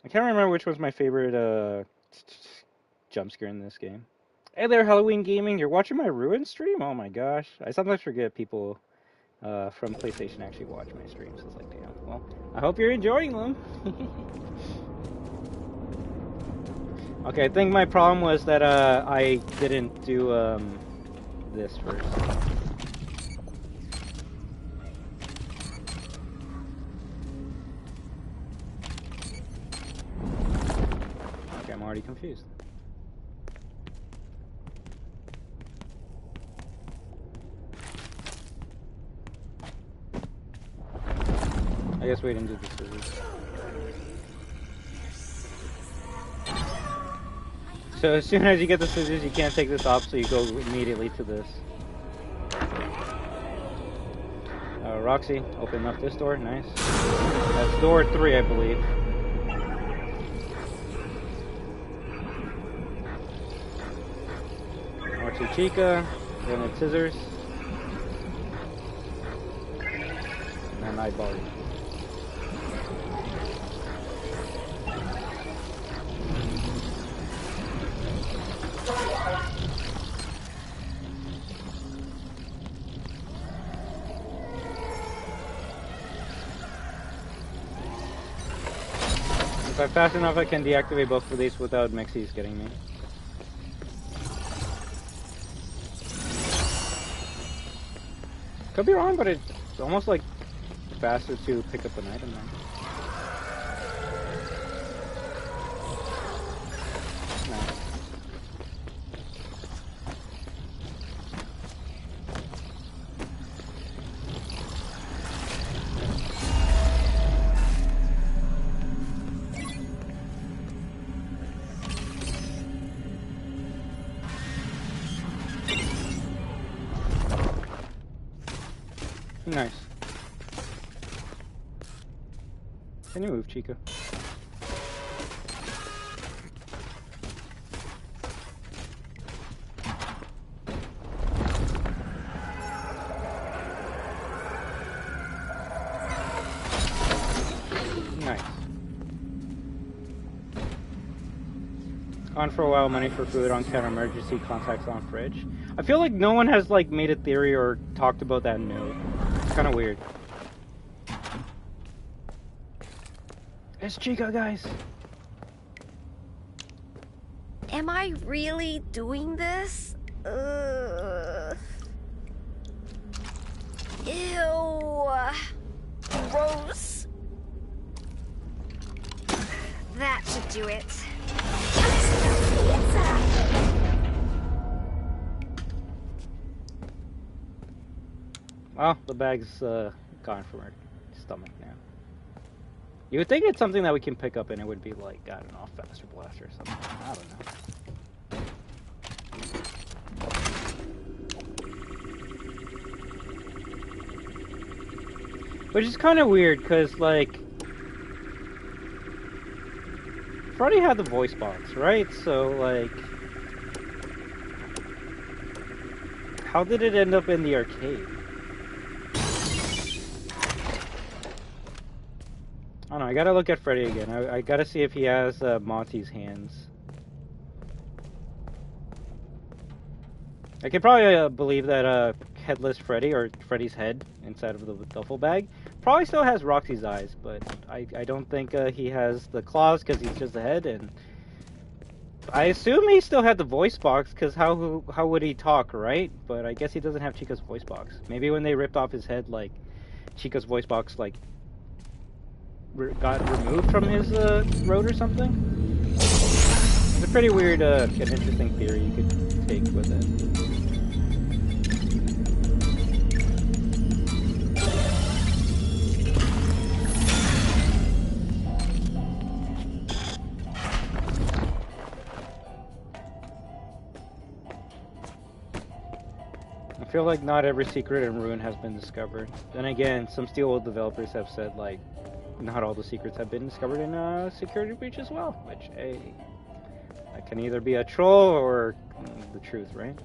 I can't remember which was my favorite jump scare in this game. Hey there, Halloween Gaming. You're watching my Ruin stream? Oh my gosh. I sometimes forget people from PlayStation actually watch my streams. It's like, damn. Well, I hope you're enjoying them. Okay, I think my problem was that I didn't do this first. Okay, I'm already confused. I guess we didn't do the scissors. So as soon as you get the scissors, you can't take this off, so you go immediately to this. Roxy, open up this door. Nice. That's door 3, I believe. Roxy, Chica, then it's scissors. And then eyeball you. If I'm fast enough, I can deactivate both of these without Mixies getting me. Could be wrong, but it's almost like faster to pick up an item now. Nice. Can you move, Chica? Nice. On for a while, money for food on counter, emergency contacts on fridge. I feel like no one has like made a theory or talked about that note. It's kind of weird. It's Chica, guys. Am I really doing this? Ew. Gross. That should do it. Well, the bag's gone from her stomach now. You would think it's something that we can pick up and it would be like, I don't know, faster blaster or something. I don't know. Which is kind of weird, because, like, Freddy had the voice box, right? So, like, how did it end up in the arcade? I don't know, I gotta look at Freddy again. I gotta see if he has Monty's hands. I could probably believe that headless Freddy, or Freddy's head inside of the duffel bag. Probably still has Roxy's eyes, but I don't think he has the claws because he's just a head, and I assume he still had the voice box because how would he talk, right? But I guess he doesn't have Chica's voice box. Maybe when they ripped off his head, like Chica's voice box like got removed from his throat or something. It's a pretty weird, an interesting theory you could take with it. I feel like not every secret in Ruin has been discovered. Then again, some Steelwood developers have said like not all the secrets have been discovered in Security Breach as well, which, hey, that can either be a troll or the truth, right?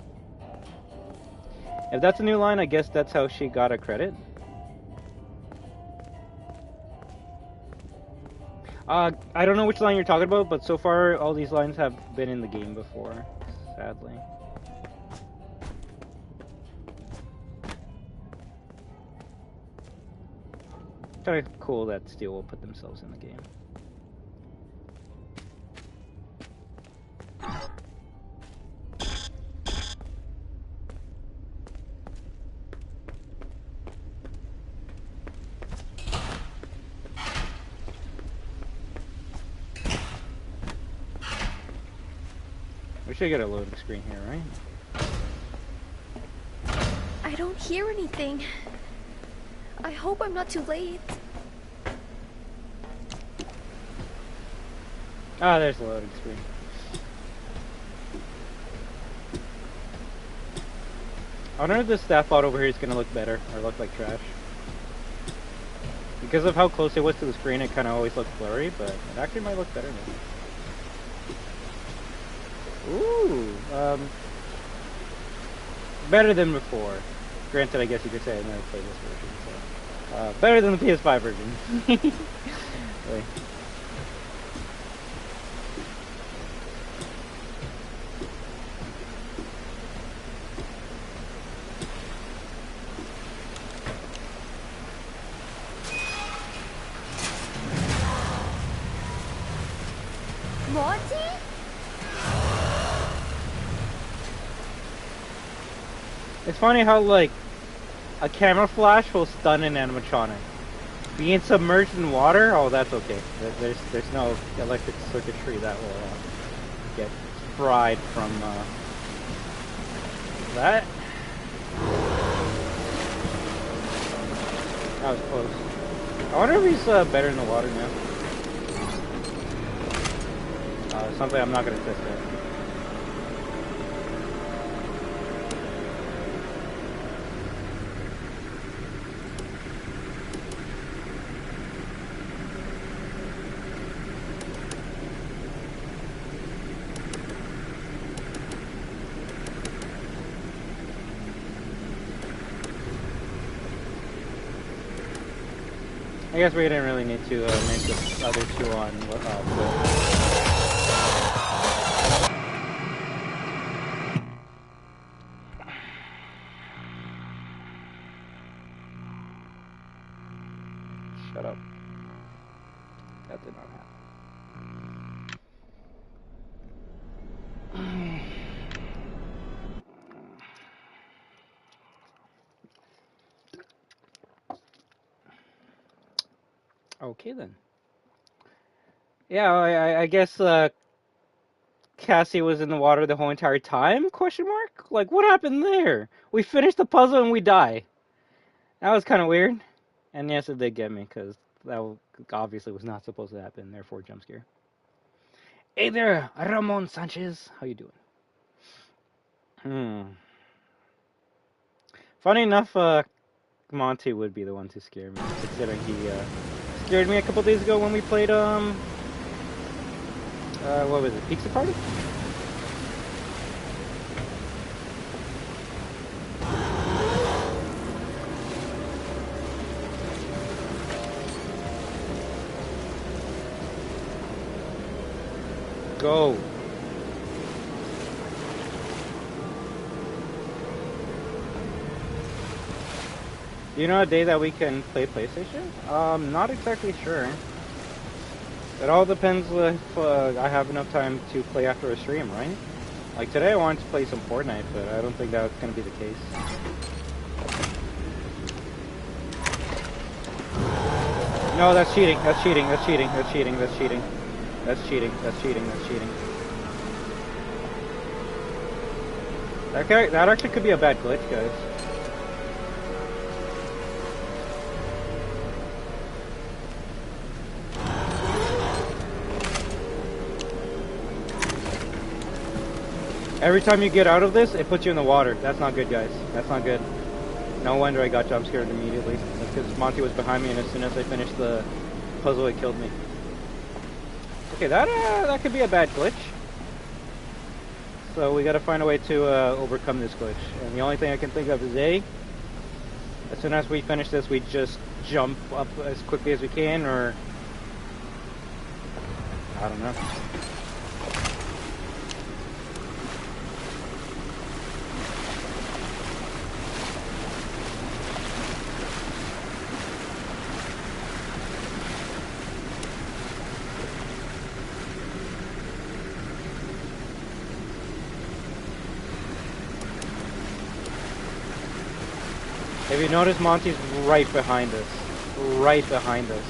If that's a new line, I guess that's how she got a credit. I don't know which line you're talking about, but so far all these lines have been in the game before, sadly. Kind of cool that Steel will put themselves in the game. We should get a loading screen here, right? I don't hear anything. I hope I'm not too late. Ah, there's the loading screen. I wonder if the staff bot over here is gonna look better or look like trash. Because of how close it was to the screen, it kind of always looked blurry, but it actually might look better now. Ooh, better than before. Granted, I guess you could say I never played this version, so better than the PS5 version. Wait. It's funny how, like, a camera flash will stun an animatronic. Being submerged in water, oh, that's okay. There's no electric circuitry that will get fried from that. That was close. I wonder if he's better in the water now. Something I'm not gonna test yet. I guess we didn't really need to make the other two on Shut up. That did not happen. Okay then. Yeah, I guess Cassie was in the water the whole entire time? Question mark? Like, what happened there? We finished the puzzle and we die. That was kind of weird. And yes, it did get me, because that obviously was not supposed to happen, therefore jump scare. Hey there, Ramon Sanchez. How you doing? Funny enough, Monty would be the one to scare me, considering he scared me a couple days ago when we played, what was it, Pizza Party? Go. Do you know a day that we can play PlayStation? Not exactly sure. It all depends if I have enough time to play after a stream, right? Like today I wanted to play some Fortnite, but I don't think that's going to be the case. No, that's cheating, that's cheating, that's cheating, that's cheating, that's cheating. That's cheating, that's cheating, that's cheating. That actually could be a bad glitch, guys. Every time you get out of this, it puts you in the water. That's not good, guys. That's not good. No wonder I got jump scared immediately. That's because Monty was behind me, and as soon as I finished the puzzle, it killed me. Okay, that could be a bad glitch. So we gotta find a way to overcome this glitch. And the only thing I can think of is A, as soon as we finish this, we just jump up as quickly as we can, or I don't know. If you notice, Monty's right behind us. Right behind us.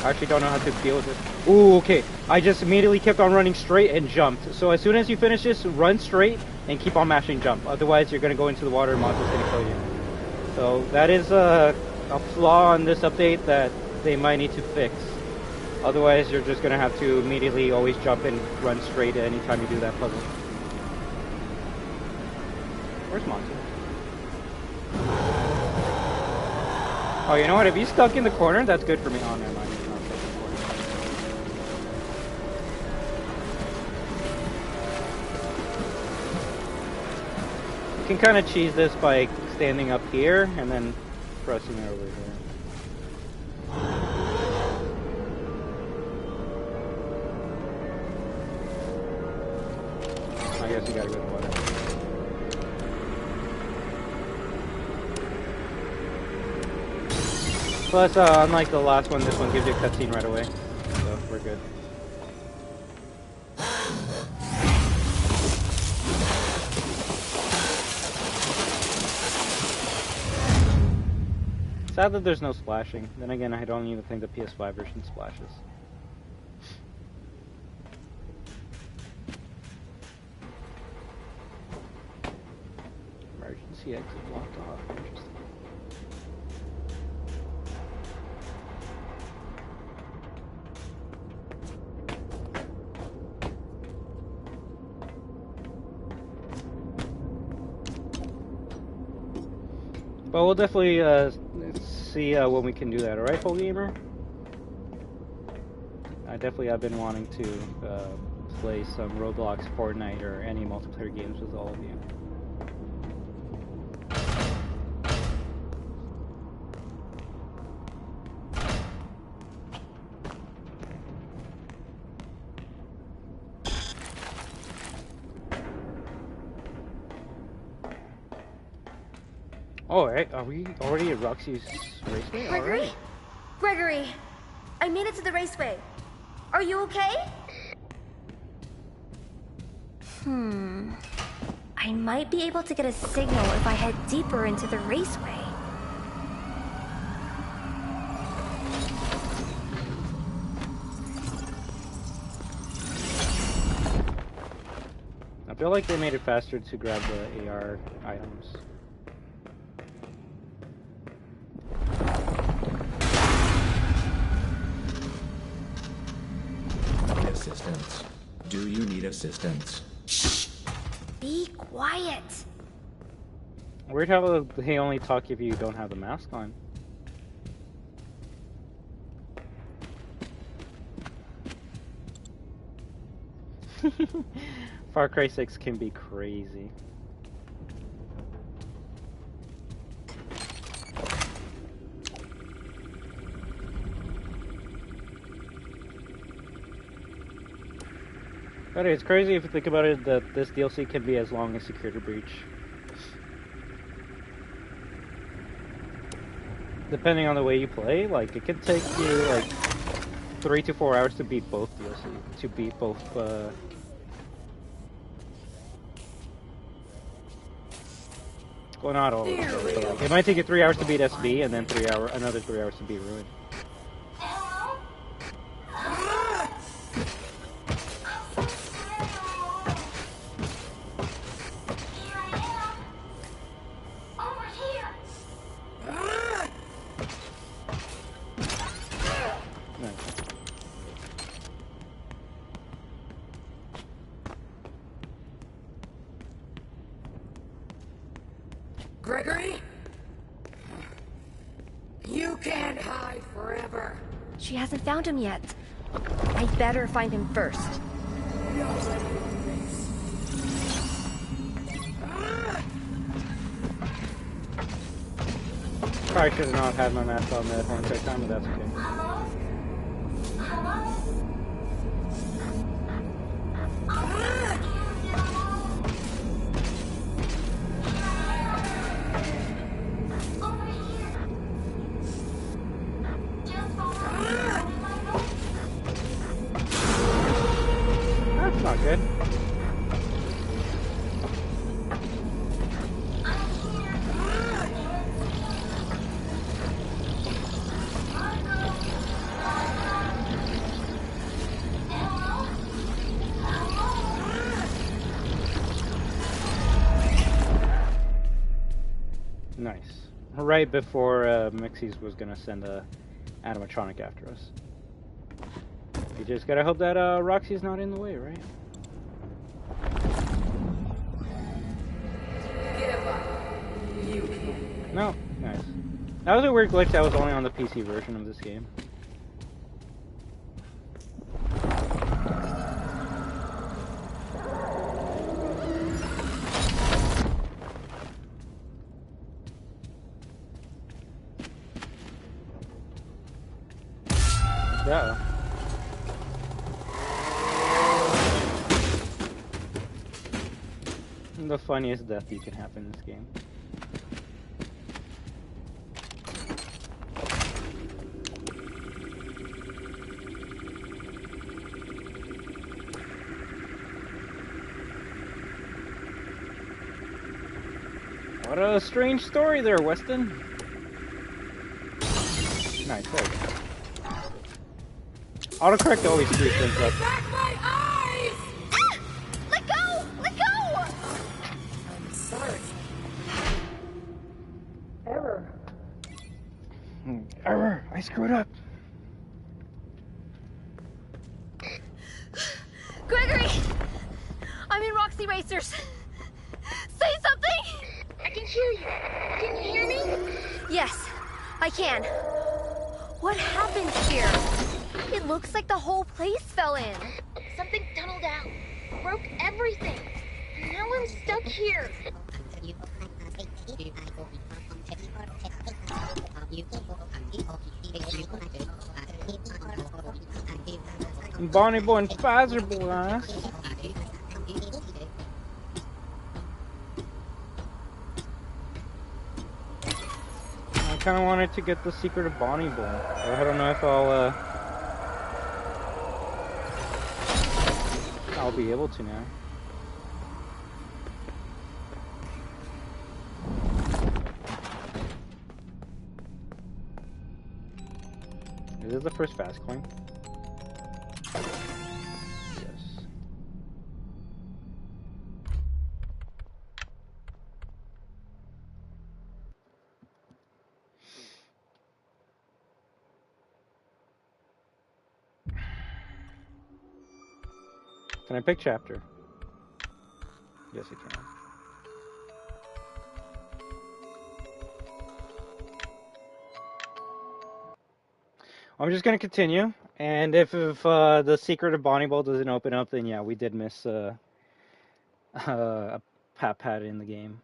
I actually don't know how to deal with this. Ooh, okay. I just immediately kept on running straight and jumped. So as soon as you finish this, run straight and keep on mashing jump. Otherwise, you're going to go into the water and Monty's going to kill you. So that is a flaw on this update that they might need to fix. Otherwise, you're just going to have to immediately always jump and run straight anytime you do that puzzle. Where's Monty? Oh, you know what? If he's stuck in the corner, that's good for me. Oh, never mind. He's not stuck in the corner. You can kind of cheese this by standing up here and then pressing it over here. I guess you gotta go to the water. Plus, unlike the last one, this one gives you a cutscene right away. So, we're good. Sad that there's no splashing. Then again, I don't even think the PS5 version splashes. Emergency exit blocked off. Interesting. But we'll definitely see when we can do that. Alright, Full Gamer? I definitely have been wanting to play some Roblox, Fortnite, or any multiplayer games with all of you. Alright, are we already at Roxy's raceway? Gregory? Alright. Gregory! I made it to the raceway. Are you okay? I might be able to get a signal if I head deeper into the raceway. I feel like they made it faster to grab the AR items. Assistance. Do you need assistance? Be quiet. Weird how they only talk if you don't have the mask on. Far Cry 6 can be crazy. But it's crazy if you think about it that this DLC can be as long as Security Breach. Depending on the way you play, like, it can take you, like, 3 to 4 hours to beat both DLC. To beat both, well, not all of them, but, like, it might take you 3 hours to beat SB, and then another 3 hours to beat Ruin. Gregory? You can't hide forever. She hasn't found him yet. I better find him first. Probably should have not had my mask on that whole entire time, but that's okay. That's not good. Nice. Right before Mixies was gonna send a animatronic after us. You just gotta hope that Roxy's not in the way, right? No, nice. That was a weird glitch that was only on the PC version of this game. Yeah. The funniest death you can have in this game. What a strange story there, Weston. Nice, there we go. Autocorrect always screws things up. Let go! Let go! I'm sorry. Error. Error! I screwed up. Gregory! I'm in Roxy Racers. Say something! I can hear you. Can you hear me? Yes, I can. What happened here? It looks like the whole place fell in. Something tunneled out. Broke everything. Now I'm stuck here. Bonnie boy and Pfizer boy, huh? I kind of wanted to get the secret of Bonnie boy. I don't know if I'll be able to now. Is this the first fast coin? Yes. Can I pick chapter? Yes, I can. I'm just gonna continue, and if the secret of Bonnie Bowl doesn't open up, then yeah, we did miss a pad in the game.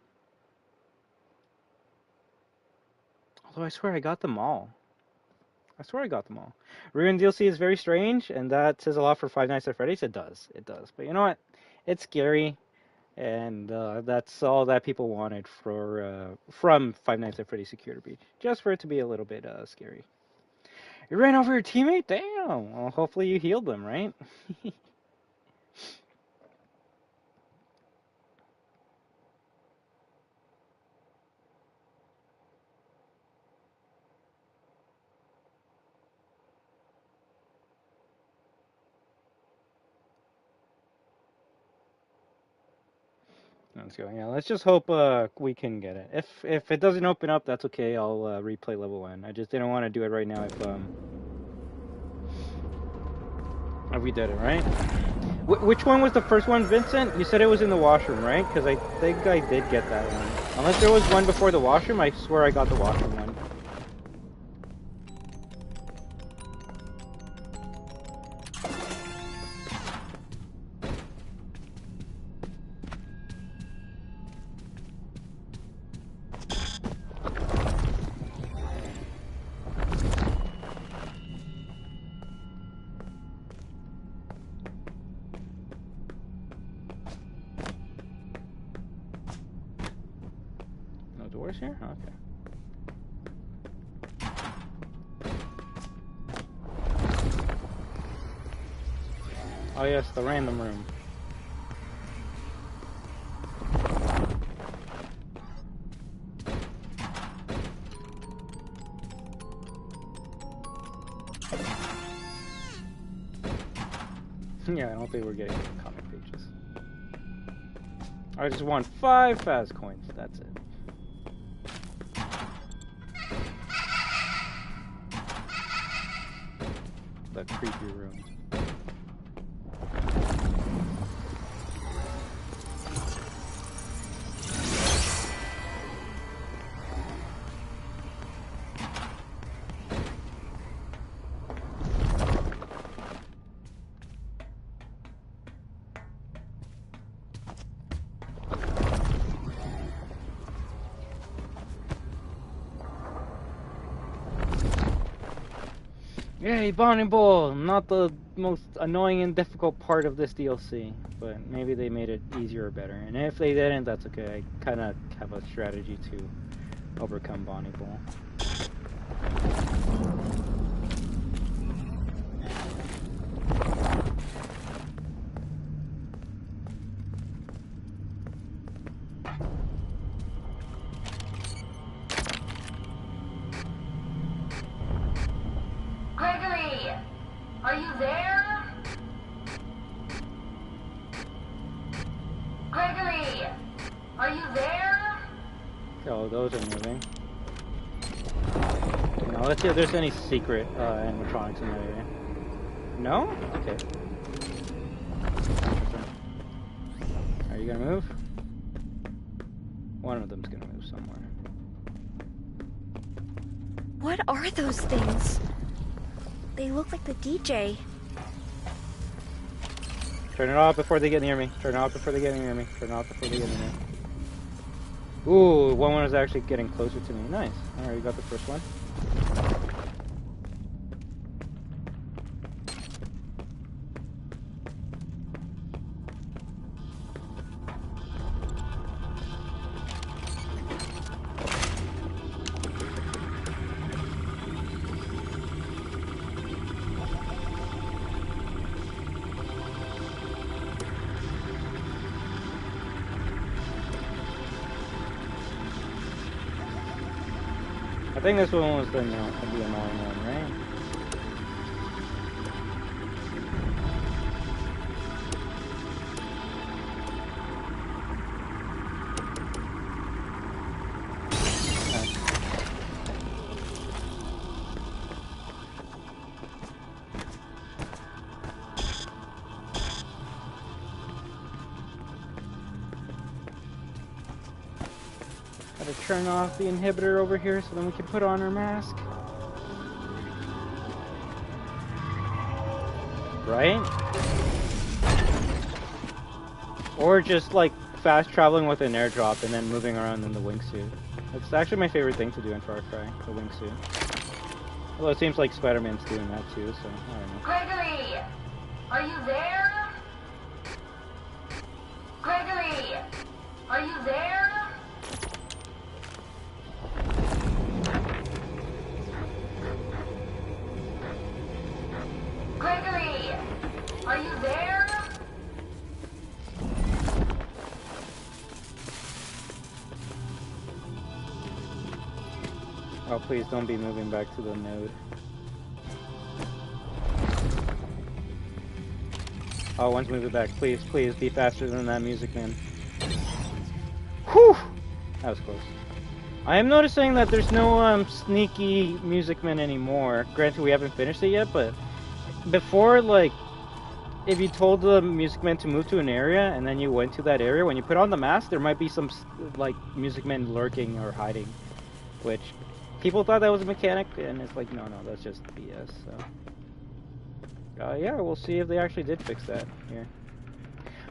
Although I swear I got them all. I swear I got them all. Ruin DLC is very strange, and that says a lot for Five Nights at Freddy's. It does. It does. But you know what? It's scary, and that's all that people wanted from Five Nights at Freddy's Security Breach. Just for it to be a little bit scary. You ran over your teammate? Damn! Well, hopefully you healed them, right? Let's go. Yeah, let's just hope we can get it. If it doesn't open up, that's okay. I'll replay level 1. I just didn't want to do it right now if we did it, right? Which one was the first one, Vincent? You said it was in the washroom, right? Because I think I did get that one. Unless there was one before the washroom, I swear I got the washroom one. Doors here? Okay. Oh yes, the random room. Yeah, I don't think we're getting the comic pages. I just want 5 fast coins, that's it. The creepy room. Yay, Bonnie Bull! Not the most annoying and difficult part of this DLC, but maybe they made it easier or better. And if they didn't, that's okay. I kind of have a strategy to overcome Bonnie Bull. Let's see if there's any secret animatronics in that area. No? Okay. Are you gonna move? One of them's gonna move somewhere. What are those things? They look like the DJ. Turn it off before they get near me. Turn it off before they get near me. Turn it off before they get near me. Ooh, one was actually getting closer to me. Nice. Alright, you got the first one. I think this one was the annoying one, right? Turn off the inhibitor over here so then we can put on our mask. Right? Or just like fast traveling with an airdrop and then moving around in the wingsuit. It's actually my favorite thing to do in Far Cry, the wingsuit. Well, it seems like Spider-Man's doing that too, so I don't know. Gregory! Are you there? Gregory! Are you there? Gregory! Are you there? Oh, please don't be moving back to the node. Oh, one's moving back. Please, please be faster than that music man. Whew! That was close. I am noticing that there's no sneaky music man anymore. Granted, we haven't finished it yet, but before, like, if you told the music man to move to an area and then you went to that area, when you put on the mask, there might be some, like, music men lurking or hiding, which people thought that was a mechanic, and it's like, no, that's just BS, so. Yeah, we'll see if they actually did fix that here.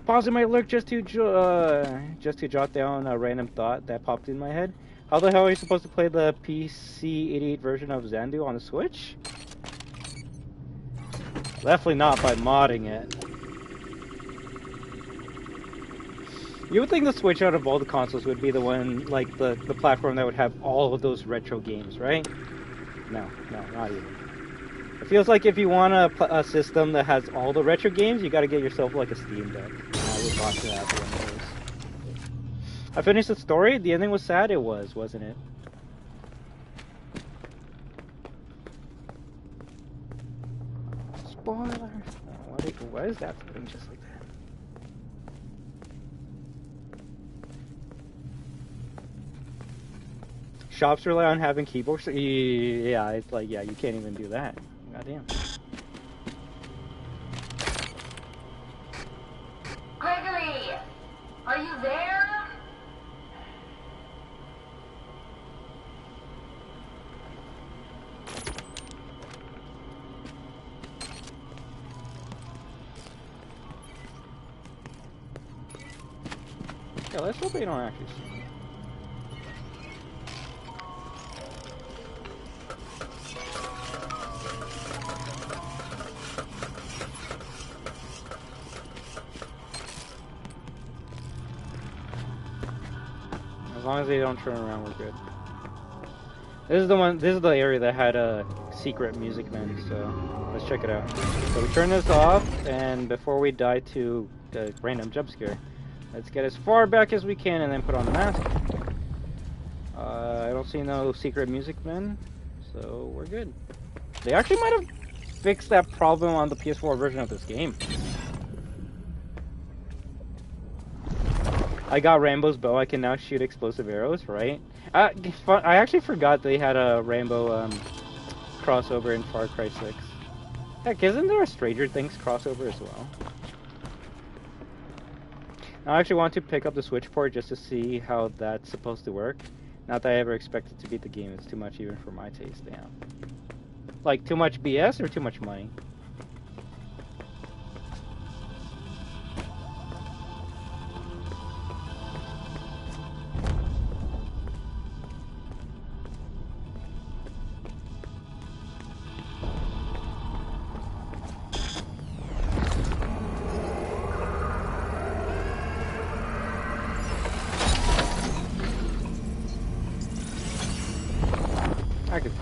Pausing my lurk just to jot down a random thought that popped in my head. How the hell are you supposed to play the PC-88 version of Xandu on the Switch? Definitely not by modding it. You would think the Switch out of all the consoles would be the one, like, the platform that would have all of those retro games, right? No, not even. It feels like if you want a system that has all the retro games, you gotta get yourself, like, a Steam Deck. I would watch that after one of those. I finished the story, the ending was sad, it was, wasn't it? Spoilers! Oh, why is that floating just like that? Shops rely on having keyboards. Yeah, it's like, yeah, you can't even do that. Goddamn. Gregory! Are you there? Yeah, let's hope they don't actually see me. As long as they don't turn around, we're good. This is the area that had a secret music man, so let's check it out. So we turn this off, and before we die to the random jump scare, let's get as far back as we can and then put on the mask. I don't see no secret music man, so we're good. They actually might have fixed that problem on the PS4 version of this game. I got Rambo's bow, I can now shoot explosive arrows, right? I actually forgot they had a Rambo crossover in Far Cry 6. Heck, isn't there a Stranger Things crossover as well? I actually want to pick up the Switch port just to see how that's supposed to work. Not that I ever expected to beat the game, it's too much even for my taste, damn. Like, too much BS or too much money? I could do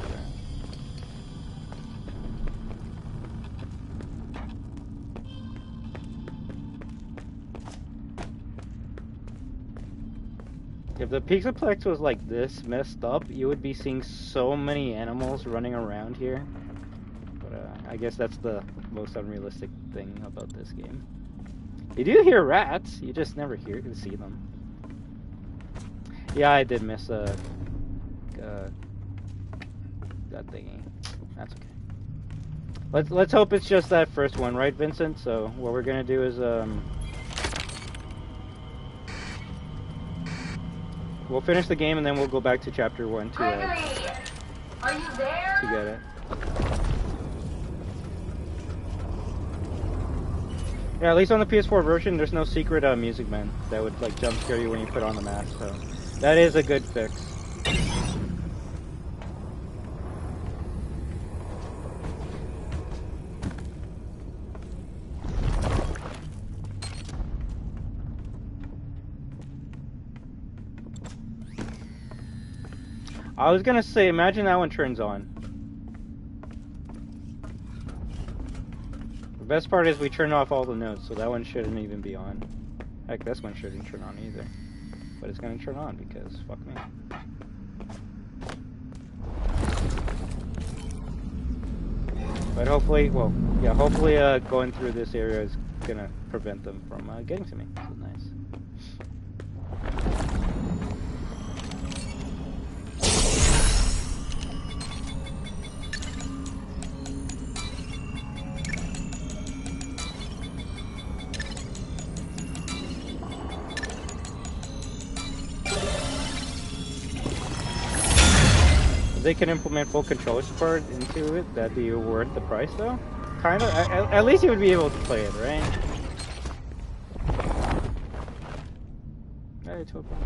that. If the Pixelplex was like this messed up, you would be seeing so many animals running around here. But I guess that's the most unrealistic thing about this game. You do hear rats, you just never see them. Yeah, I did miss that thingy. That's okay. Let's hope it's just that first one, right, Vincent? So what we're gonna do is we'll finish the game and then we'll go back to chapter 1 to are you there? to get it. Yeah, at least on the PS4 version, there's no secret music man that would like jump scare you when you put on the mask. So that is a good fix. I was gonna say, imagine that one turns on. The best part is we turn off all the nodes, so that one shouldn't even be on. Heck, this one shouldn't turn on either. But it's gonna turn on because fuck me. But hopefully, well, yeah, hopefully going through this area is gonna prevent them from getting to me. So nice. If they can implement full controller support into it, that'd be worth the price though. Kind of. At least you would be able to play it, right? It's open.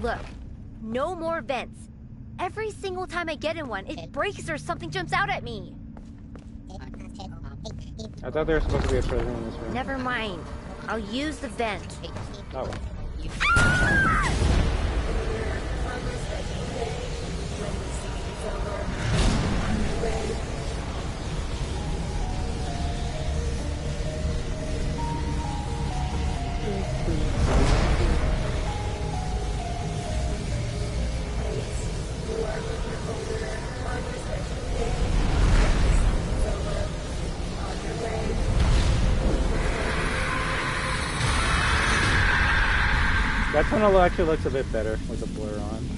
Look, no more vents. Every single time I get in one, it breaks or something jumps out at me. I thought there was supposed to be a prison in this room. Never mind. I'll use the vent. Oh. That tunnel actually looks a bit better with the blur on.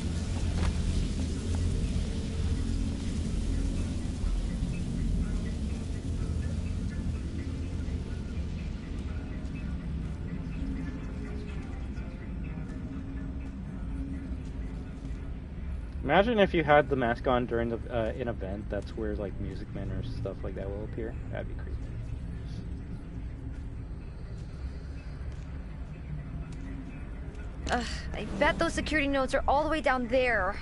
Imagine if you had the mask on during the an event. That's where like Music Men or stuff like that will appear. That'd be creepy. I bet those security nodes are all the way down there.